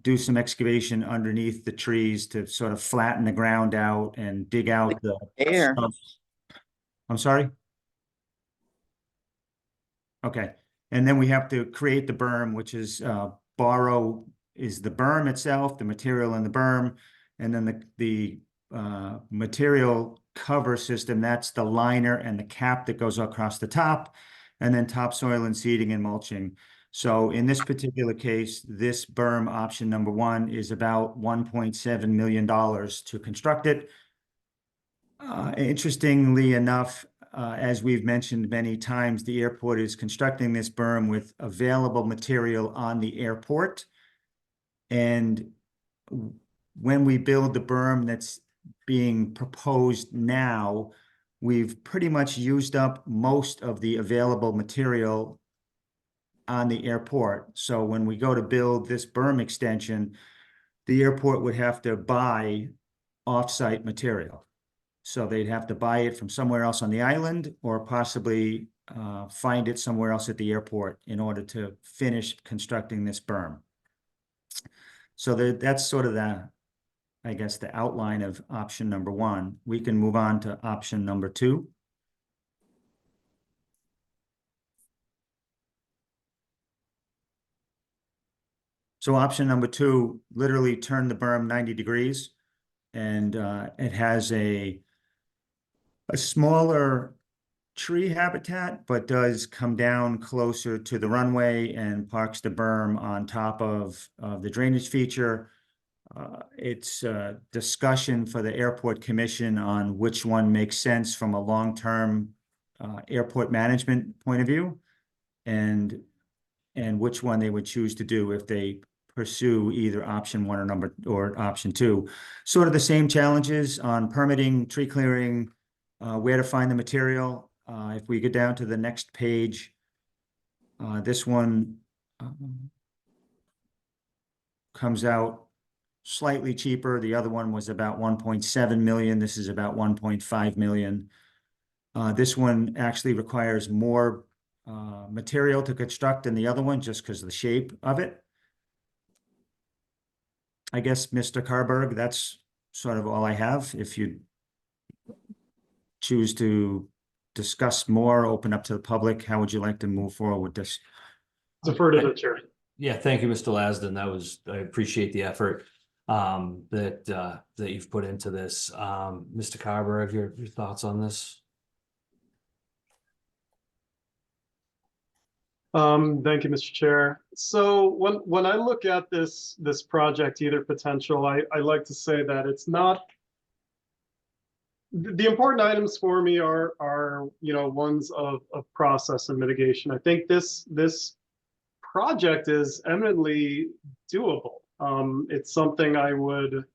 do some excavation underneath the trees to sort of flatten the ground out and dig out the air. I'm sorry? Okay. And then we have to create the berm, which is borrow is the berm itself, the material in the berm, and then the material cover system, that's the liner and the cap that goes across the top, and then topsoil and seeding and mulching. So in this particular case, this berm option number 1 is about $1.7 million to construct it. Interestingly enough, as we've mentioned many times, the airport is constructing this berm with available material on the airport. And when we build the berm that's being proposed now, we've pretty much used up most of the available material on the airport. So when we go to build this berm extension, the airport would have to buy off-site material. So they'd have to buy it from somewhere else on the island or possibly find it somewhere else at the airport in order to finish constructing this berm. So that's sort of I guess, the outline of option number 1. We can move on to option number 2. So option number 2, literally turn the berm 90 degrees. And it has a smaller tree habitat, but does come down closer to the runway and parks the berm on top of the drainage feature. It's a discussion for the airport commission on which one makes sense from a long-term airport management point of view, and which one they would choose to do if they pursue either option 1 or option 2. Sort of the same challenges on permitting, tree clearing, where to find the material. If we get down to the next page, this one comes out slightly cheaper. The other one was about 1.7 million. This is about 1.5 million. This one actually requires more material to construct than the other one just because of the shape of it. I guess, Mr. Carberg, that's sort of all I have. If you choose to discuss more, open up to the public? How would you like to move forward with this? Defer to the chair. Yeah, thank you, Mr. Lasden. I appreciate the effort that you've put into this. Mr. Carver, have your thoughts on this? Thank you, Mr. Chair. So when I look at this project, either potential, I like to say that it's not. The important items for me are ones of process and mitigation. I think this project is eminently doable. It's something I would,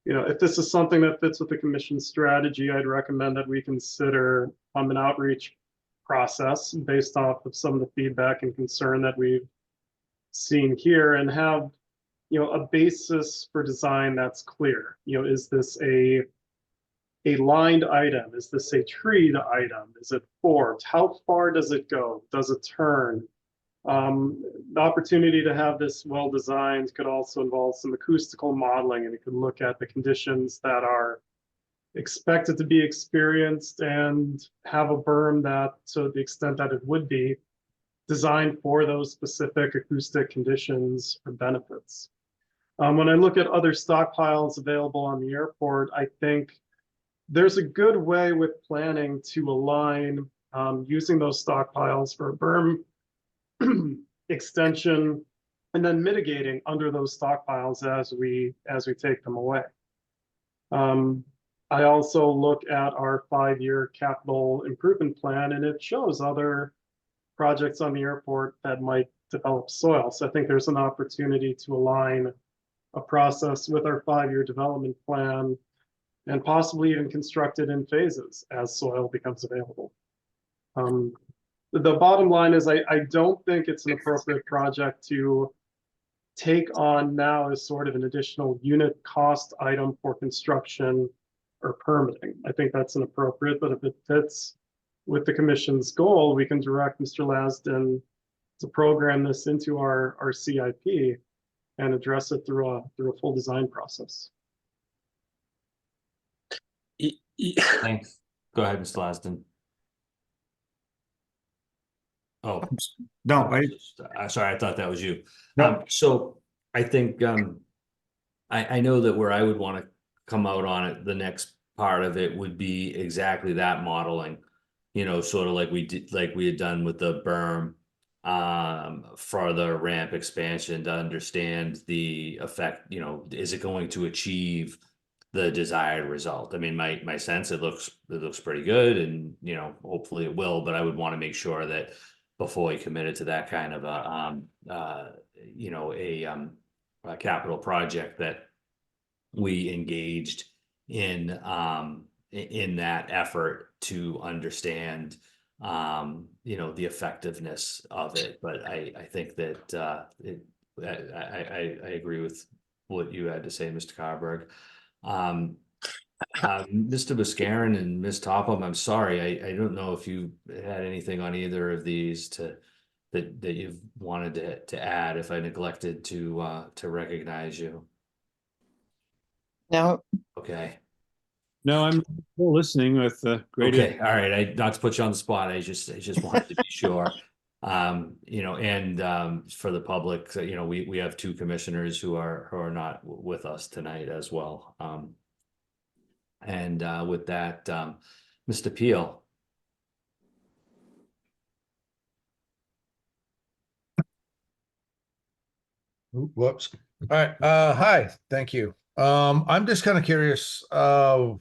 if this is something that fits with the commission's strategy, I'd recommend that we consider an outreach process based off of some of the feedback and concern that we've seen here, and have a basis for design that's clear. Is this a lined item? Is this a treed item? Is it forked? How far does it go? Does it turn? The opportunity to have this well designed could also involve some acoustical modeling, and it could look at the conditions that are expected to be experienced and have a berm that, to the extent that it would be, designed for those specific acoustic conditions or benefits. When I look at other stockpiles available on the airport, I think there's a good way with planning to align using those stockpiles for a berm extension, and then mitigating under those stockpiles as we take them away. I also look at our 5-year capital improvement plan, and it shows other projects on the airport that might develop soil. So I think there's an opportunity to align a process with our 5-year development plan, and possibly even construct it in phases as soil becomes available. The bottom line is I don't think it's an appropriate project to take on now as sort of an additional unit cost item for construction or permitting. I think that's inappropriate, but if it fits with the commission's goal, we can direct Mr. Lasden to program this into our CIP and address it through a full design process. Thanks. Go ahead, Mr. Lasden. Oh, no, sorry, I thought that was you. No. So I think I know that where I would want to come out on it, the next part of it would be exactly that modeling, sort of like we had done with the berm for the ramp expansion, to understand the effect, is it going to achieve the desired result? I mean, my sense, it looks pretty good, and hopefully it will, but I would want to make sure that before we committed to that kind of a capital project, that we engaged in that effort to understand the effectiveness of it. But I think that I agree with what you had to say, Mr. Carberg. Mr. Buscarin and Ms. Topham, I'm sorry, I don't know if you had anything on either of these that you've wanted to add, if I neglected to recognize you. No. Okay. No, I'm still listening with great. Okay, all right. Not to put you on the spot, I just wanted to be sure. And for the public, we have 2 commissioners who are not with us tonight as well. And with that, Mr. Peel. Whoops. All right. Hi, thank you. I'm just kind of curious. I'm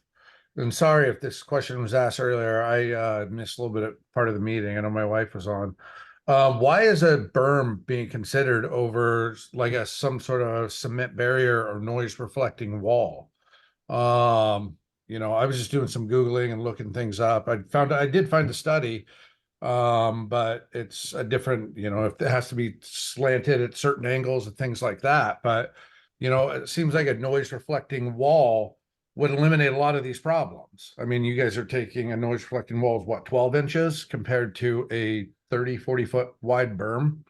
sorry if this question was asked earlier. I missed a little bit of part of the meeting. I know my wife was on. Why is a berm being considered over like some sort of cement barrier or noise reflecting wall? I was just doing some Googling and looking things up. I did find a study, but it's a different, if it has to be slanted at certain angles and things like that. But, it seems like a noise reflecting wall would eliminate a lot of these problems. I mean, you guys are taking a noise reflecting wall of what, 12 inches compared to a 30, 40 foot wide berm.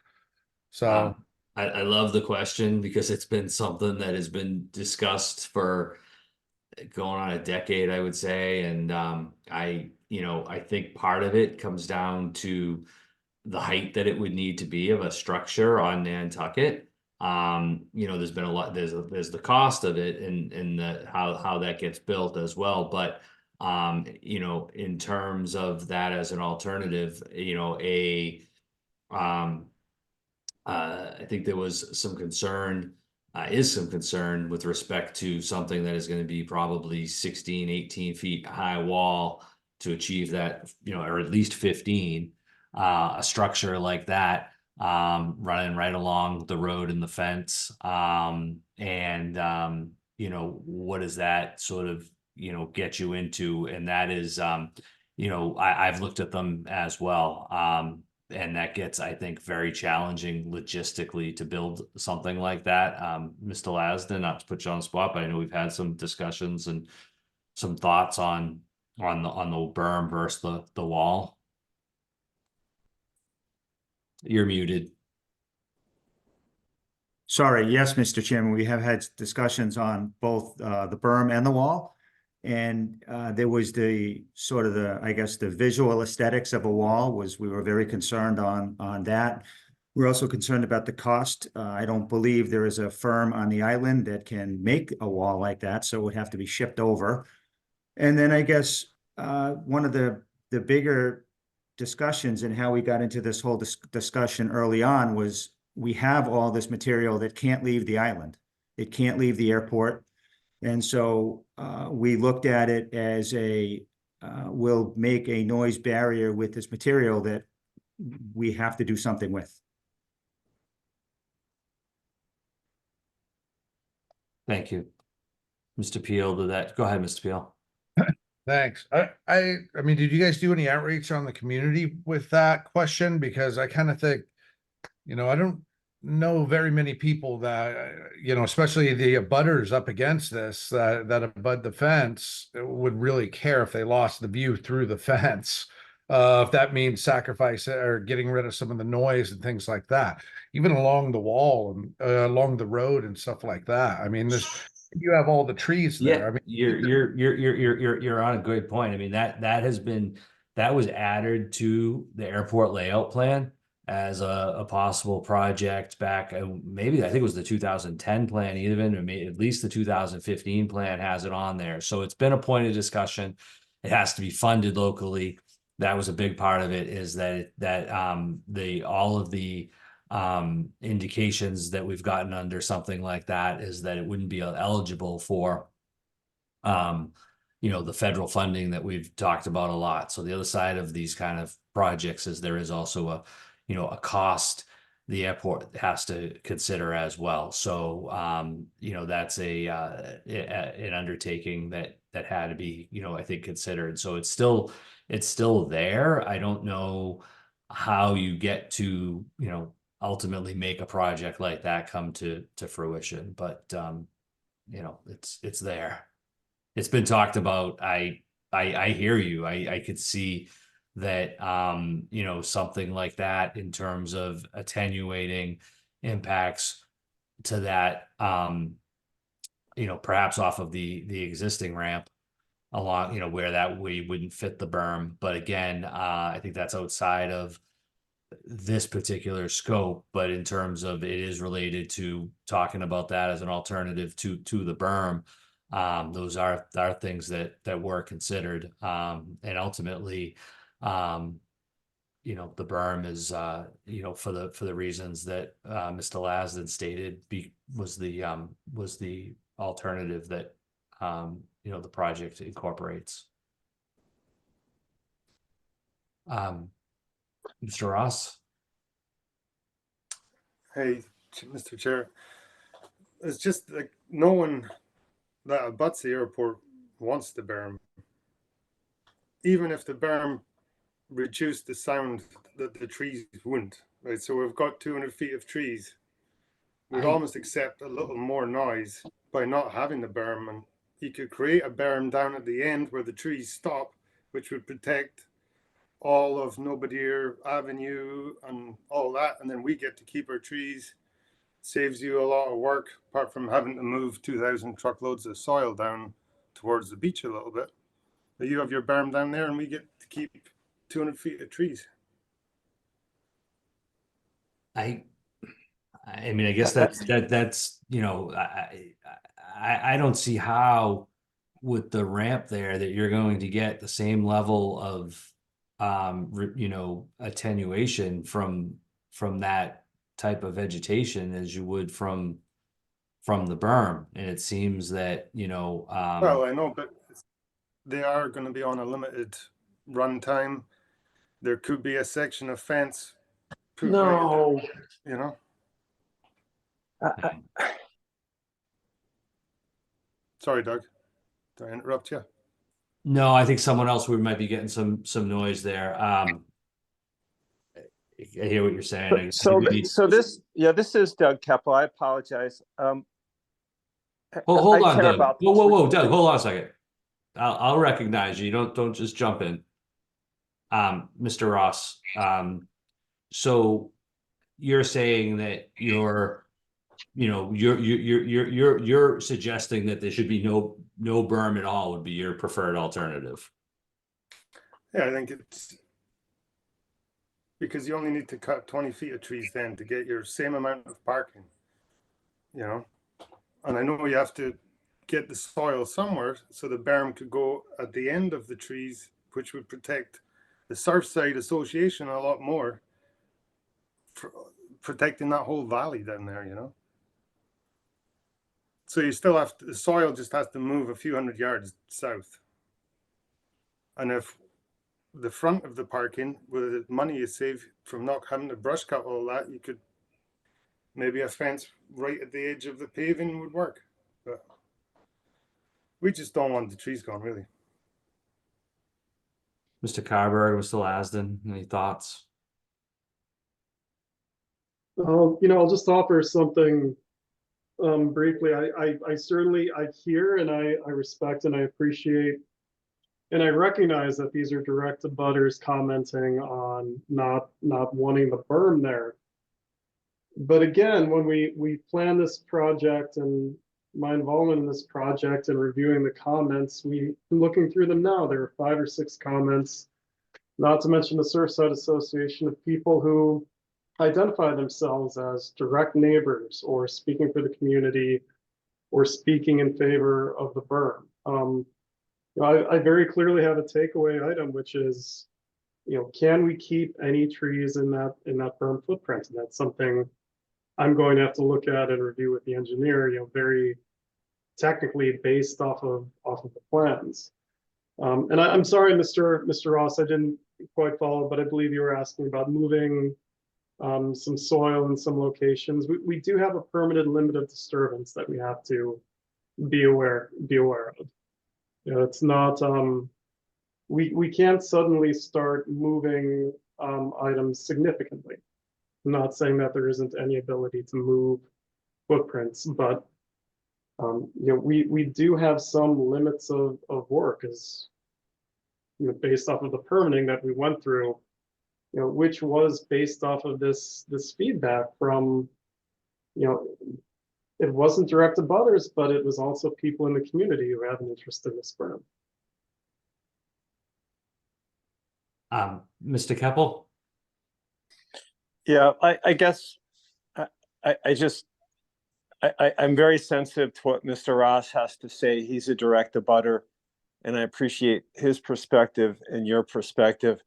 So I love the question, because it's been something that has been discussed for going on a decade, I would say. And I think part of it comes down to the height that it would need to be of a structure on Nantucket. There's been a lot, there's the cost of it and the how that gets built as well. But in terms of that as an alternative, I think there was some concern, is some concern with respect to something that is going to be probably 16, 18 feet high wall to achieve that, or at least 15, a structure like that, running right along the road and the fence. What does that sort of, get you into? And that is, I've looked at them as well. And that gets, I think, very challenging logistically to build something like that. Mr. Lasden, not to put you on the spot, but I know we've had some discussions and some thoughts on the berm versus the wall. You're muted. Sorry, yes, Mr. Chairman, we have had discussions on both the berm and the wall. And there was the sort of I guess the visual aesthetics of a wall we were very concerned on that. We're also concerned about the cost. I don't believe there is a firm on the island that can make a wall like that, so it would have to be shipped over. And then I guess one of the bigger discussions and how we got into this whole discussion early on was we have all this material that can't leave the island. It can't leave the airport. And so we looked at it as we'll make a noise barrier with this material that we have to do something with. Thank you. Mr. Peel, go ahead, Mr. Peel. Thanks. I mean, did you guys do any outreach on the community with that question? Because I kind of think, I don't know very many people that, especially the abutters up against this, that abut the fence would really care if they lost the view through the fence. If that means sacrifice or getting rid of some of the noise and things like that, even along the wall and along the road and stuff like that. I mean, you have all the trees there. Yeah, I mean, you're on a good point. I mean, that was added to the airport layout plan as a possible project back, maybe I think it was the 2010 plan even, or maybe at least the 2015 plan has it on there. So it's been a point of discussion. It has to be funded locally. That was a big part of it, is that all of the indications that we've gotten under something like that is that it wouldn't be eligible for the federal funding that we've talked about a lot. So the other side of these kind of projects is there is also a cost the airport has to consider as well. So that's an undertaking that had to be I think considered. So it's still there. I don't know how you get to ultimately make a project like that come to fruition, but it's there. It's been talked about. I hear you. I could see that something like that in terms of attenuating impacts to that perhaps off of the existing ramp along where that we wouldn't fit the berm. But again, I think that's outside of this particular scope, but in terms of it is related to talking about that as an alternative to the berm. Those are things that were considered, and ultimately the berm is for the reasons that Mr. Lasden stated was the alternative that the project incorporates. Mr. Ross. Hey, Mr. Chair. It's just like no one that abuts the airport wants the berm. Even if the berm reduced the sound, that the trees wouldn't. Right, so we've got 200 feet of trees. We'd almost accept a little more noise by not having the berm, and you could create a berm down at the end where the trees stop, which would protect all of Nobodere Avenue and all that, and then we get to keep our trees. Saves you a lot of work, apart from having to move 2,000 truckloads of soil down towards the beach a little bit. But you have your berm down there and we get to keep 200 feet of trees. I mean, I guess that's, you know, I don't see how with the ramp there that you're going to get the same level of, you know, attenuation from that type of vegetation as you would from the berm. And it seems that, you know, Well, I know, but they are going to be on a limited run time. There could be a section of fence. Put right at the, you know. Sorry, Doug. Did I interrupt you? no, I think someone else, we might be getting some noise there. I hear what you're saying. I This is Doug Keppel. I apologize. Hold on, care Doug. about Whoa, Doug, hold on a second. I'll recognize you. Don't just jump in. Mr. Ross, so you're saying that you're suggesting that there should be no berm at all would be your preferred alternative. Yeah, I think it's because you only need to cut 20 feet of trees then to get your same amount of parking, you know. And I know you have to get the soil somewhere, so the berm could go at the end of the trees, which would protect the Surfside Association a lot more, for protecting that whole valley down there, you know. So you still have to, the soil just has to move a few hundred yards south. And if the front of the parking, with the money you save from not having to brush cut all that, you could maybe a fence right at the edge of the paving would work. But we just don't want the trees gone, really. Mr. Carberg, Mr. Lasden, any thoughts? You know, I'll just offer something briefly. I certainly hear and I respect and I appreciate and I recognize that these are direct abutters commenting on not wanting the berm there. But again, when we plan this project and my involvement in this project and reviewing the comments, looking through them now, there are 5 or 6 comments, not to mention the Surfside Association, of people who identify themselves as direct neighbors or speaking for the community or speaking in favor of the berm. I very clearly have a takeaway item, which is, you know, can we keep any trees in that berm footprint? And that's something I'm going to have to look at and review with the engineer, you know, very technically based off of the plans. And I'm sorry, Mr. Ross, I didn't quite follow, but I believe you were asking about moving some soil in some locations. We do have a permitted limit of disturbance that we have to be aware of. You know, it's not, we can't suddenly start moving items significantly. I'm not saying that there isn't any ability to move footprints, but you know, we do have some limits of work, as you know, based off of the permitting that we went through, you know, which was based off of this feedback from, you know, it wasn't direct abutters, but it was also people in the community who have an interest in this berm. Mr. Keppel? Yeah, I guess I'm very sensitive to what Mr. Ross has to say. He's a direct abutter, and I appreciate his perspective and your perspective.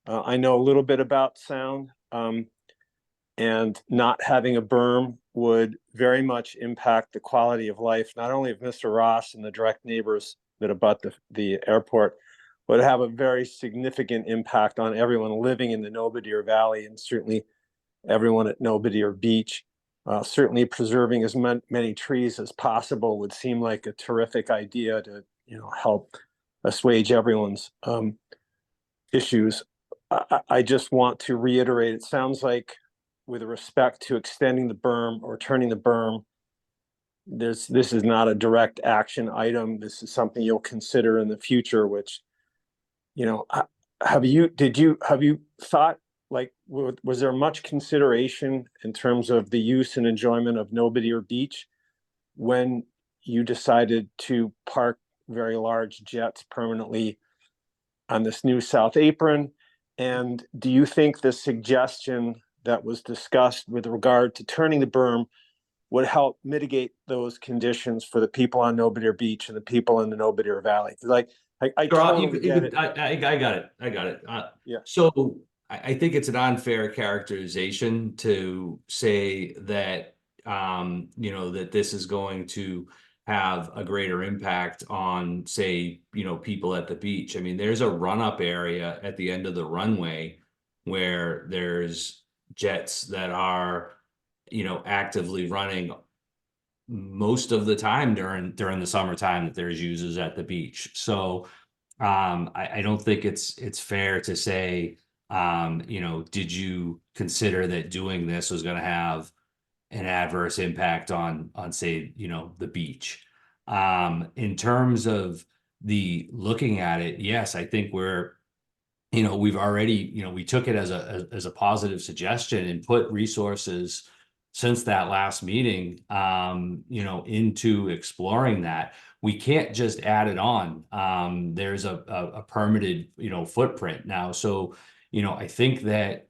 I know a little bit about sound, and not having a berm would very much impact the quality of life, not only of Mr. Ross and the direct neighbors that abut the airport, but have a very significant impact on everyone living in the Nobodere Valley, and certainly everyone at Nobodere Beach. Certainly preserving as many trees as possible would seem like a terrific idea to, you know, help assuage everyone's issues. I just want to reiterate, it sounds like with respect to extending the berm or turning the berm, this is not a direct action item. This is something you'll consider in the future, which, you know, have you thought, like, was there much consideration in terms of the use and enjoyment of Nobodere Beach when you decided to park very large jets permanently on this new south apron? And do you think the suggestion that was discussed with regard to turning the berm would help mitigate those conditions for the people on Nobodere Beach and the people in the Nobodere Valley? Like, I totally get it. I got it. I got it. Yeah. So I think it's an unfair characterization to say that, you know, that this is going to have a greater impact on, say, you know, people at the beach. I mean, there's a run-up area at the end of the runway where there's jets that are, you know, actively running most of the time during the summertime that there's users at the beach. So I don't think it's fair to say, you know, did you consider that doing this was going to have an adverse impact on say, you know, the beach? In terms of the looking at it, yes, I think you know, we've already, you know, we took it as a positive suggestion and put resources since that last meeting, you know, into exploring that. We can't just add it on. There's a permitted, you know, footprint now. So, you know, I think that,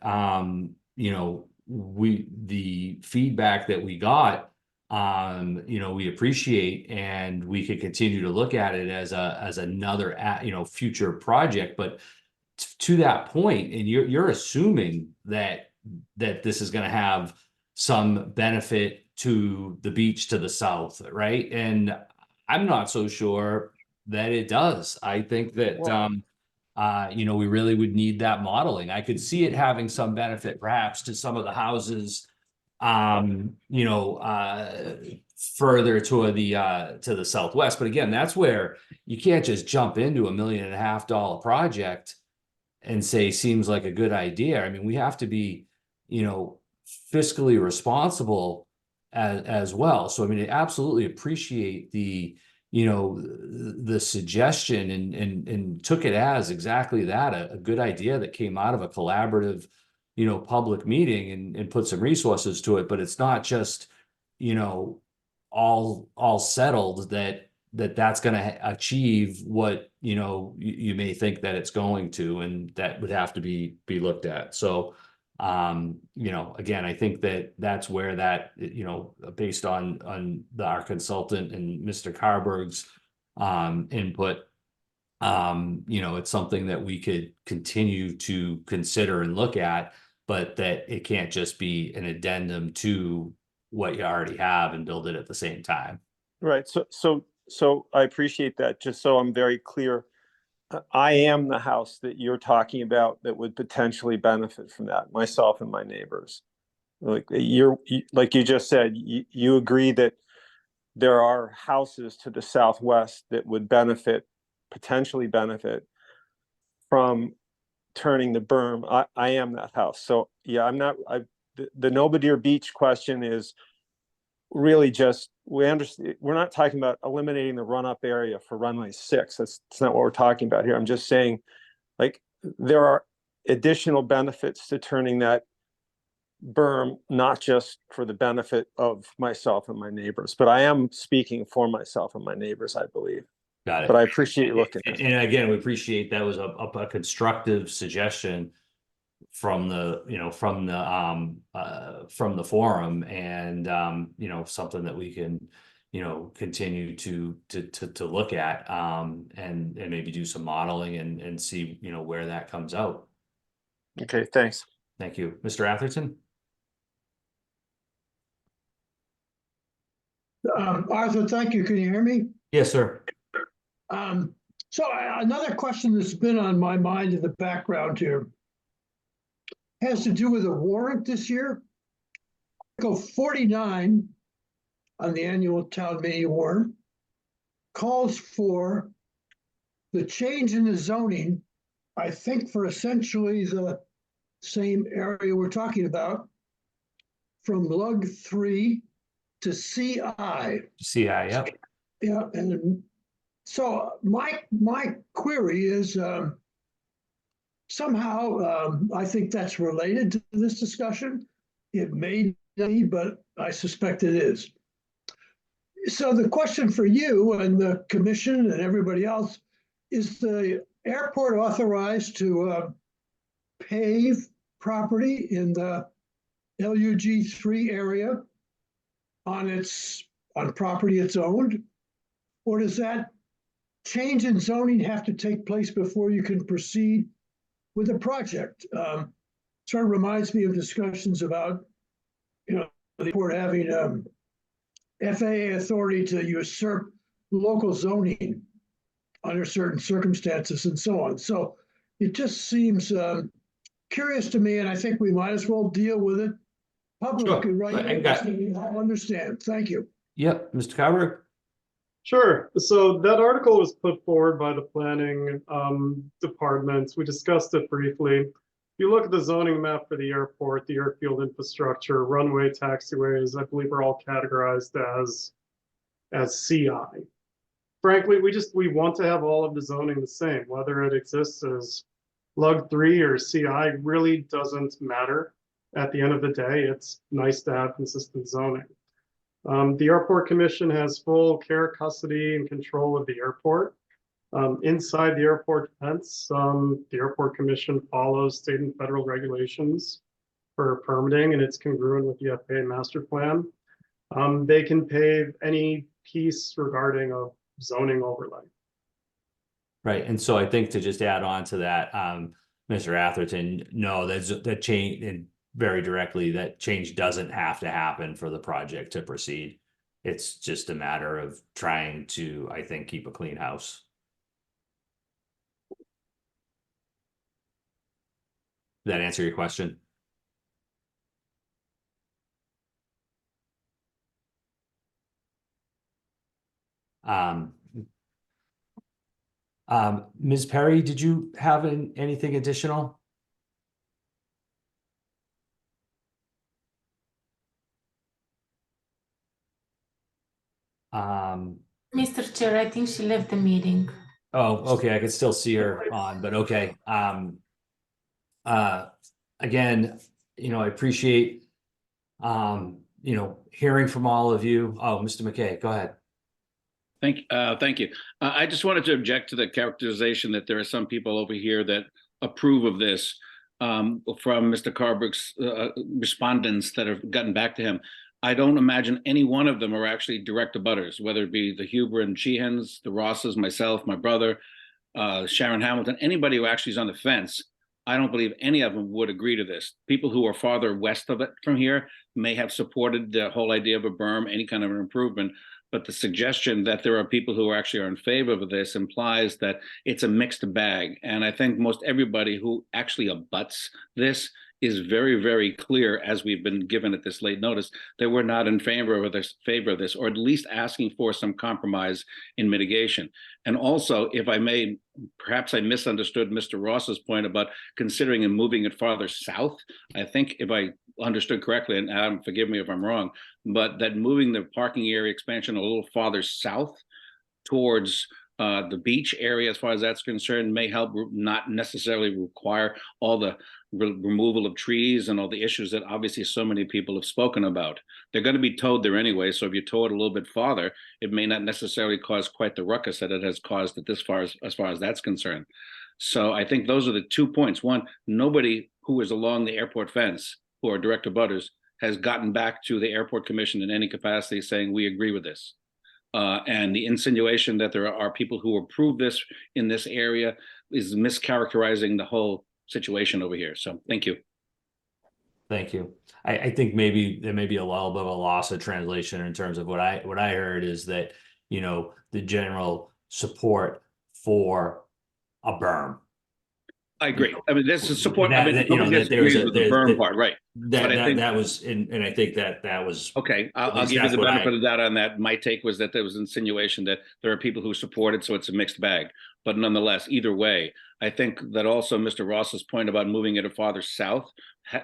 you know, the feedback that we got, you know, we appreciate, and we could continue to look at it as another, you know, future project. But to that point, and you're assuming that this is going to have some benefit to the beach to the south, right? And I'm not so sure that it does. I think that you know, we really would need that modeling. I could see it having some benefit perhaps to some of the houses, you know, further to the southwest. But again, that's where you can't just jump into $1.5 million project and say seems like a good idea. I mean, we have to be, you know, fiscally responsible as well. So I mean, I absolutely appreciate the, you know, the suggestion, and took it as exactly that, a good idea that came out of a collaborative, you know, public meeting, and put some resources to it. But it's not just, you know, all settled that's going to achieve what, you know, you may think that it's going to, and that would have to be looked at. So, you know, again, I think that's where that, you know, based on our consultant and Mr. Carberg's input, you know, it's something that we could continue to consider and look at, but that it can't just be an addendum to what you already have and build it at the same time. Right. So I appreciate that. Just so I'm very clear, I am the house that you're talking about that would potentially benefit from that, myself and my neighbors. Like like you just said, you agree that there are houses to the southwest that would potentially benefit from turning the berm. I am that house. So yeah, the Nobodere Beach question is really just, we understand, we're not talking about eliminating the run-up area for runway 6. That's not what we're talking about here. I'm just saying, like, there are additional benefits to turning that berm, not just for the benefit of myself and my neighbors, but I am speaking for myself and my neighbors, I believe. Got it. But I appreciate you looking at it. And again, we appreciate that was a constructive suggestion from the, you know, from the forum, and you know, something that we can, you know, continue to look at, and maybe do some modeling and see, you know, where that comes out. Okay, thanks. Thank you. Mr. Atherton? Arthur, thank you. Can you hear me? Yes, sir. So another question that's been on my mind in the background here has to do with a warrant this year. Article 49 on the annual town meeting warrant calls for the change in the zoning, I think for essentially the same area we're talking about, from Lug 3 to CI. CI, yep. Yeah, and so my query is, somehow, I think that's related to this discussion. It may be, but I suspect it is. So the question for you and the commission and everybody else, is the airport authorized to pave property in the LUG 3 area on property it's owned? Or does that change in zoning have to take place before you can proceed with the project? Sort of reminds me of discussions about, the airport having FAA authority to usurp local zoning under certain circumstances and so on. So it just seems curious to me, and I think we might as well deal with it publicly, right? I understand. Thank you. Yep, Mr. Carver. Sure. So that article was put forward by the planning department. We discussed it briefly. If you look at the zoning map for the airport, the airfield infrastructure, runway, taxiways, I believe are all categorized as CI. Frankly, we want to have all of the zoning the same, whether it exists as LUG 3 or CI really doesn't matter. At the end of the day, it's nice to have consistent zoning. The Airport Commission has full care, custody, and control of the airport. Inside the airport fence, the Airport Commission follows state and federal regulations for permitting, and it's congruent with the FAA master plan. They can pave any piece regarding a zoning overlay. Right, and so I think to just add on to that, Mr. Atherton, no, that change, and very directly, that change doesn't have to happen for the project to proceed. It's just a matter of trying to, I think, keep a clean house. Does that answer your question? Ms. Perry, did you have anything additional? Mr. Chair, I think she left the meeting. Oh, okay, I can still see her on, but okay. Again, I appreciate, hearing from all of you. Oh, Mr. McKay, go ahead. Thank you. I just wanted to object to the characterization that there are some people over here that approve of this from Mr. Carberg's respondents that have gotten back to him. I don't imagine any one of them are actually direct abutters, whether it be the Huber and Sheehans, the Rosses, myself, my brother, Sharon Hamilton, anybody who actually is on the fence. I don't believe any of them would agree to this. People who are farther west of it from here may have supported the whole idea of a berm, any kind of an improvement. But the suggestion that there are people who actually are in favor of this implies that it's a mixed bag. And I think most everybody who actually abuts this is very, very clear, as we've been given at this late notice, that we're not in favor of this, or at least asking for some compromise in mitigation. And also, if I may, perhaps I misunderstood Mr. Ross's point about considering and moving it farther south. I think if I understood correctly, and Adam, forgive me if I'm wrong, but that moving the parking area expansion a little farther south towards the beach area, as far as that's concerned, may help not necessarily require all the removal of trees and all the issues that obviously so many people have spoken about. They're going to be towed there anyway, so if you tow it a little bit farther, it may not necessarily cause quite the ruckus that it has caused at as far as that's concerned. So I think those are the 2 points. One, nobody who is along the airport fence, who are direct abutters, has gotten back to the Airport Commission in any capacity saying we agree with this. And the insinuation that there are people who approve this in this area is mischaracterizing the whole situation over here. So thank you. Thank you. I think maybe there may be a little bit of a loss of translation in terms of what I heard is that, the general support for a berm. I agree. I mean, this is support. That, I mean, that, you know, that there was with the berm part, right? That was, and I think that was okay. I'll give you the benefit of the doubt on that. My take was that there was insinuation that there are people who support it, so it's a mixed bag. But nonetheless, either way, I think that also Mr. Ross's point about moving it farther south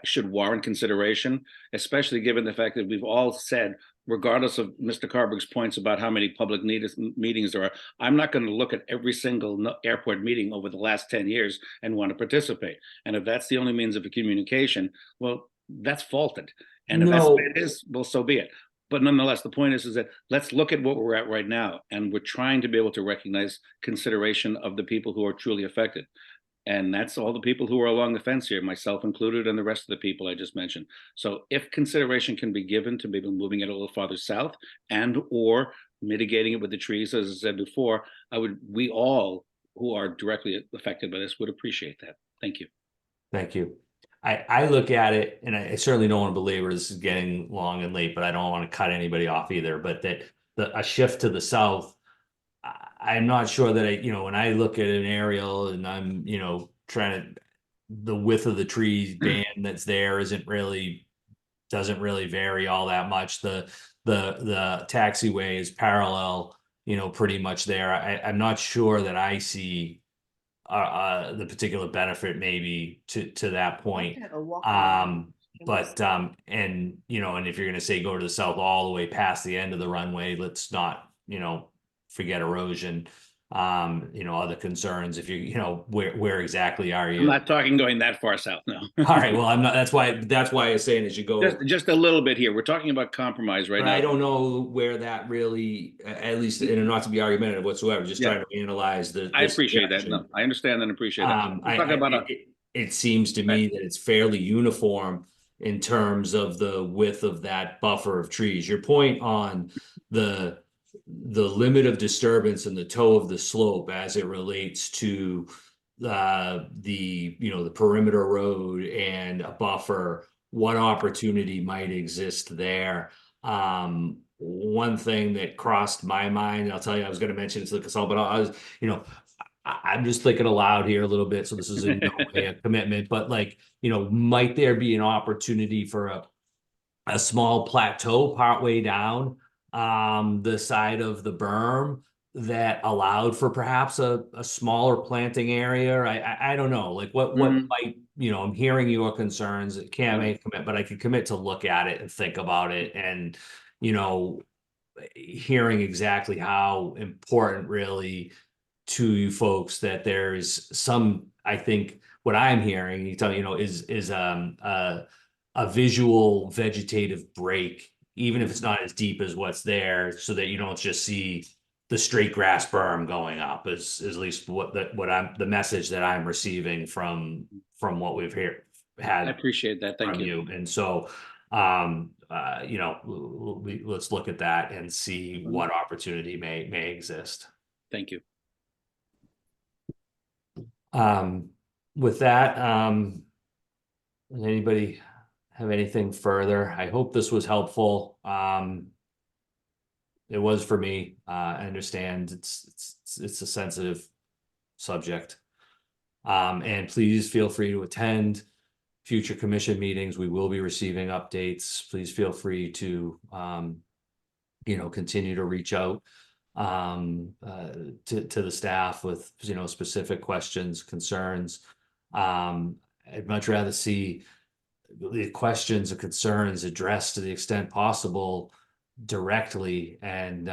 should warrant consideration, especially given the fact that we've all said, regardless of Mr. Carberg's points about how many public meetings there are, I'm not going to look at every single airport meeting over the last 10 years and want to participate. And if that's the only means of communication, well, that's faulted. And if that's what it is, well, so be it. But nonetheless, the point is that let's look at what we're at right now. And we're trying to be able to recognize consideration of the people who are truly affected. And that's all the people who are along the fence here, myself included, and the rest of the people I just mentioned. So if consideration can be given to maybe moving it a little farther south and or mitigating it with the trees, as I said before, we all who are directly affected by this would appreciate that. Thank you. Thank you. I look at it, and I certainly don't want to belabor, this is getting long and late, but I don't want to cut anybody off either, but that a shift to the south, I'm not sure that when I look at an aerial and I'm, trying to, the width of the tree band that's there doesn't really vary all that much. The taxiway is parallel, pretty much there. I'm not sure that I see the particular benefit maybe to that point. And if you're going to say go to the south all the way past the end of the runway, let's not, forget erosion, other concerns. If where exactly are you? I'm not talking going that far south, no. All right, well, I'm not, that's why I was saying as you go. Just a little bit here. We're talking about compromise right But now. I don't know where that really, at least, and not to be argumentative whatsoever, just trying to analyze the. I appreciate that. No, I understand and appreciate that. We're talking about it seems to me that it's fairly uniform in terms of the width of that buffer of trees. Your point on the limit of disturbance and the toe of the slope as it relates to the perimeter road and a buffer, what opportunity might exist there. One thing that crossed my mind, and I'll tell you, I was going to mention it to the consultant, but I'm just thinking aloud here a little bit. So this is in no way a commitment, but might there be an opportunity for a small plateau partway down the side of the berm that allowed for perhaps a smaller planting area? I don't know, what might, I'm hearing your concerns. It can't make a commit, but I can commit to look at it and think about it, and hearing exactly how important really to you folks that there's some, I think what I'm hearing, you tell me, is a visual vegetative break, even if it's not as deep as what's there, so that you don't just see the straight grass berm going up, is at least the message that I'm receiving from what we've had. I appreciate that. Thank you. And so, let's look at that and see what opportunity may exist. Thank you. With that, does anybody have anything further? I hope this was helpful. It was for me. I understand it's a sensitive subject. And please feel free to attend future commission meetings. We will be receiving updates. Please feel free to, continue to reach out to the staff with, specific questions, concerns. I'd much rather see the questions or concerns addressed to the extent possible directly, and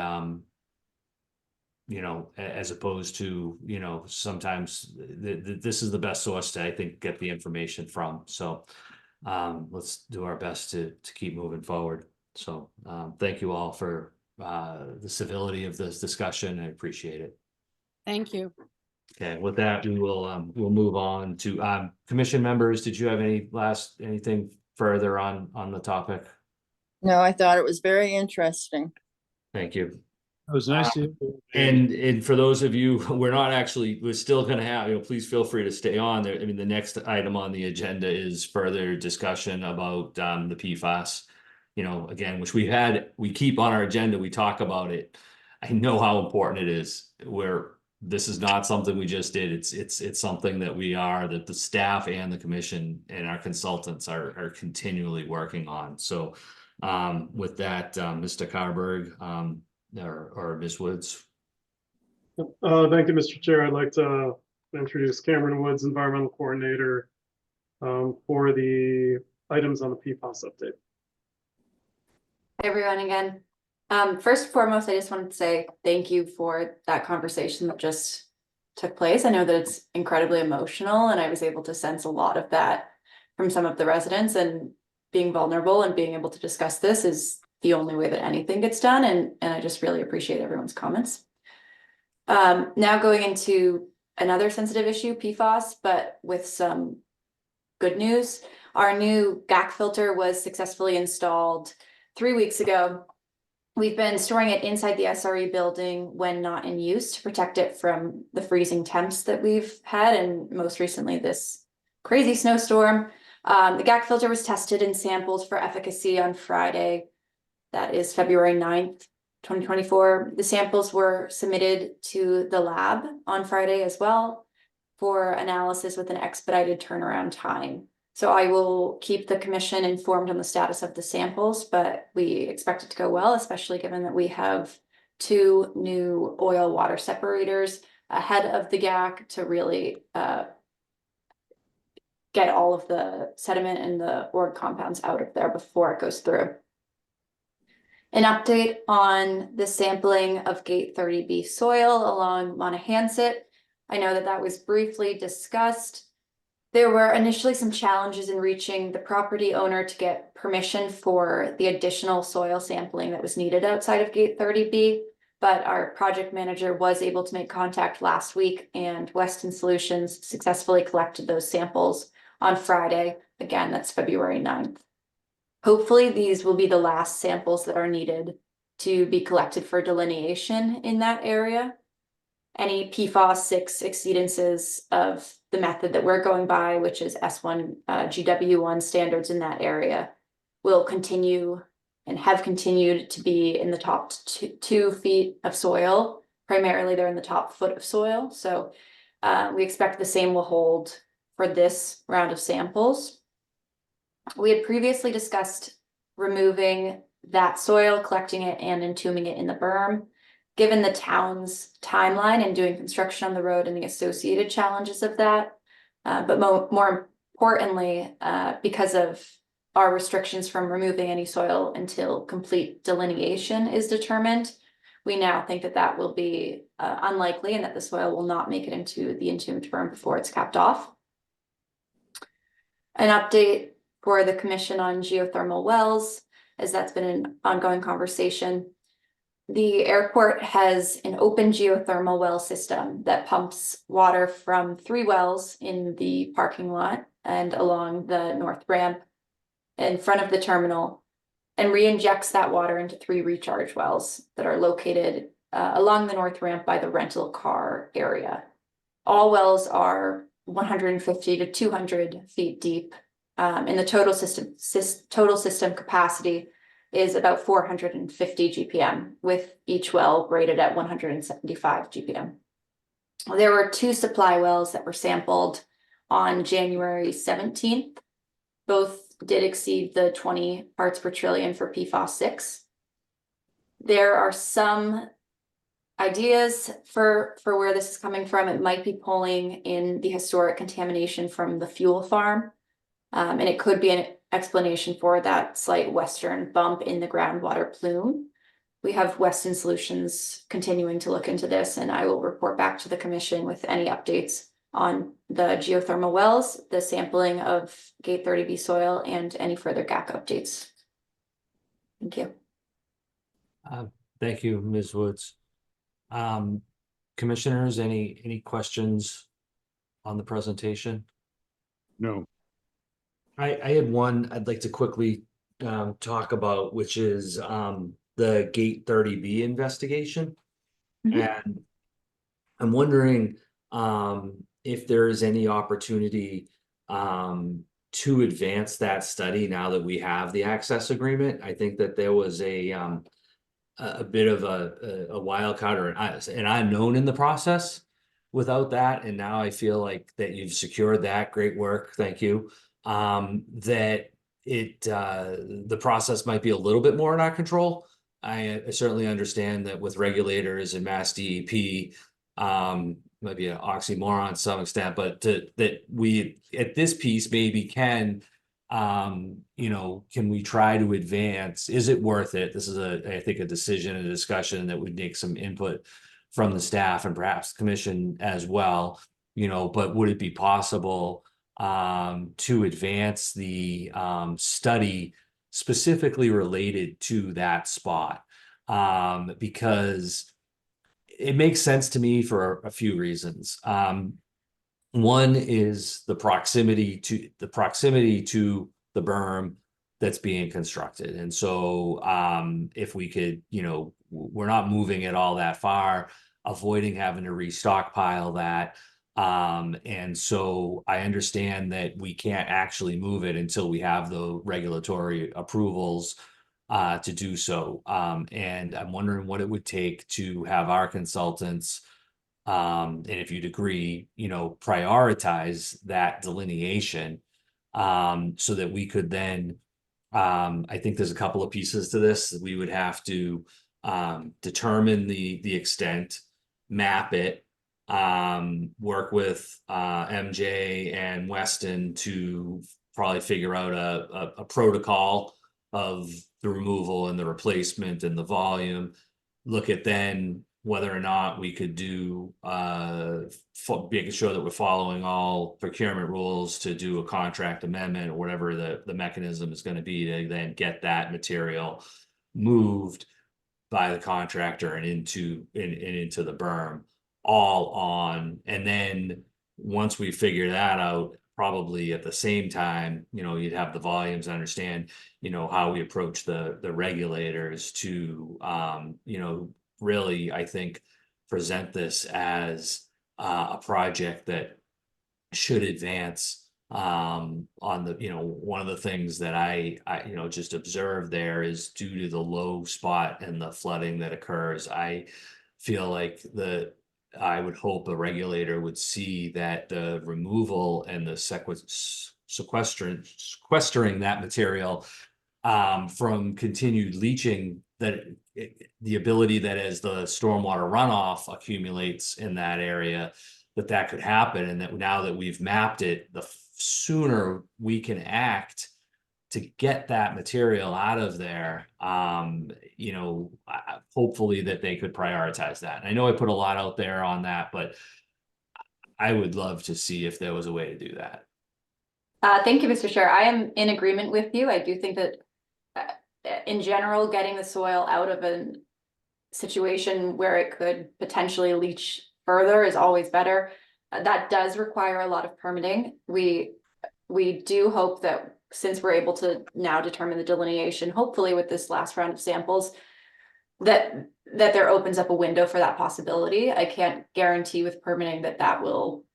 as opposed to sometimes this is the best source to, I think, get the information from. So let's do our best to keep moving forward. So thank you all for the civility of this discussion. I appreciate it. Thank you. Okay, with that, we'll move on to commission members. Did you have anything further on the topic? No, I thought it was very interesting. Thank you. It was nice to. And for those of you, we're still going to have, please feel free to stay on there. I mean, the next item on the agenda is further discussion about the PFAS, again, which we keep on our agenda. We talk about it. I know how important it is. This is not something we just did. It's something that that the staff and the commission and our consultants are continually working on. So with that, Mr. Carberg, or Ms. Woods. Thank you, Mr. Chair. I'd like to introduce Cameron Woods, Environmental Coordinator, for the items on the PFAS update. Hey everyone again. First and foremost, I just wanted to say thank you for that conversation that just took place. I know that it's incredibly emotional, and I was able to sense a lot of that from some of the residents, and being vulnerable and being able to discuss this is the only way that anything gets done, and I just really appreciate everyone's comments. Now going into another sensitive issue, PFAS, but with some good news. Our new GAC filter was successfully installed 3 weeks ago. We've been storing it inside the SRE building when not in use to protect it from the freezing temps that we've had, and most recently this crazy snowstorm. The GAC filter was tested and sampled for efficacy on Friday. That is February 9th, 2024. The samples were submitted to the lab on Friday as well for analysis with an expedited turnaround time. So I will keep the commission informed on the status of the samples, but we expect it to go well, especially given that we have 2 new oil water separators ahead of the GAC to really get all of the sediment and the org compounds out of there before it goes through. An update on the sampling of Gate 30B soil along Monahanset. I know that that was briefly discussed. There were initially some challenges in reaching the property owner to get permission for the additional soil sampling that was needed outside of Gate 30B, but our project manager was able to make contact last week, and Weston Solutions successfully collected those samples on Friday. Again, that's February 9th. Hopefully these will be the last samples that are needed to be collected for delineation in that area. Any PFAS 6 exceedances of the method that we're going by, which is S1 GW1 standards in that area, will continue and have continued to be in the top 2 feet of soil. Primarily, they're in the top foot of soil. So we expect the same will hold for this round of samples. We had previously discussed removing that soil, collecting it, and entombing it in the berm. Given the town's timeline and doing construction on the road and the associated challenges of that, but more importantly, because of our restrictions from removing any soil until complete delineation is determined, we now think that that will be unlikely and that the soil will not make it into the entombed berm before it's capped off. An update for the commission on geothermal wells, as that's been an ongoing conversation. The airport has an open geothermal well system that pumps water from 3 wells in the parking lot and along the north ramp in front of the terminal, and re-injects that water into 3 recharge wells that are located along the north ramp by the rental car area. All wells are 150 to 200 feet deep, and the total system capacity is about 450 GPM, with each well rated at 175 GPM. There were 2 supply wells that were sampled on January 17th. Both did exceed the 20 parts per trillion for PFAS 6. There are some ideas for where this is coming from. It might be pulling in the historic contamination from the fuel farm, and it could be an explanation for that slight western bump in the groundwater plume. We have Weston Solutions continuing to look into this, and I will report back to the commission with any updates on the geothermal wells, the sampling of Gate 30B soil, and any further GAC updates. Thank you. Thank you, Ms. Woods. Commissioners, any questions on the presentation? No. I had one I'd like to quickly talk about, which is the Gate 30B investigation. And I'm wondering if there is any opportunity to advance that study now that we have the access agreement. I think that there was a bit of a wild card or an unknown in the process without that, and now I feel like that you've secured that. Great work, thank you. That the process might be a little bit more in our control. I certainly understand that with regulators and Mass DEP, might be an oxymoron to some extent, but that we at this piece maybe can, can we try to advance? Is it worth it? This is I think a decision, a discussion that would take some input from the staff and perhaps the commission as well, but would it be possible to advance the study specifically related to that spot. Because it makes sense to me for a few reasons. One is the proximity to the berm that's being constructed. And so if we could, we're not moving it all that far, avoiding having to restockpile that. And so I understand that we can't actually move it until we have the regulatory approvals to do so. And I'm wondering what it would take to have our consultants, and if you'd agree, prioritize that delineation, so that we could then, I think there's a couple of pieces to this. We would have to determine the extent, map it, work with MJ and Weston to probably figure out a protocol of the removal and the replacement and the volume. Look at then whether or not we could do making sure that we're following all procurement rules to do a contract amendment or whatever the mechanism is going to be to then get that material moved by the contractor and into the berm, all on. And then once we figure that out, probably at the same time, you'd have the volumes, understand, how we approach the regulators to, really, I think, present this as a project that should advance on the, one of the things that I just observed there is due to the low spot and the flooding that occurs. I feel like I would hope a regulator would see that the removal and the sequestering that material from continued leaching, that the ability that as the stormwater runoff accumulates in that area, that could happen. And that now that we've mapped it, the sooner we can act to get that material out of there, hopefully that they could prioritize that. And I know I put a lot out there on that, but I would love to see if there was a way to do that. Thank you, Mr. Chair. I am in agreement with you. I do think that in general, getting the soil out of a situation where it could potentially leach further is always better. That does require a lot of permitting. We do hope that since we're able to now determine the delineation, hopefully with this last round of samples, that there opens up a window for that possibility. I can't guarantee with permitting that will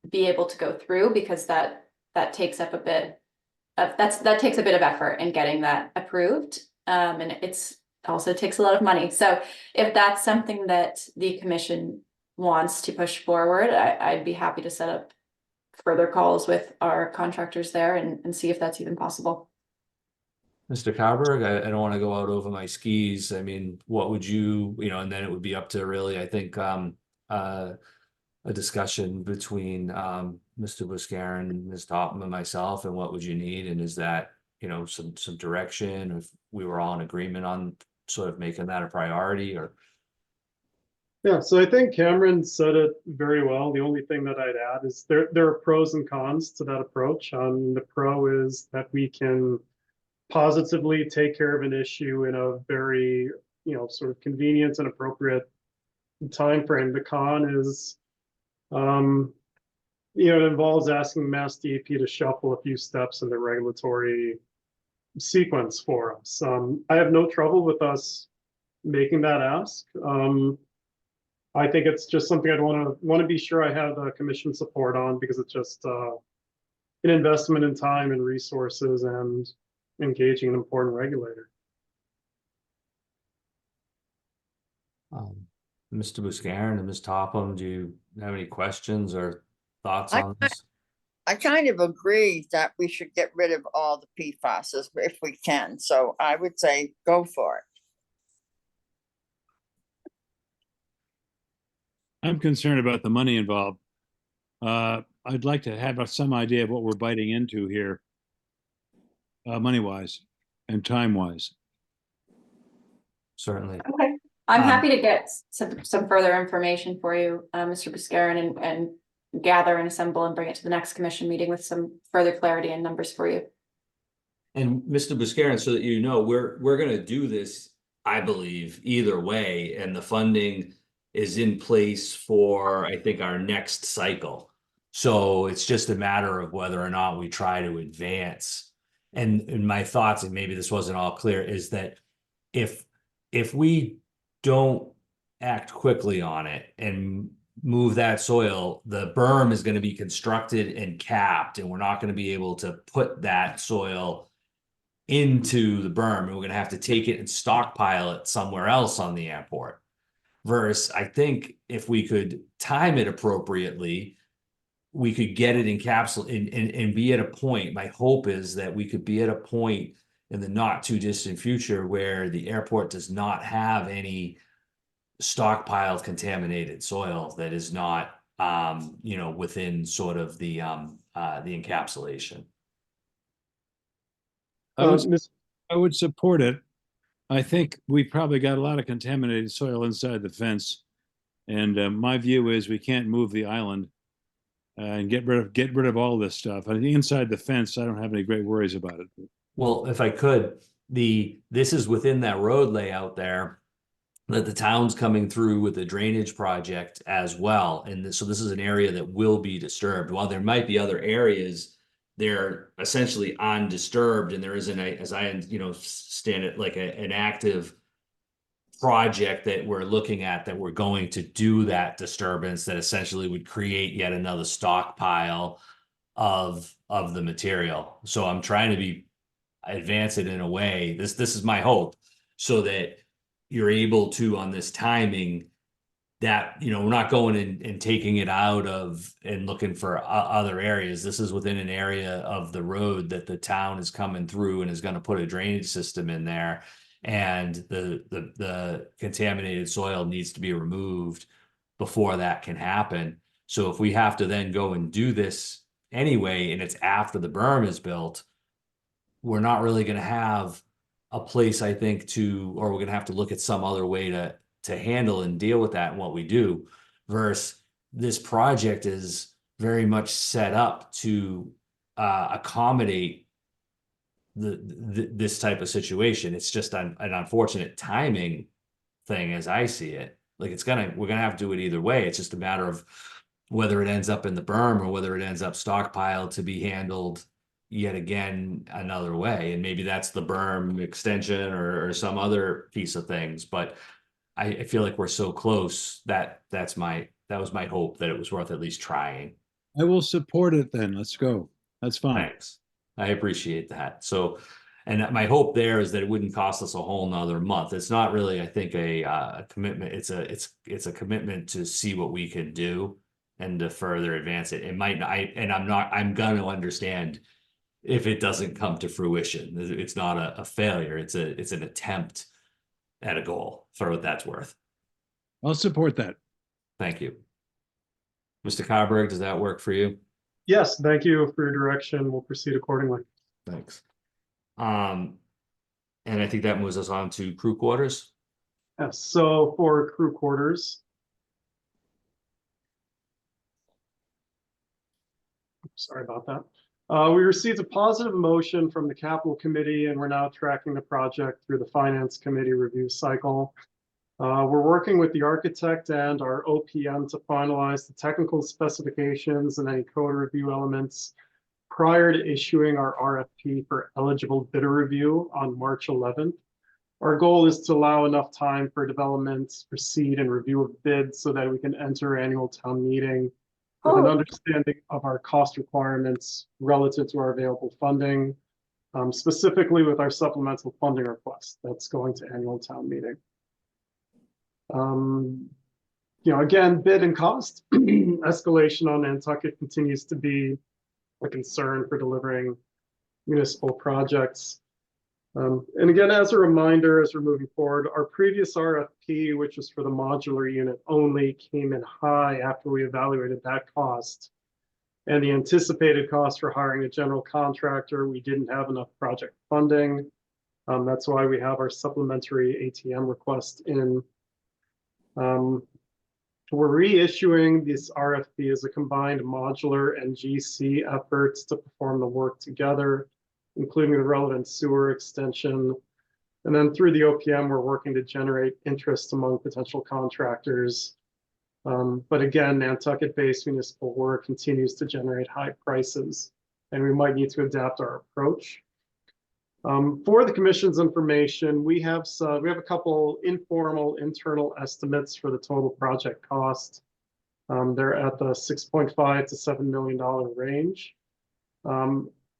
be able to go through, because that takes up a bit of that takes a bit of effort in getting that approved. And it's also takes a lot of money. So if that's something that the commission wants to push forward, I'd be happy to set up further calls with our contractors there and see if that's even possible. Mr. Carberg, I don't want to go out over my skis. I mean, what would you, and then it would be up to really, I think, a discussion between Mr. Buscarin, Ms. Topham, and myself, and what would you need? And is that, some direction, if we were all in agreement on sort of making that a priority, or? Yeah, so I think Cameron said it very well. The only thing that I'd add is there are pros and cons to that approach. The pro is that we can positively take care of an issue in a very, sort of convenient and appropriate time frame. The con is, it involves asking Mass DEP to shuffle a few steps in the regulatory sequence for us. I have no trouble with us making that ask. I think it's just something I'd want to be sure I have the commission support on, because it's just an investment in time and resources and engaging an important regulator. Mr. Buscarin and Ms. Topham, do you have any questions or thoughts on this? I kind of agree that we should get rid of all the PFAS if we can. So I would say go for it. I'm concerned about the money involved. I'd like to have some idea of what we're biting into here, money-wise and time-wise. Certainly. Okay. I'm happy to get some further information for you, Mr. Buscarin, and gather and assemble and bring it to the next commission meeting with some further clarity and numbers for you. And Mr. Buscarin, so that you know, we're gonna do this, I believe, either way, and the funding is in place for, I think, our next cycle. So it's just a matter of whether or not we try to advance. And my thoughts, and maybe this wasn't all clear, is that if we don't act quickly on it and move that soil, the berm is going to be constructed and capped, and we're not going to be able to put that soil into the berm, and we're going to have to take it and stockpile it somewhere else on the airport. Versus, I think if we could time it appropriately, we could get it encapsulated and be at a point. My hope is that we could be at a point in the not too distant future where the airport does not have any stockpiled contaminated soil that is not, within sort of the encapsulation. I would support it. I think we probably got a lot of contaminated soil inside the fence. And my view is we can't move the island and get rid of all this stuff. I think inside the fence, I don't have any great worries about it. Well, if I could, this is within that road layout there that the town's coming through with a drainage project as well. And so this is an area that will be disturbed. While there might be other areas, they're essentially undisturbed, and there isn't as I stand it like an active project that we're looking at, that we're going to do that disturbance that essentially would create yet another stockpile of the material. So I'm trying to advance it in a way. This is my hope, so that you're able to, on this timing, that we're not going and taking it out of and looking for other areas. This is within an area of the road that the town is coming through and is going to put a drainage system in there, and the contaminated soil needs to be removed before that can happen. So if we have to then go and do this anyway, and it's after the berm is built, we're not really going to have a place, I think, or we're going to have to look at some other way to handle and deal with that and what we do. Versus this project is very much set up to accommodate this type of situation. It's just an unfortunate timing thing, as I see it. Like we're gonna have to do it either way. It's just a matter of whether it ends up in the berm or whether it ends up stockpiled to be handled yet again another way. And maybe that's the berm extension or some other piece of things. But I feel like we're so close that was my hope, that it was worth at least trying. I will support it then. Let's go. That's fine. Thanks. I appreciate that. So, and my hope there is that it wouldn't cost us a whole nother month. It's not really, I think, a commitment. It's a commitment to see what we can do and to further advance it. It might not, I'm going to understand if it doesn't come to fruition. It's not a failure. It's an attempt at a goal, for what that's worth. I'll support that. Thank you. Mr. Carberg, does that work for you? Yes, thank you for your direction. We'll proceed accordingly. Thanks. And I think that moves us on to crew quarters. Yes, so for crew quarters. Sorry about that. We received a positive motion from the Capital Committee, and we're now tracking the project through the Finance Committee review cycle. We're working with the architect and our OPM to finalize the technical specifications and any code review elements prior to issuing our RFP for eligible bidder review on March 11th. Our goal is to allow enough time for development, proceed, and review of bids so that we can enter annual town meeting with an understanding of our cost requirements relative to our available funding, specifically with our supplemental funding request that's going to annual town meeting. Again, bid and cost escalation on Nantucket continues to be a concern for delivering municipal projects. And again, as a reminder, as we're moving forward, our previous RFP, which was for the modular unit only, came in high after we evaluated that cost. And the anticipated cost for hiring a general contractor, we didn't have enough project funding. That's why we have our supplementary ATM request in. We're reissuing this RFP as a combined modular and GC efforts to perform the work together. including the relevant sewer extension. And then through the OPM, we're working to generate interest among potential contractors. But again, Nantucket-based municipal work continues to generate high prices, and we might need to adapt our approach. For the commission's information, we have a couple informal internal estimates for the total project cost. They're at the $6.5 to $7 million range.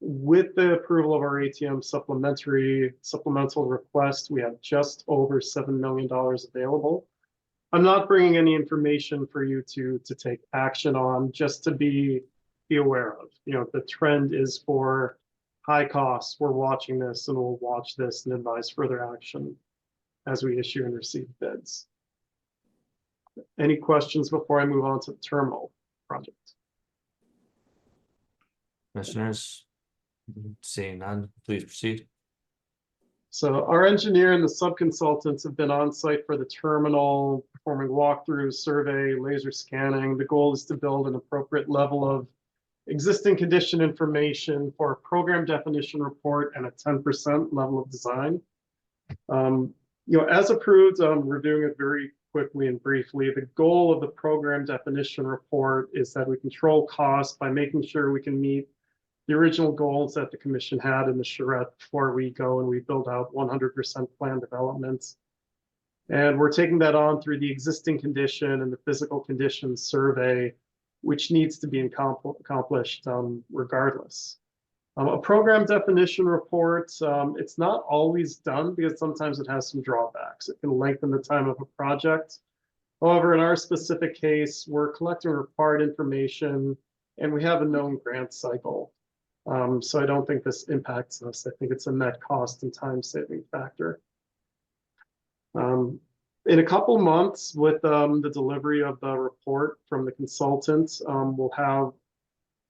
With the approval of our ATM supplemental request, we have just over $7 million available. I'm not bringing any information for you to take action on, just to be aware of. You know, the trend is for high costs. We're watching this, and we'll watch this and advise further action as we issue and receive bids. Any questions before I move on to the terminal project? Commissioners, seeing none, please proceed. So our engineer and the sub-consultants have been on site for the terminal, performing walkthroughs, survey, laser scanning. The goal is to build an appropriate level of existing condition information for a program definition report and a 10% level of design. You know, as approved, we're doing it very quickly and briefly. The goal of the program definition report is that we control costs by making sure we can meet the original goals that the commission had in the charrette before we go and we build out 100% plan development. And we're taking that on through the existing condition and the physical conditions survey, which needs to be accomplished regardless. A program definition report, it's not always done because sometimes it has some drawbacks. It can lengthen the time of a project. However, in our specific case, we're collecting required information and we have a known grant cycle. So I don't think this impacts us. I think it's a net cost and time saving factor. In a couple months, with the delivery of the report from the consultants, we'll have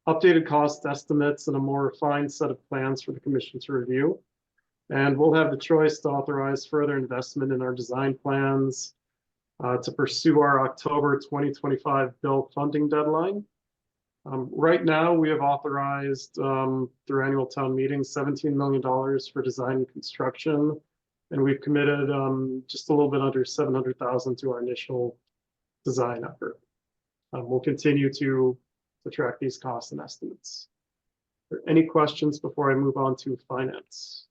updated cost estimates and a more refined set of plans for the commission to review. And we'll have the choice to authorize further investment in our design plans, to pursue our October 2025 bill funding deadline. Right now, we have authorized through annual town meetings $17 million for design and construction, and we've committed just a little bit under $700,000 to our initial design effort. We'll continue to track these costs and estimates. Are there any questions before I move on to finance?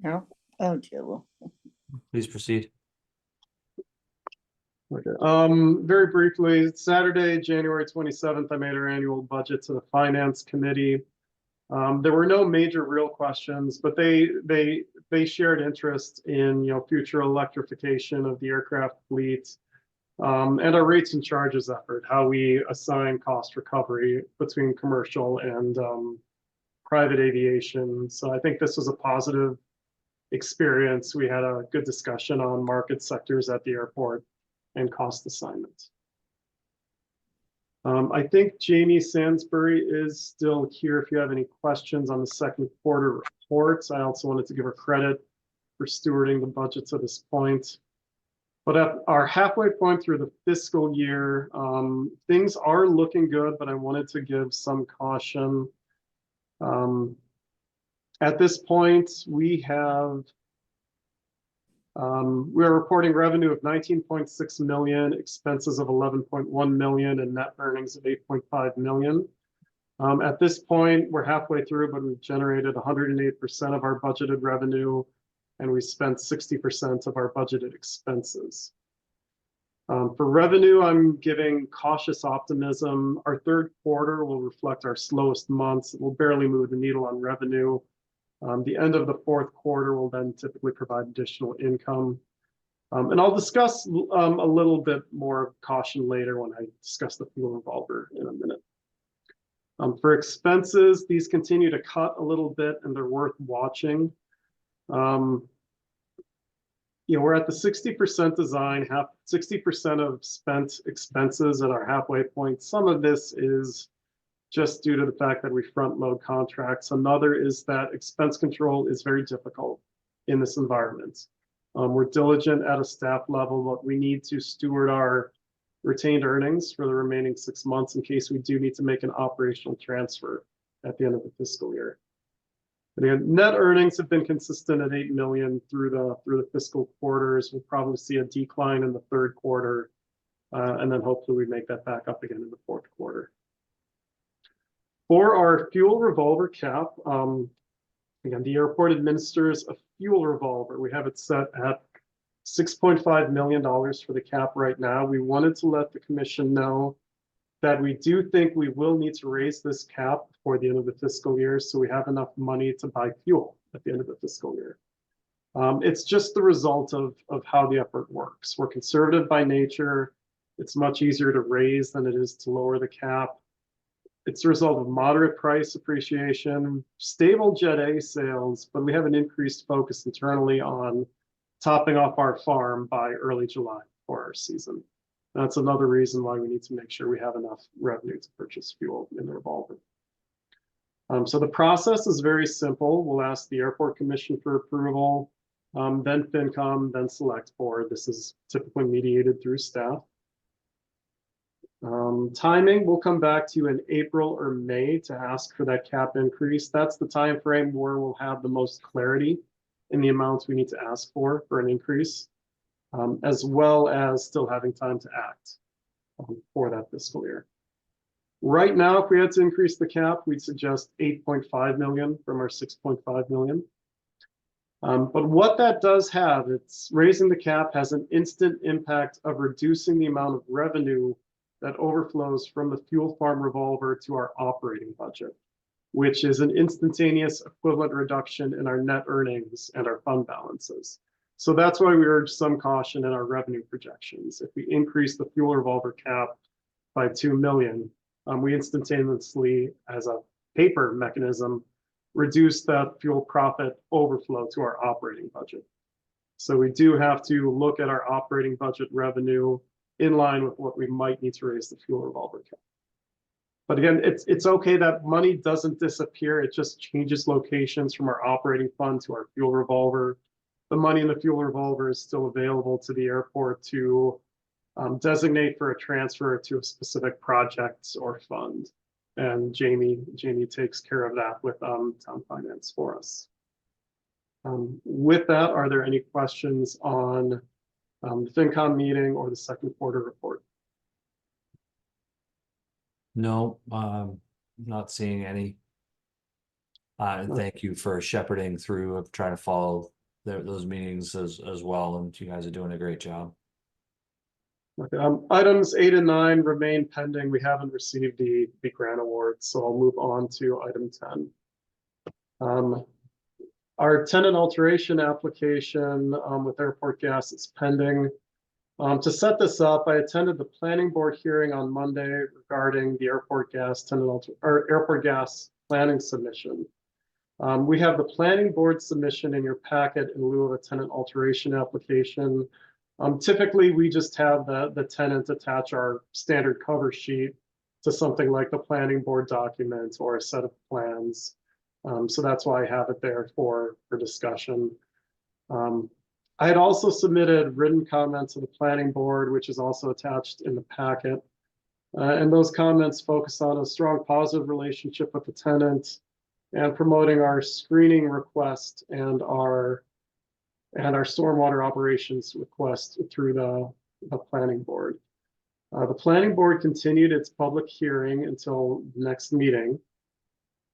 No. Oh, dear. Please proceed. Okay. Very briefly, Saturday, January 27th, I made our annual budget to the Finance Committee. There were no major real questions, but they shared interest in, you know, future electrification of the aircraft fleet, and our rates and charges effort, how we assign cost recovery between commercial and private aviation. So I think this was a positive experience. We had a good discussion on market sectors at the airport and cost assignment. I think Jamie Sansbury is still here if you have any questions on the second quarter reports. I also wanted to give her credit for stewarding the budget to this point. But at our halfway point through the fiscal year, things are looking good, but I wanted to give some caution. At this point, we're reporting revenue of 19.6 million, expenses of 11.1 million, and net earnings of 8.5 million. At this point, we're halfway through, but we've generated 108% of our budgeted revenue, and we spent 60% of our budgeted expenses. For revenue, I'm giving cautious optimism. Our third quarter will reflect our slowest months. It will barely move the needle on revenue. The end of the fourth quarter will then typically provide additional income. And I'll discuss a little bit more caution later when I discuss the fuel revolver in a minute. For expenses, these continue to cut a little bit and they're worth watching. You know, we're at the 60% design, 60% of spent expenses at our halfway point. Some of this is just due to the fact that we front load contracts. Another is that expense control is very difficult in this environment. We're diligent at a staff level, but we need to steward our retained earnings for the remaining 6 months in case we do need to make an operational transfer at the end of the fiscal year. But again, net earnings have been consistent at 8 million through the fiscal quarters. We'll probably see a decline in the third quarter, and then hopefully we make that back up again in the fourth quarter. For our fuel revolver cap, again, the airport administers a fuel revolver. We have it set at $6.5 million for the cap right now. We wanted to let the commission know that we do think we will need to raise this cap before the end of the fiscal year, so we have enough money to buy fuel at the end of the fiscal year. It's just the result of how the effort works. We're conservative by nature. It's much easier to raise than it is to lower the cap. It's a result of moderate price appreciation, stable Jet A sales, but we have an increased focus internally on topping off our farm by early July for our season. That's another reason why we need to make sure we have enough revenue to purchase fuel in the revolver. So the process is very simple. We'll ask the Airport Commission for approval, then FinCom, then Select Board. This is typically mediated through staff. Timing, we'll come back to you in April or May to ask for that cap increase. That's the time frame where we'll have the most clarity in the amounts we need to ask for an increase, as well as still having time to act for that fiscal year. Right now, if we had to increase the cap, we'd suggest 8.5 million from our 6.5 million. But what that does have, it's raising the cap has an instant impact of reducing the amount of revenue that overflows from the fuel farm revolver to our operating budget, which is an instantaneous equivalent reduction in our net earnings and our fund balances. So that's why we urge some caution in our revenue projections. If we increase the fuel revolver cap by 2 million, we instantaneously, as a paper mechanism, reduce that fuel profit overflow to our operating budget. So we do have to look at our operating budget revenue in line with what we might need to raise the fuel revolver cap. But again, it's okay that money doesn't disappear. It just changes locations from our operating fund to our fuel revolver. The money in the fuel revolver is still available to the airport to designate for a transfer to a specific project or fund. And Jamie takes care of that with town finance for us. With that, are there any questions on the FinCom meeting or the second quarter report? No, not seeing any. And thank you for shepherding through of trying to follow those meetings as well, and you guys are doing a great job. Okay, items 8 and 9 remain pending. We haven't received the grant award, so I'll move on to item 10. Our tenant alteration application with Airport Gas is pending. To set this up, I attended the planning board hearing on Monday regarding the Airport Gas Airport Gas planning submission. We have the planning board submission in your packet in lieu of a tenant alteration application. Typically, we just have the tenant attach our standard cover sheet to something like the planning board document or a set of plans. So that's why I have it there for discussion. I had also submitted written comments to the planning board, which is also attached in the packet. And those comments focus on a strong positive relationship with the tenant and promoting our screening request and our stormwater operations request through the planning board. The planning board continued its public hearing until the next meeting,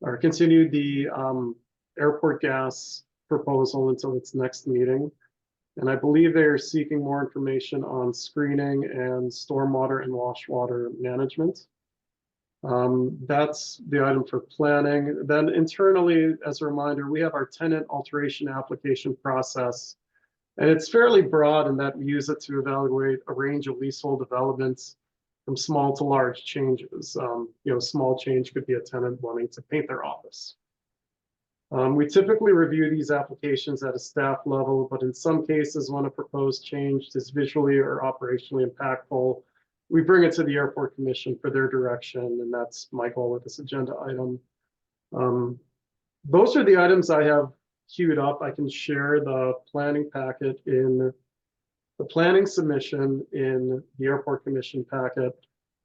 or continued the Airport Gas proposal until its next meeting. And I believe they are seeking more information on screening and stormwater and wash water management. That's the item for planning. Then internally, as a reminder, we have our tenant alteration application process. And it's fairly broad in that we use it to evaluate a range of leasehold developments from small to large changes. Small change could be a tenant wanting to paint their office. We typically review these applications at a staff level, but in some cases, when a proposed change is visually or operationally impactful, we bring it to the Airport Commission for their direction, and that's my goal with this agenda item. Those are the items I have queued up. I can share the planning packet in the planning submission in the Airport Commission packet.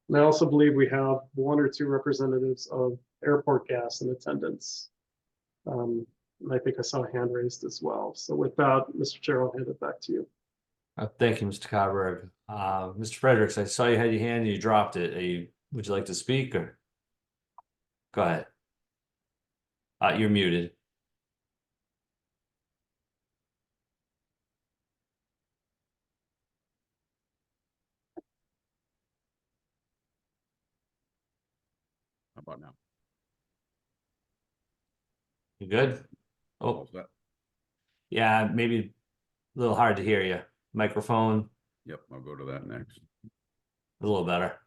And I also believe we have 1 or 2 representatives of Airport Gas in attendance. And I think I saw a hand raised as well. So with that, Mr. Chair, I'll hand it back to you. Thank you, Mr. Carberg. Mr. Fredericks, I saw you had your hand and you dropped it. Would you like to speak or? Go ahead. You're muted. How about now? You good? Oh, yeah, maybe a little hard to hear you. Microphone, Yep, I'll go to that next. a little better.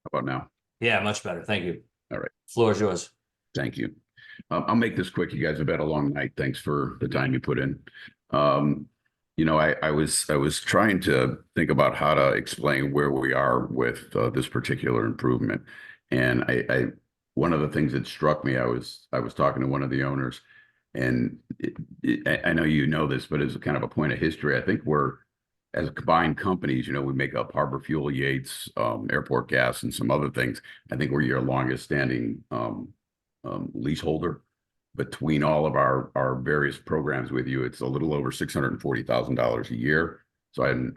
How about now? Yeah, much better. Thank you. All right. Floor is yours. Thank you. I'll make this quick. You guys have had a long night. Thanks for the time you put in. You know, I was trying to think about how to explain where we are with this particular improvement. And one of the things that struck me, I was talking to one of the owners, and I know you know this, but as a kind of a point of history, I think we're, as combined companies, you know, we make up Harbor Fuel, Yates, Airport Gas, and some other things. I think we're your longest standing leaseholder. Between all of our various programs with you, it's a little over $640,000 a year. So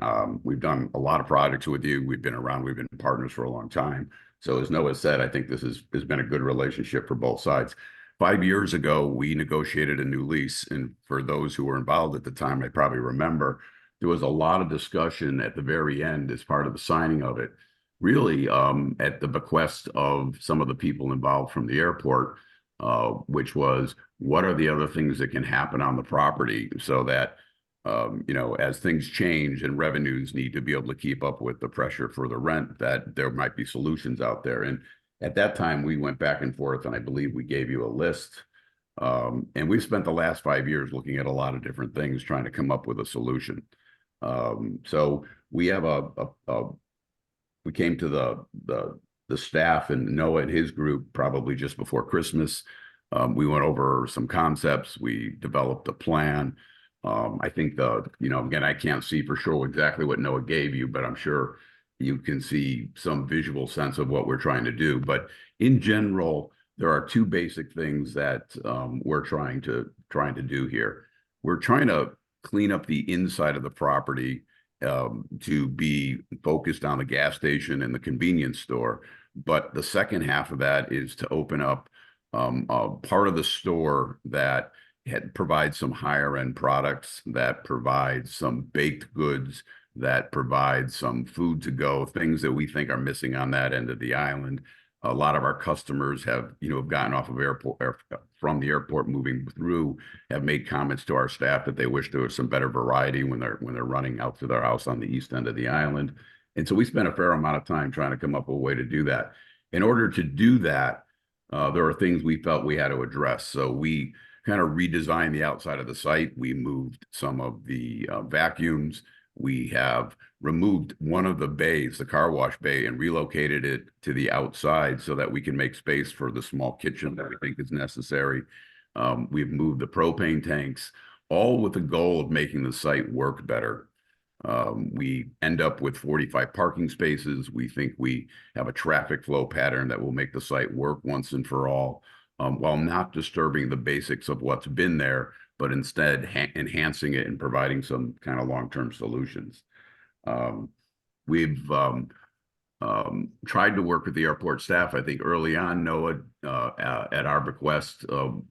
we've done a lot of projects with you. We've been around, we've been partners for a long time. So as Noah said, I think this has been a good relationship for both sides. 5 years ago, we negotiated a new lease. And for those who were involved at the time, they probably remember, there was a lot of discussion at the very end as part of the signing of it, really at the bequest of some of the people involved from the airport, which was, what are the other things that can happen on the property so that, you know, as things change and revenues need to be able to keep up with the pressure for the rent, that there might be solutions out there. And at that time, we went back and forth, and I believe we gave you a list. And we've spent the last 5 years looking at a lot of different things, trying to come up with a solution. So we have we came to the staff and Noah and his group probably just before Christmas. We went over some concepts. We developed a plan. I think you know, again, I can't see for sure exactly what Noah gave you, but I'm sure you can see some visual sense of what we're trying to do. But in general, there are two basic things that we're trying to do here. We're trying to clean up the inside of the property to be focused on the gas station and the convenience store. But the second half of that is to open up a part of the store that provides some higher end products, that provides some baked goods, that provides some food to go, things that we think are missing on that end of the island. A lot of our customers have, you know, gotten off of from the airport moving through, have made comments to our staff that they wish there was some better variety when they're running out to their house on the east end of the island. And so we spent a fair amount of time trying to come up with a way to do that. In order to do that, there are things we felt we had to address. So we kind of redesigned the outside of the site. We moved some of the vacuums. We have removed one of the bays, the car wash bay, and relocated it to the outside so that we can make space for the small kitchen that we think is necessary. We've moved the propane tanks, all with the goal of making the site work better. We end up with 45 parking spaces. We think we have a traffic flow pattern that will make the site work once and for all, while not disturbing the basics of what's been there, but instead enhancing it and providing some kind of long-term solutions. We've tried to work with the airport staff. I think early on, Noah, at our bequest,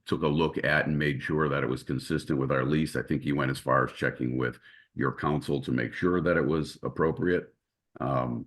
took a look at and made sure that it was consistent with our lease. I think he went as far as checking with your council to make sure that it was appropriate. You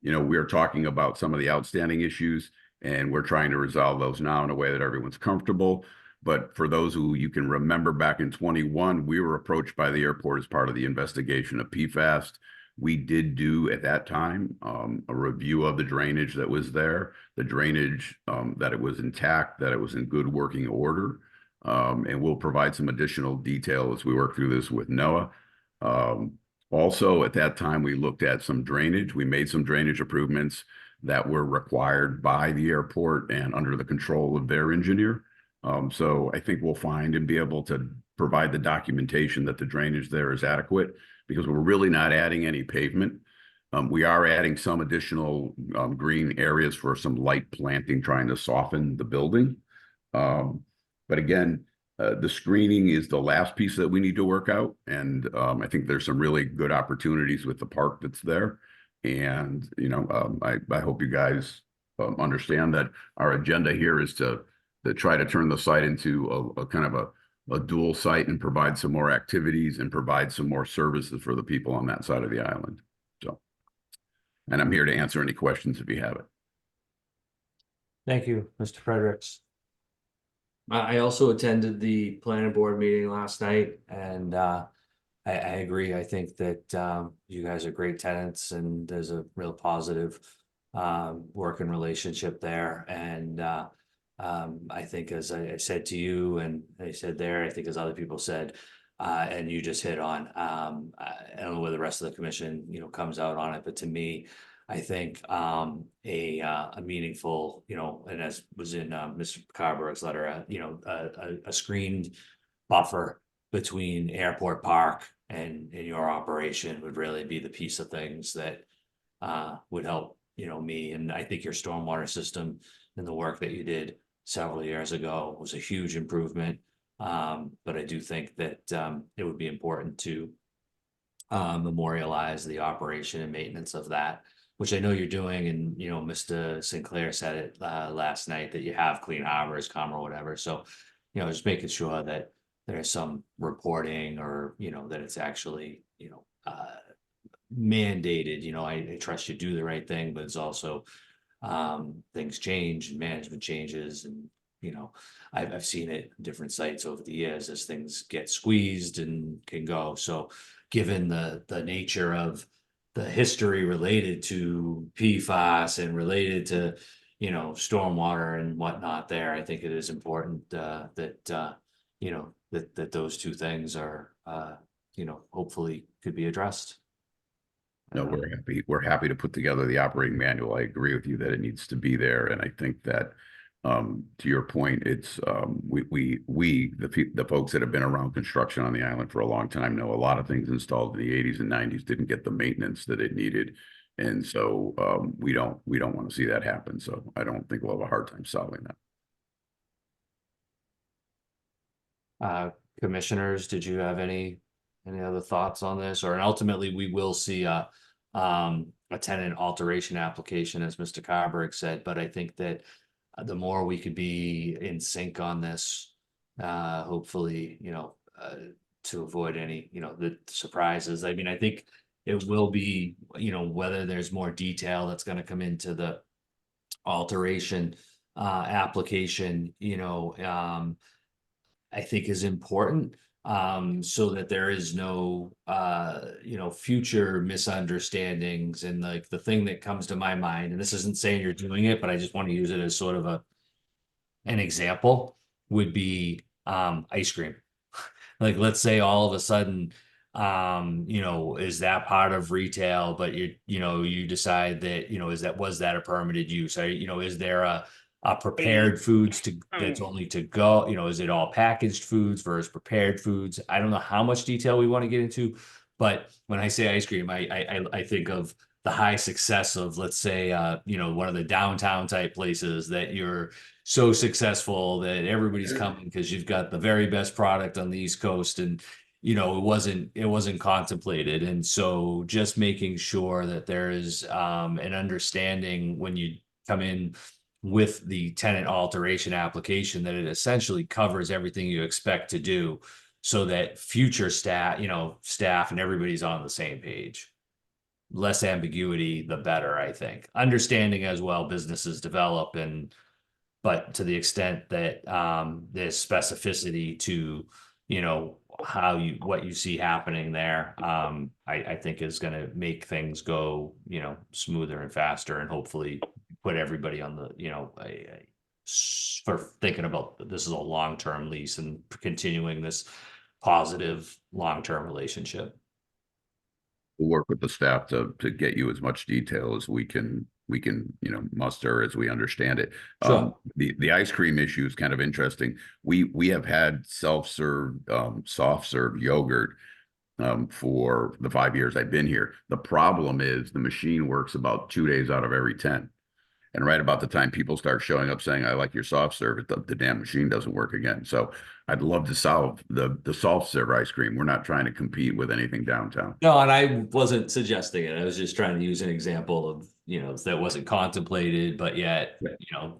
know, we're talking about some of the outstanding issues, and we're trying to resolve those now in a way that everyone's comfortable. But for those who you can remember, back in 21, we were approached by the airport as part of the investigation of PFAS. We did do at that time a review of the drainage that was there, the drainage, that it was intact, that it was in good working order. And we'll provide some additional detail as we work through this with Noah. Also, at that time, we looked at some drainage. We made some drainage improvements that were required by the airport and under the control of their engineer. So I think we'll find and be able to provide the documentation that the drainage there is adequate, because we're really not adding any pavement. We are adding some additional green areas for some light planting, trying to soften the building. But again, the screening is the last piece that we need to work out. And I think there's some really good opportunities with the park that's there. And, you know, I hope you guys understand that our agenda here is to try to turn the site into a kind of a dual site and provide some more activities and provide some more services for the people on that side of the island. So, and I'm here to answer any questions if you have it. Thank you, Mr. Fredericks. I also attended the planning board meeting last night, and I agree. I think that you guys are great tenants, and there's a real positive working relationship there. And I think, as I said to you, and I said there, I think as other people said, and you just hit on, I don't know where the rest of the commission, you know, comes out on it, but to me, I think a meaningful, you know, and as was in Mr. Carber's letter, you know, a screened buffer between Airport Park and your operation would really be the piece of things that would help, you know, me. And I think your stormwater system and the work that you did several years ago was a huge improvement. But I do think that it would be important to memorialize the operation and maintenance of that, which I know you're doing. And, you know, Mr. Sinclair said it last night that you have Clean Harbors come or whatever. So, you know, just making sure that there's some reporting, or, you know, that it's actually, you know, mandated. You know, I trust you do the right thing, but it's also things change and management changes. And, you know, I've seen it in different sites over the years as things get squeezed and can go. So given the nature of the history related to PFAS and related to, you know, stormwater and whatnot there, I think it is important that, you know, that those two things are, you know, hopefully could be addressed. No, we're happy to put together the operating manual. I agree with you that it needs to be there. And I think that, to your point, it's, the folks that have been around construction on the island for a long time know a lot of things installed in the 80s and 90s didn't get the maintenance that it needed. And so, we don't want to see that happen. So I don't think we'll have a hard time solving that. Commissioners, did you have any other thoughts on this? Or, and ultimately we will see a tenant alteration application, as Mr. Carberg said, but I think that the more we could be in sync on this, hopefully, you know, to avoid any, you know, the surprises. I mean, I think it will be, you know, whether there's more detail that's going to come into the alteration application, you know, I think is important, so that there is no, you know, future misunderstandings. And like the thing that comes to my mind, and this isn't saying you're doing it, but I just want to use it as sort of an example, would be ice cream. Like, let's say all of a sudden, you know, is that part of retail, but you know, you decide that, you know, was that a permitted use? You know, is there a prepared foods that's only to go, you know, is it all packaged foods versus prepared foods? I don't know how much detail we want to get into, but when I say ice cream, I think of the high success of, let's say, you know, one of the downtown type places that you're so successful that everybody's coming because you've got the very best product on the East Coast. And, you know, it wasn't contemplated. And so just making sure that there is an understanding when you come in with the tenant alteration application, that it essentially covers everything you expect to do, so that future staff, you know, staff and everybody's on the same page. Less ambiguity, the better, I think. Understanding as well businesses develop, but to the extent that there's specificity to, you know, what you see happening there, I think is going to make things go, you know, smoother and faster, and hopefully put everybody on the, you know, for thinking about this is a long-term lease and continuing this positive long-term relationship. We'll work with the staff to get you as much detail as we can, you know, muster as we understand it. Sure. The ice cream issue is kind of interesting. We have had self-serve, soft serve yogurt for the 5 years I've been here. The problem is the machine works about 2 days out of every 10. And right about the time people start showing up saying, I like your soft serve, the damn machine doesn't work again. So I'd love to solve the soft serve ice cream. We're not trying to compete with anything downtown. No, and I wasn't suggesting it. I was just trying to use an example of, that wasn't contemplated, but yet,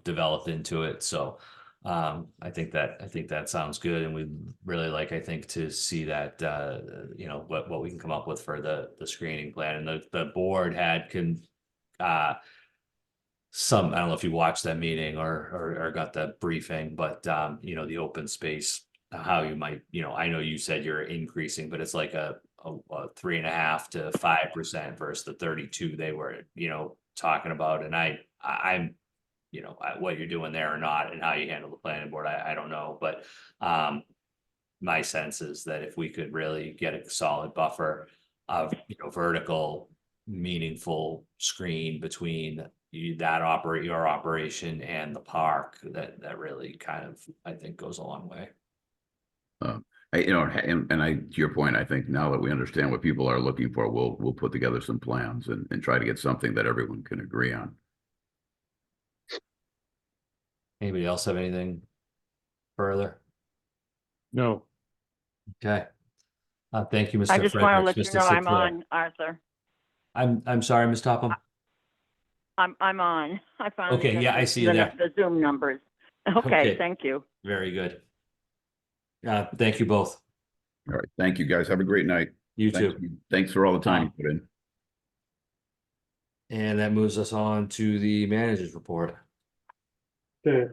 developed into it. So I think that sounds good. And we'd really like, I think, to see that, what we can come up with for the screening plan. And the board had I don't know if you watched that meeting or got that briefing, but the open space, how you might, I know you said you're increasing, but it's like a 3.5% to 5% versus the 32 they were, talking about. And I'm, what you're doing there or not, and how you handle the planning board, I don't know, but my sense is that if we could really get a solid buffer of, vertical, meaningful screen between your operation and the park, that really kind of, I think, goes a long way. To your point, I think now that we understand what people are looking for, we'll put together some plans and try to get something that everyone can agree on. Anybody else have anything further? No. Okay. Thank you, Mr. I just want to let Fredericks, you Mr. know I'm Sinclair. on, Arthur. I'm sorry, Ms. Topham. I'm on. I finally Okay, got yeah, I see you there. the Zoom numbers. Okay, thank you. Very good. Thank you both. All right. Thank you, guys. Have a great night. You Thanks. too. Thanks for all the time you put in. And that moves us on to the manager's report. Okay,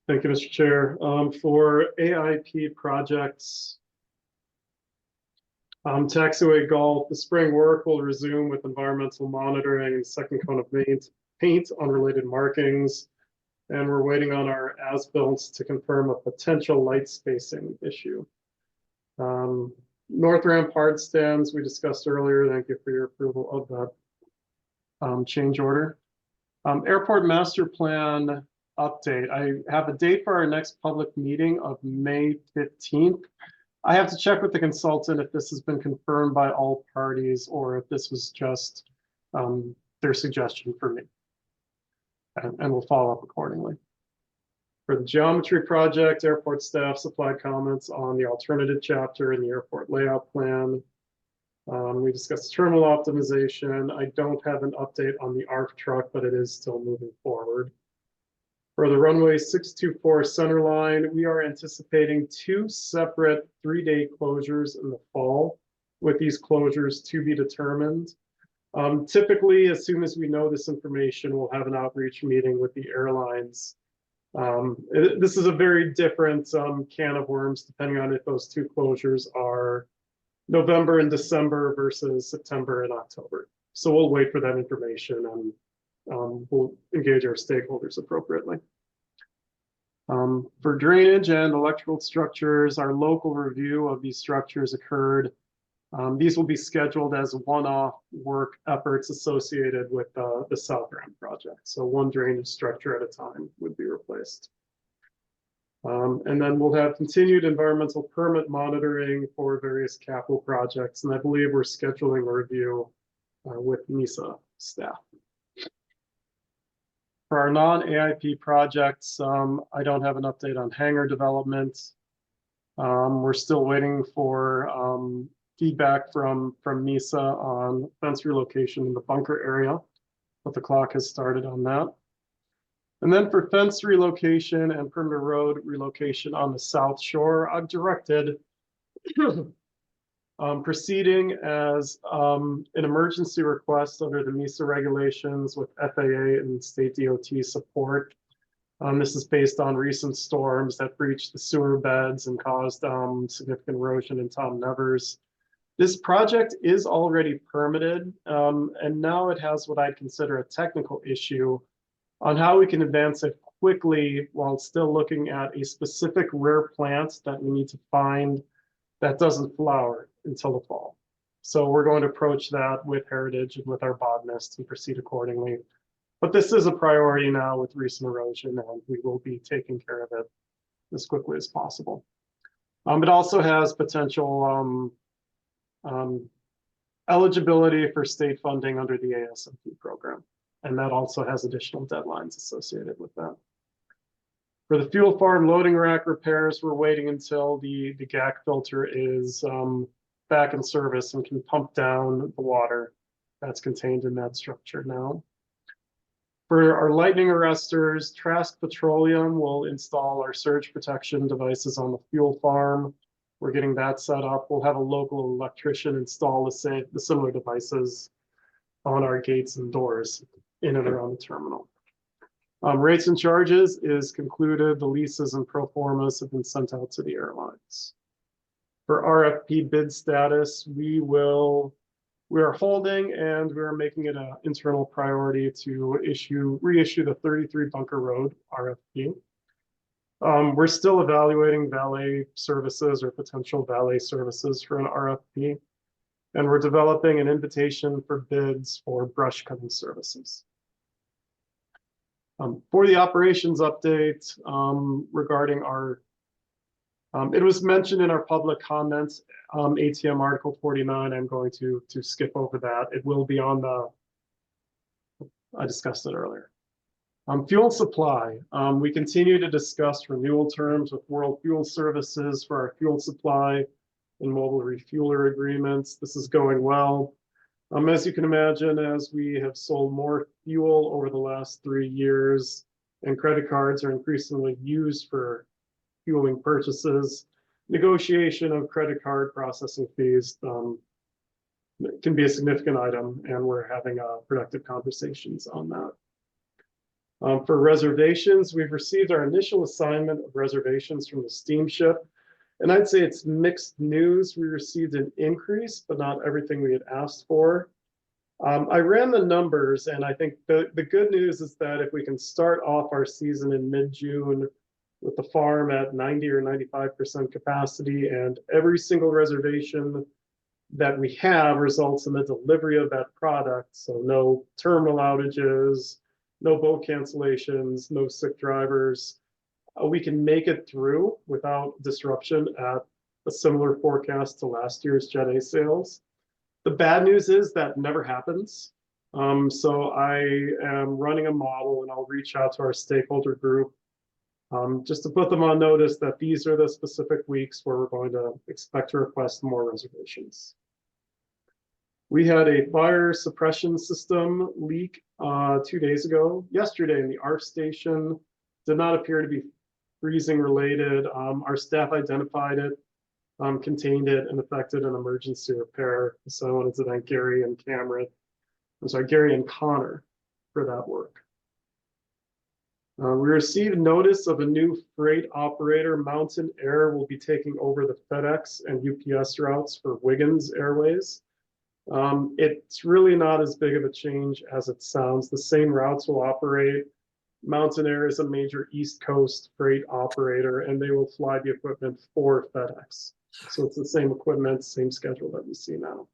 thank you, Mr. Chair. For AIP projects, Taxiway Golf, the spring work will resume with environmental monitoring and second coat of paint on related markings. And we're waiting on our as-built to confirm a potential light spacing issue. North Ramp hard stands we discussed earlier. Thank you for your approval of that change order. Airport master plan update. I have a date for our next public meeting of May 15th. I have to check with the consultant if this has been confirmed by all parties or if this was just their suggestion for me. And we'll follow up accordingly. For the geometry project, airport staff supplied comments on the alternative chapter in the airport layout plan. We discussed terminal optimization. I don't have an update on the ARF truck, but it is still moving forward. For the runway 624 center line, we are anticipating 2 separate 3-day closures in the fall, with these closures to be determined. Typically, as soon as we know this information, we'll have an outreach meeting with the airlines. This is a very different can of worms, depending on if those 2 closures are November and December versus September and October. So we'll wait for that information and we'll engage our stakeholders appropriately. For drainage and electrical structures, our local review of these structures occurred. These will be scheduled as one-off work efforts associated with the South Ramp project. So 1 drainage structure at a time would be replaced. And then we'll have continued environmental permit monitoring for various capital projects. And I believe we're scheduling a review with NISA staff. For our non-AIP projects, I don't have an update on hangar development. We're still waiting for feedback from NISA on fence relocation in the bunker area, but the clock has started on that. And then for fence relocation and perimeter road relocation on the South Shore, I've directed proceeding as an emergency request under the NISA regulations with FAA and state DOT support. This is based on recent storms that breached the sewer beds and caused significant erosion in Tom Nevers. This project is already permitted, and now it has what I'd consider a technical issue on how we can advance it quickly while still looking at a specific rare plant that we need to find that doesn't flower until the fall. So we're going to approach that with Heritage and with our botanist and proceed accordingly. But this is a priority now with recent erosion, and we will be taking care of it as quickly as possible. It also has potential eligibility for state funding under the ASMP program. And that also has additional deadlines associated with that. For the fuel farm loading rack repairs, we're waiting until the GAC filter is back in service and can pump down the water that's contained in that structure now. For our lightning arresters, Trask Petroleum will install our surge protection devices on the fuel farm. We're getting that set up. We'll have a local electrician install the similar devices on our gates and doors in and around the terminal. Rates and charges is concluded. The leases and pro formas have been sent out to the airlines. For RFP bid status, we are holding and we're making it an internal priority to reissue the 33 Bunker Road RFP. We're still evaluating valet services or potential valet services for an RFP, and we're developing an invitation for bids for brush cutting services. For the operations update regarding our, it was mentioned in our public comments, ATM Article 49. I'm going to skip over that. It will be on I discussed it earlier. Fuel supply. We continue to discuss renewal terms with World Fuel Services for our fuel supply and mobile refueler agreements. This is going well. As you can imagine, as we have sold more fuel over the last 3 years and credit cards are increasingly used for fueling purchases, negotiation of credit card processing fees can be a significant item, and we're having productive conversations on that. For reservations, we've received our initial assignment of reservations from the steamship, and I'd say it's mixed news. We received an increase, but not everything we had asked for. I ran the numbers, and I think the good news is that if we can start off our season in mid-June with the farm at 90 or 95% capacity, and every single reservation that we have results in the delivery of that product, so no terminal outages, no boat cancellations, no sick drivers, we can make it through without disruption at a similar forecast to last year's Jet A sales. The bad news is that never happens. So I am running a model, and I'll reach out to our stakeholder group just to put them on notice that these are the specific weeks where we're going to expect to request more reservations. We had a fire suppression system leak 2 days ago. Yesterday in the ARF station, did not appear to be freezing related. Our staff identified it, contained it, and effected an emergency repair. So I wanted to thank Gary and Gary and Connor for that work. We received notice of a new freight operator. Mountain Air will be taking over the FedEx and UPS routes for Wiggins Airways. It's really not as big of a change as it sounds. The same routes will operate. Mountain Air is a major East Coast freight operator, and they will fly the equipment for FedEx. So it's the same equipment, same schedule that we see now.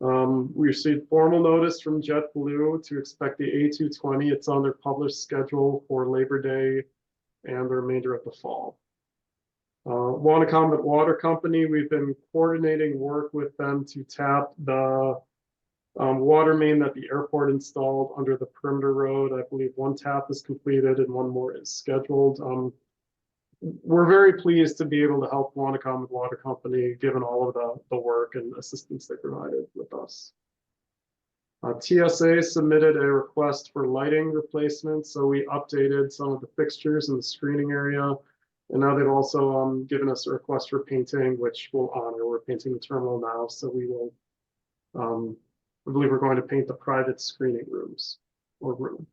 We received formal notice from JetBlue to expect the A220. It's on their published schedule for Labor Day and the remainder of the fall. Wanacombat Water Company, we've been coordinating work with them to tap the water main that the airport installed under the perimeter road. I believe one tap is completed and one more is scheduled. We're very pleased to be able to help Wanacombat Water Company, given all of the work and assistance they provided with us. TSA submitted a request for lighting replacement, so we updated some of the fixtures in the screening area. And now they've also given us a request for painting, which we'll honor. We're painting the terminal now, so we will, I believe we're going to paint the private screening rooms or room.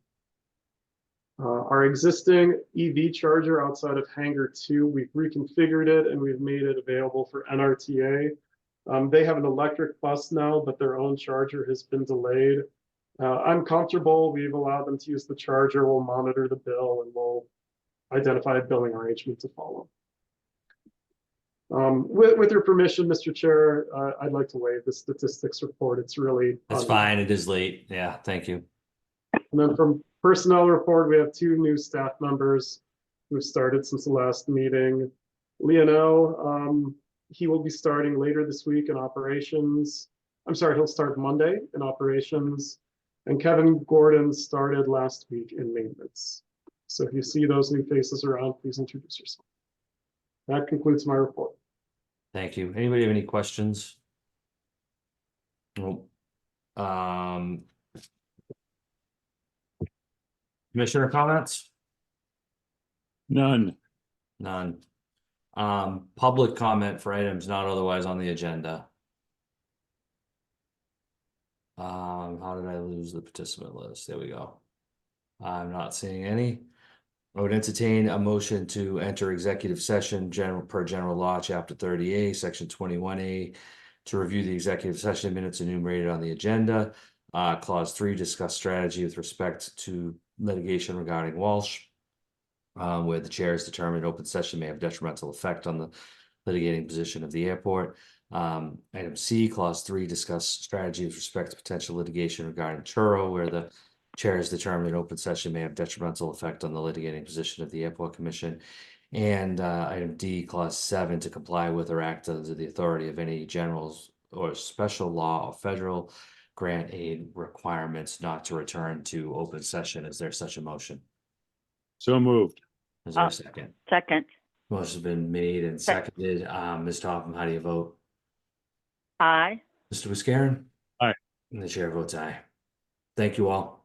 Our existing EV charger outside of Hangar 2, we've reconfigured it and we've made it available for NRTA. They have an electric bus now, but their own charger has been delayed. I'm comfortable. We've allowed them to use the charger. We'll monitor the bill and we'll identify a billing arrangement to follow. With your permission, Mr. Chair, I'd like to waive the statistics report. It's really— That's fine. It is late. Yeah, thank you. And then from personnel report, we have 2 new staff members who started since the last meeting. Lionel, He will be starting later this week in operations. I'm sorry, he'll start Monday in operations. And Kevin Gordon started last week in maintenance. So if you see those new faces around, please introduce yourself. That concludes my report. Thank you. Anybody have any questions? Nope. Commissioner comments? None. None. Public comment for items not otherwise on the agenda. How did I lose the participant list? There we go. I'm not seeing any. I would entertain a motion to enter executive session per general law, chapter 30A, section 21A, to review the executive session minutes enumerated on the agenda. Clause 3, discuss strategy with respect to litigation regarding Walsh, where the chair has determined open session may have detrimental effect on the litigating position of the airport. Item C, clause 3, discuss strategy with respect to potential litigation regarding Turo, where the chair has determined an open session may have detrimental effect on the litigating position of the airport commission. And item D, clause 7, to comply with or act under the authority of any generals or special law or federal grant aid requirements not to return to open session. Is there such a motion? So moved. Is there a second? Second. Motion's been made and seconded. Ms. Topham, how do you vote? Aye. Mr. Buscarin? Aye. And the chair votes aye. Thank you all.